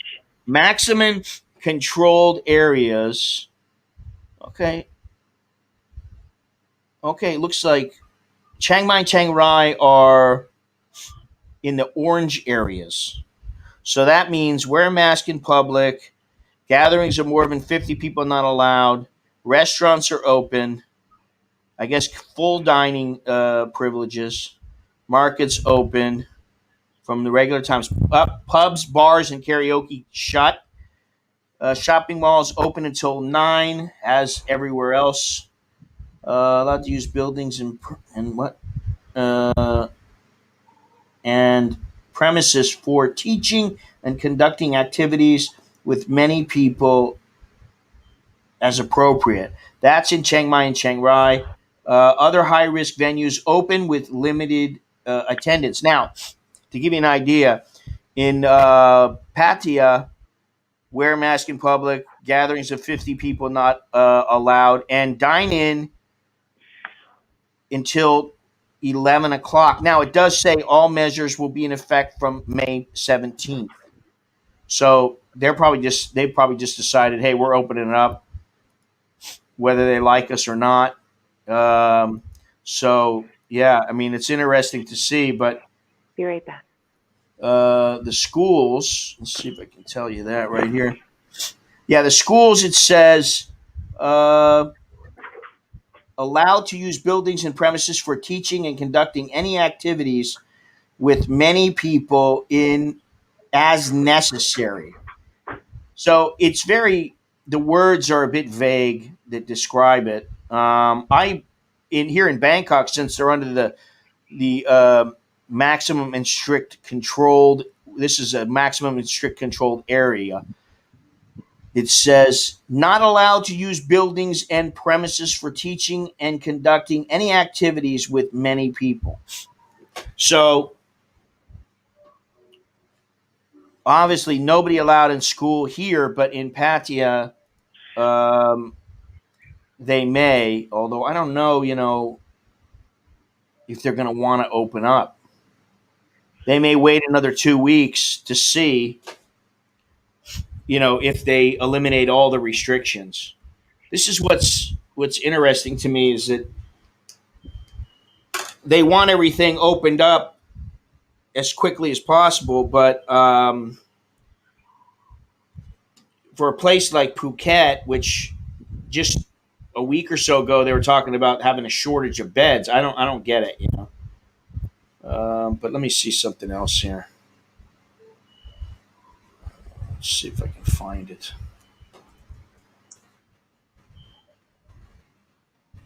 maximum controlled areas. Okay. Okay. Looks like Chiang Mai and Chiang Rai are in the orange areas. So that means wear a mask in public. Gatherings of more than 50 people not allowed. Restaurants are open. I guess full dining privileges. Markets open from the regular times. Pubs, bars, and karaoke shut. Shopping malls open until 9, as everywhere else. Allowed to use buildings and what? And premises for teaching and conducting activities with many people as appropriate. That's in Chiang Mai and Chiang Rai. Other high risk venues open with limited attendance. Now, to give you an idea, in Pattaya, wear a mask in public, gatherings of 50 people not allowed, and dine in until 11 o'clock. Now, it does say all measures will be in effect from May 17th. So they've probably just decided, hey, we're opening it up, whether they like us or not. So yeah, I mean, it's interesting to see, but Be right back. the schools. Let's see if I can tell you that right here. Yeah, the schools. It says allowed to use buildings and premises for teaching and conducting any activities with many people in as necessary. So it's the words are a bit vague that describe it. Here in Bangkok, since they're under the maximum and strict controlled, this is a maximum and strict controlled area. It says not allowed to use buildings and premises for teaching and conducting any activities with many people. So obviously nobody allowed in school here, but in Patia, they may. Although I don't know, if they're going to want to open up. They may wait another 2 weeks to see, if they eliminate all the restrictions. This is what's interesting to me is that they want everything opened up as quickly as possible, but for a place like Phuket, which just a week or so ago they were talking about having a shortage of beds. I don't get it. But let me see something else here. Let's see if I can find it.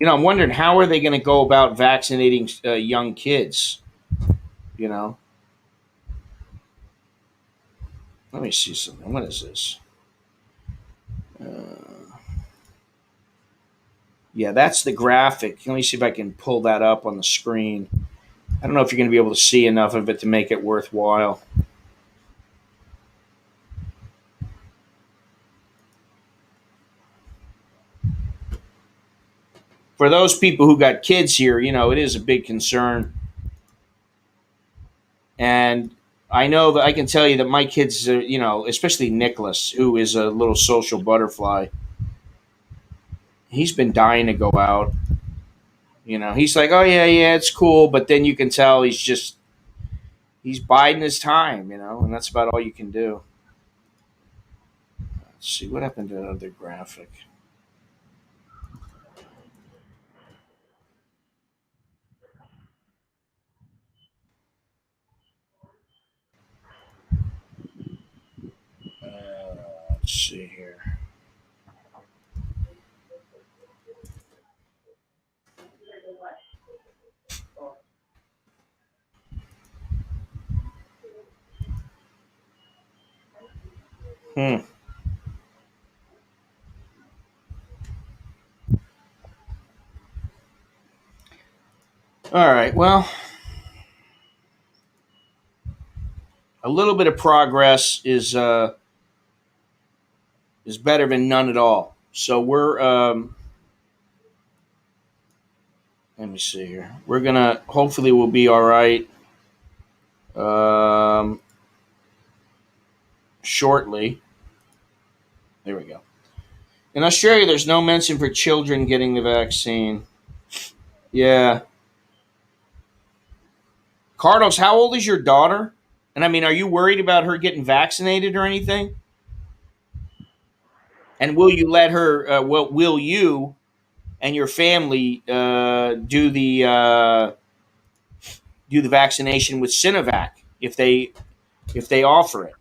I'm wondering how are they going to go about vaccinating young kids? Let me see something. What is this? Yeah, that's the graphic. Let me see if I can pull that up on the screen. I don't know if you're going to be able to see enough of it to make it worthwhile. For those people who got kids here, it is a big concern. And I know that I can tell you that my kids, especially Nicholas, who is a little social butterfly, he's been dying to go out. He's like, oh, yeah, it's cool. But then you can tell he's biding his time, and that's about all you can do. Let's see, what happened to that other graphic? Let's see here. All right. Well, a little bit of progress is better than none at all. So we're let me see here. We're gonna hopefully we'll be all right shortly. There we go. In Australia, there's no mention for children getting the vaccine. Yeah. Carlos, how old is your daughter? And I mean, are you worried about her getting vaccinated or anything? And will you let her? Will you and your family do the vaccination with Sinovac if they offer it?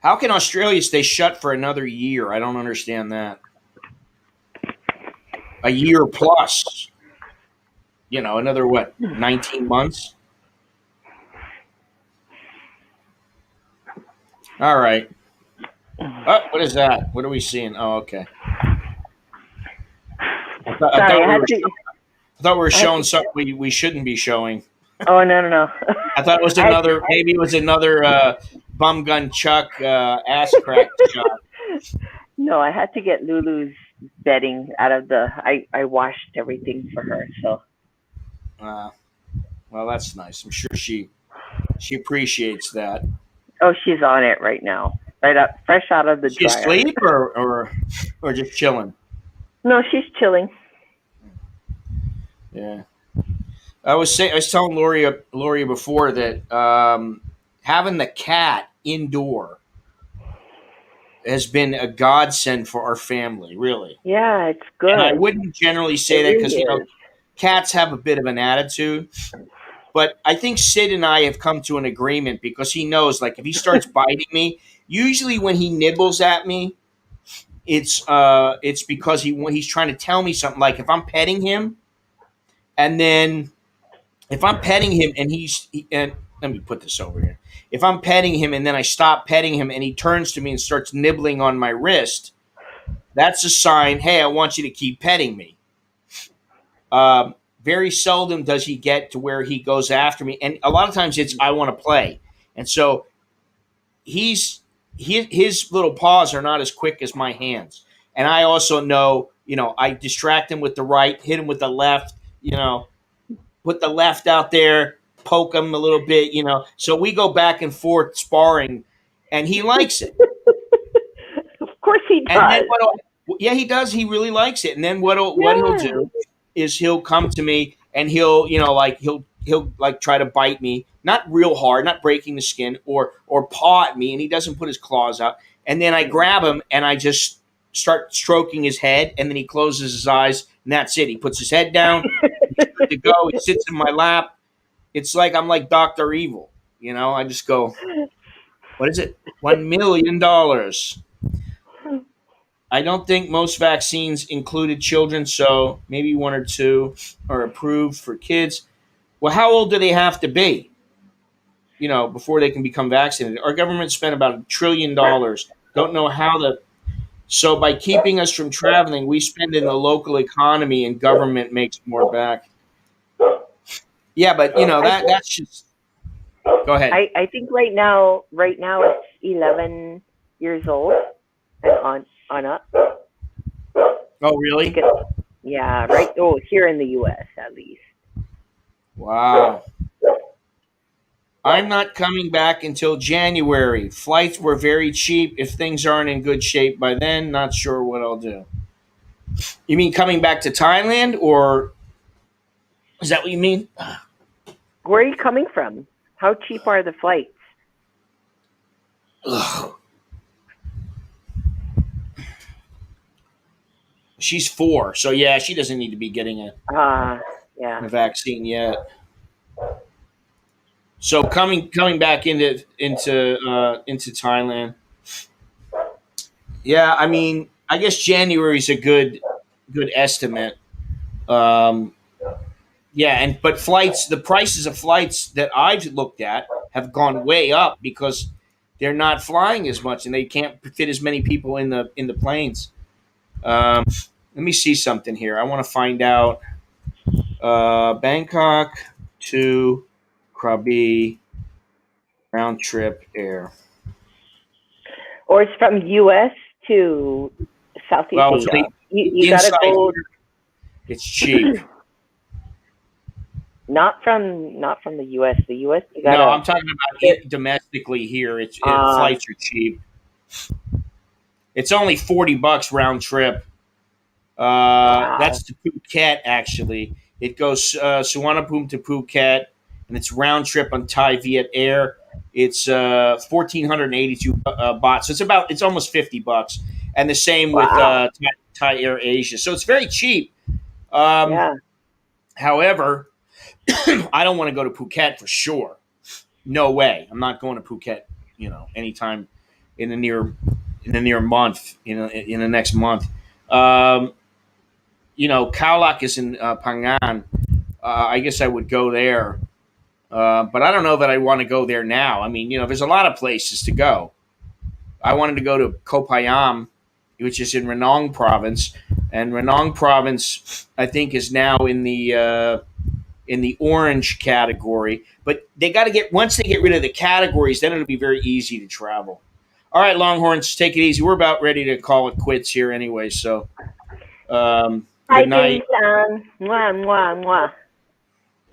How can Australia stay shut for another year? I don't understand that. A year plus. Another 19 months? All right. Oh, what is that? What are we seeing? Oh, okay. I thought we were showing something we shouldn't be showing. Oh, no. I thought it was another, maybe it was another bum gun Chuck ass crack shot. No, I had to get Lulu's bedding out of I washed everything for her, so. Well, that's nice. I'm sure she appreciates that. Oh, she's on it right now. Right up, fresh out of the dryer. She's asleep or just chilling? No, she's chilling. Yeah. I was telling Lori before that having the cat indoor has been a godsend for our family, really. Yeah, it's good. And I wouldn't generally say that because cats have a bit of an attitude. But I think Sid and I have come to an agreement because he knows, like, if he starts biting me, usually when he nibbles at me, it's because he's trying to tell me something. Like if I'm petting him, and then if I'm petting him and let me put this over here. If I'm petting him and then I stop petting him and he turns to me and starts nibbling on my wrist, that's a sign, hey, I want you to keep petting me. Very seldom does he get to where he goes after me. And a lot of times it's, I want to play. And so his little paws are not as quick as my hands. And I also know, I distract him with the right, hit him with the left, put the left out there, poke him a little bit, So we go back and forth sparring, and he likes it. Of course he does. And then yeah, he does. He really likes it. And then what he'll do is he'll come to me and he'll try to bite me, not real hard, not breaking the skin, or paw at me, and he doesn't put his claws out. And then I grab him and I just start stroking his head, and then he closes his eyes, and that's it. He puts his head down, he's good to go. He sits in my lap. It's like I'm like Dr. Evil, I just go, what is it? $1 million. I don't think most vaccines included children, so maybe 1 or 2 are approved for kids. Well, how old do they have to be, before they can become vaccinated? Our government spent about $1 trillion. Don't know how so by keeping us from traveling, we spend in the local economy and government makes more back. Yeah, but, that's just, go ahead. I think right now it's 11 years old and on up. Oh, really? Yeah, right. Oh, here in the U.S. at least. Wow. I'm not coming back until January. Flights were very cheap. If things aren't in good shape by then, not sure what I'll do. You mean coming back to Thailand, or is that what you mean? Where are you coming from? How cheap are the flights? Ugh. She's 4, so yeah, she doesn't need to be getting a vaccine yet. So coming back into Thailand. Yeah, I mean, I guess January is a good estimate. But the prices of flights that I've looked at have gone way up because they're not flying as much and they can't fit as many people in the planes. Let me see something here. I want to find out Bangkok to Krabi round trip air. Or it's from U.S. to Southeast Asia. You gotta go. It's cheap. Not from the U.S. The U.S. You gotta. No, I'm talking about it domestically here. Flights are cheap. It's only $40 round trip. Wow. That's to Phuket, actually. It goes Suvarnabhumi to Phuket, and it's round trip on Thai Viet Air. It's 1,482 baht. So it's almost $50, and the same with Thai Air Asia. So it's very cheap. However, I don't want to go to Phuket for sure. No way. I'm not going to Phuket. Anytime in the near month. In the next month. Khao Lak is in Phangan. I guess I would go there. But I don't know that I want to go there now. I mean, there's a lot of places to go. I wanted to go to Koh Payam, which is in Ranong province. And Ranong province, I think, is now in the orange category. But they got to once they get rid of the categories, then it'll be very easy to travel. All right, Longhorns, take it easy. We're about ready to call it quits here anyway. So, good night. Mwah, mwah, mwah.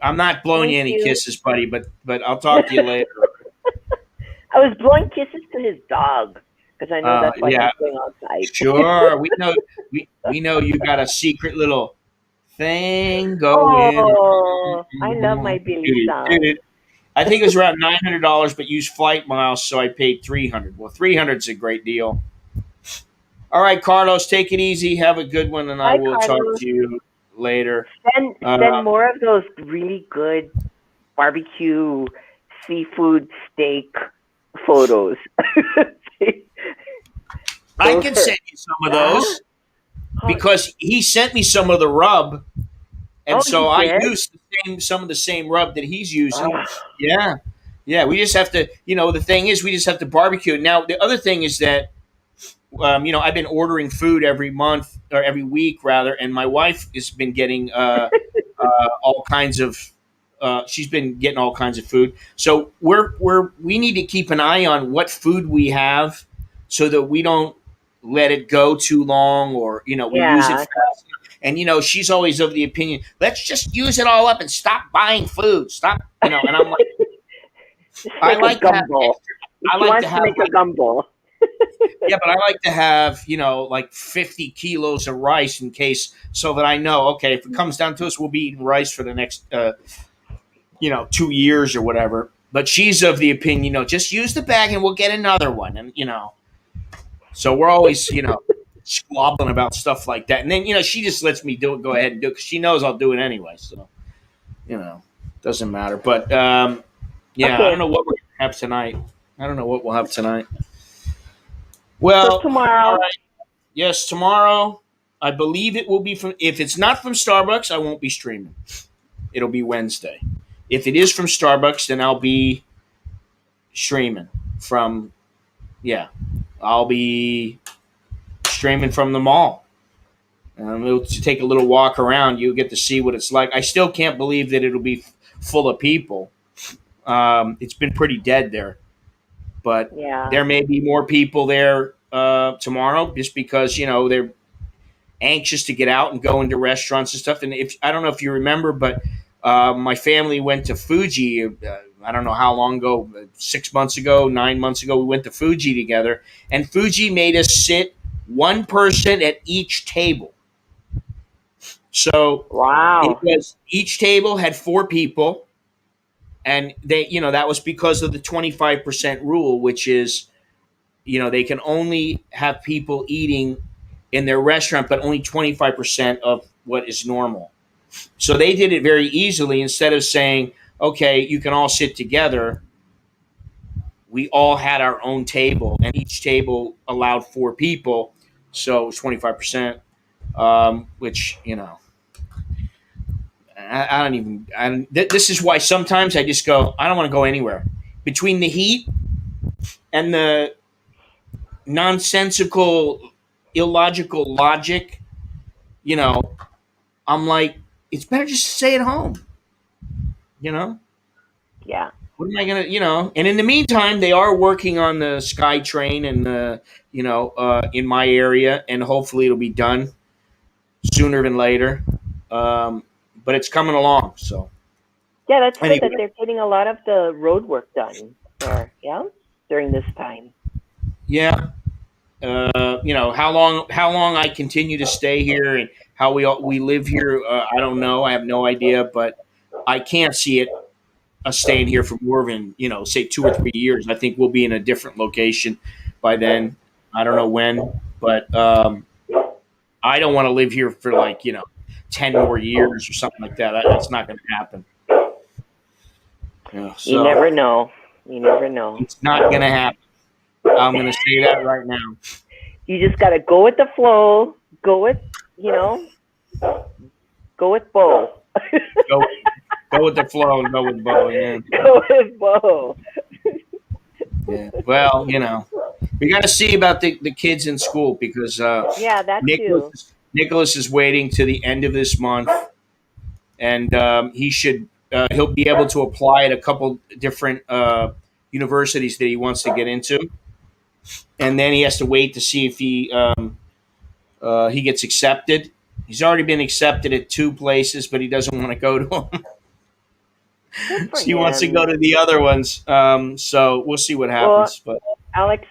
I'm not blowing you any kisses, buddy, but I'll talk to you later. I was blowing kisses to his dog because I know that's why he's going outside. Sure, we know you got a secret little thing going. Oh, I love my Billy son. I think it was around $900, but used flight miles, so I paid $300. Well, $300 is a great deal. All right, Carlos, take it easy. Have a good one, and I will talk to you later. Send more of those really good barbecue seafood steak photos. I can send you some of those because he sent me some of the rub, and so I used some of the same rub that he's using. Yeah, Yeah, we just have to, the thing is, we just have to barbecue. Now, the other thing is that, I've been ordering food every month or every week rather, and my wife has been getting all kinds of. She's been getting all kinds of food, so we need to keep an eye on what food we have, so that we don't let it go too long, or we use it Yeah. fast. And she's always of the opinion, let's just use it all up and stop buying food. Stop, and I'm like, Just I make like a to have gumbo. I She like wants to to have make a gumbo. yeah, but I like to have, like 50 kilos of rice in case, so that I know, okay, if it comes down to us, we'll be eating rice for the next, 2 years or whatever. But she's of the opinion, just use the bag and we'll get another one. And, so we're always, squabbling about stuff like that. And then, she just lets me do it, go ahead and do it, because she knows I'll do it anyway. So, doesn't matter. But, yeah, I Okay. don't know what we're going to have tonight. I don't know what we'll have tonight. So Well, tomorrow. all right. Yes, tomorrow. I believe it will be from. If it's not from Starbucks, I won't be streaming. It'll be Wednesday. If it is from Starbucks, then I'll be streaming from. Yeah, I'll be streaming from the mall. We'll take a little walk around. You'll get to see what it's like. I still can't believe that it'll be full of people. It's been pretty dead there, but Yeah. there may be more people there tomorrow, just because they're anxious to get out and go into restaurants and stuff. And if I don't know if you remember, but my family went to Fuji. I don't know how long ago, 6 months ago, 9 months ago, we went to Fuji together, and Fuji made us sit one person at each table. So it Wow. was each table had four people, and that was because of the 25% rule, which is they can only have people eating in their restaurant, but only 25% of what is normal. So they did it very easily. Instead of saying, okay, you can all sit together, we all had our own table, and each table allowed four people. So it was 25%, which, I don't even. This is why sometimes I just go, I don't want to go anywhere. Between the heat and the nonsensical, illogical logic, you know, I'm like, it's better just to stay at home. You know, Yeah. what am I gonna, And in the meantime, they are working on the SkyTrain and the, in my area, and hopefully it'll be done sooner than later. But it's coming along. So Yeah, that's good anyway, that they're getting a lot of the road work done there. Yeah. During this time. yeah. How long I continue to stay here and how we live here, I don't know. I have no idea, but I can't see it us staying here for more than say 2 or 3 years. I think we'll be in a different location by then. I don't know when, but I don't want to live here for 10 more years or something like that. That's not going to happen. You So never know. You never know. it's not going to happen. I'm going to say that right now. You just gotta go with the flow. Go with go with Bo. Go with the flow and go with Bo. Yeah. Go with Bo. Yeah. Well, we got to see about the kids in school, because Yeah, that too. Nicholas is waiting to the end of this month, and he'll be able to apply at a couple different universities that he wants to get into, and then he has to wait to see if he gets accepted. He's already been accepted at 2 places, but he doesn't want to go to them. Good for He wants to him. go to the other ones. So we'll see what happens. But Alex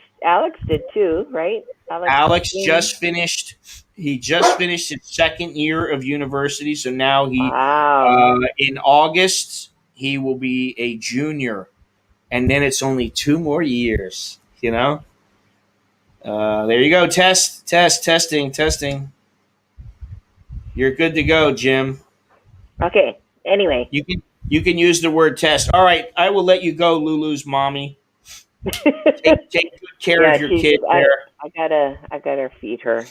did too, right? Alex just finished. He just finished his second year of university, so now Wow. in August he will be a junior, and then it's only 2 more years. There you go. Testing. You're good to go, Jim. Okay. Anyway. You can use the word test. All right, I will let you go, Lulu's mommy. Take good care of your kid there. I gotta feed her.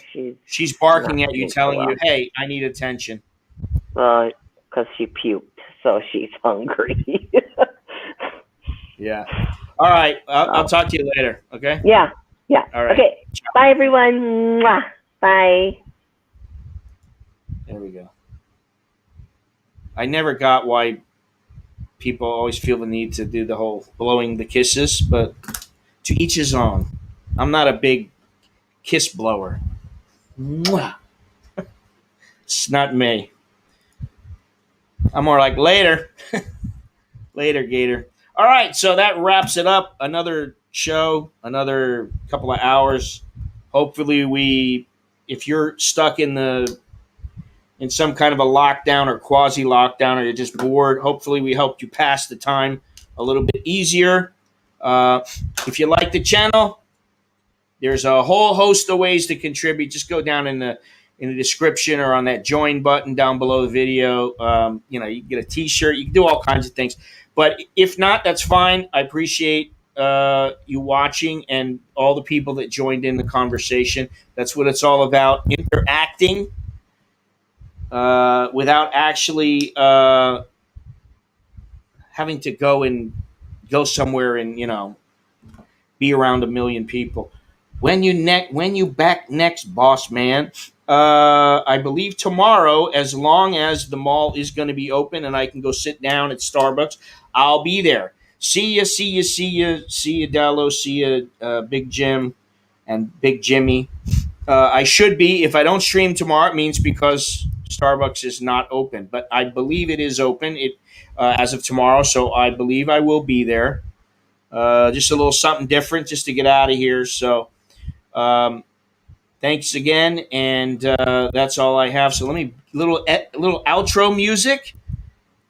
She's barking not at you, doing so telling you, well. "Hey, I need attention." Because she puked, so she's hungry. Yeah. All right. I'll talk to you later. Okay. Yeah. Yeah. All right. Okay. Bye, everyone. Mwah. Bye. There we go. I never got why people always feel the need to do the whole blowing the kisses, but to each his own. I'm not a big kiss blower. Mwah. It's not me. I'm more like later. Later, Gator. All right, so that wraps it up. Another show, another couple of hours. Hopefully, if you're stuck in some kind of a lockdown or quasi lockdown, or you're just bored, hopefully we helped you pass the time a little bit easier. If you like the channel, there's a whole host of ways to contribute. Just go down in the description or on that join button down below the video. You can get a T-shirt. You can do all kinds of things. But if not, that's fine. I appreciate you watching and all the people that joined in the conversation. That's what it's all about, interacting without actually having to go somewhere and be around a million people. When you back next, boss man? I believe tomorrow, as long as the mall is going to be open and I can go sit down at Starbucks, I'll be there. See ya, Dallo, see ya, Big Jim and Big Jimmy. I should be. If I don't stream tomorrow, it means because Starbucks is not open. But I believe it is open as of tomorrow, so I believe I will be there. Just a little something different just to get out of here. So thanks again, and that's all I have. So let me little outro music.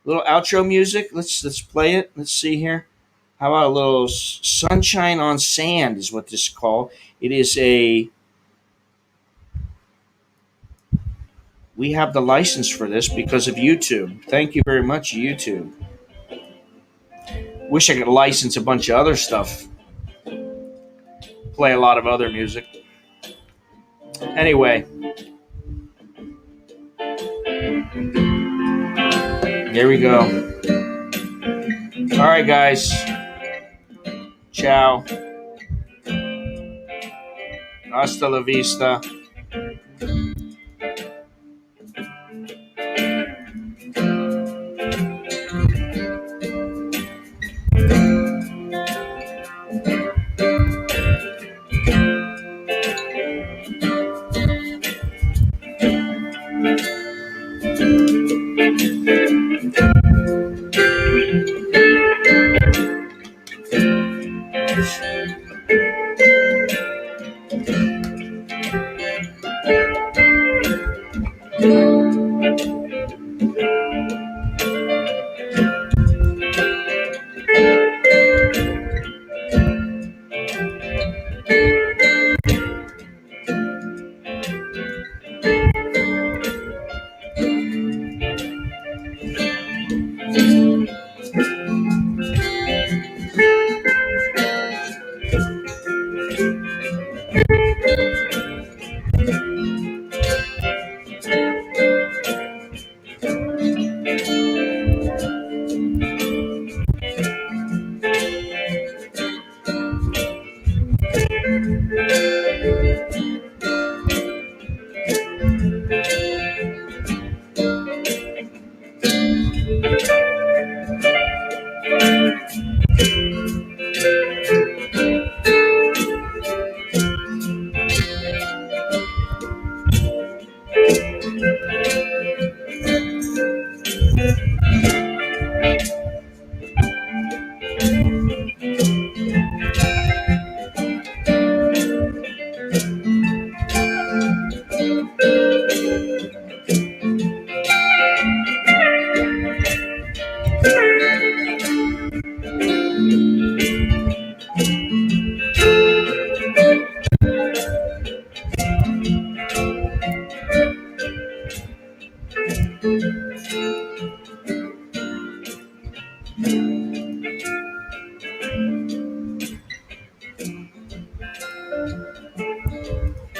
Let's play it. Let's see here. How about a little Sunshine on Sand is what this is called. It is we have the license for this because of YouTube. Thank you very much, YouTube. Wish I could license a bunch of other stuff. Play a lot of other music. Anyway. Here we go. All right, guys. Ciao. Hasta la vista.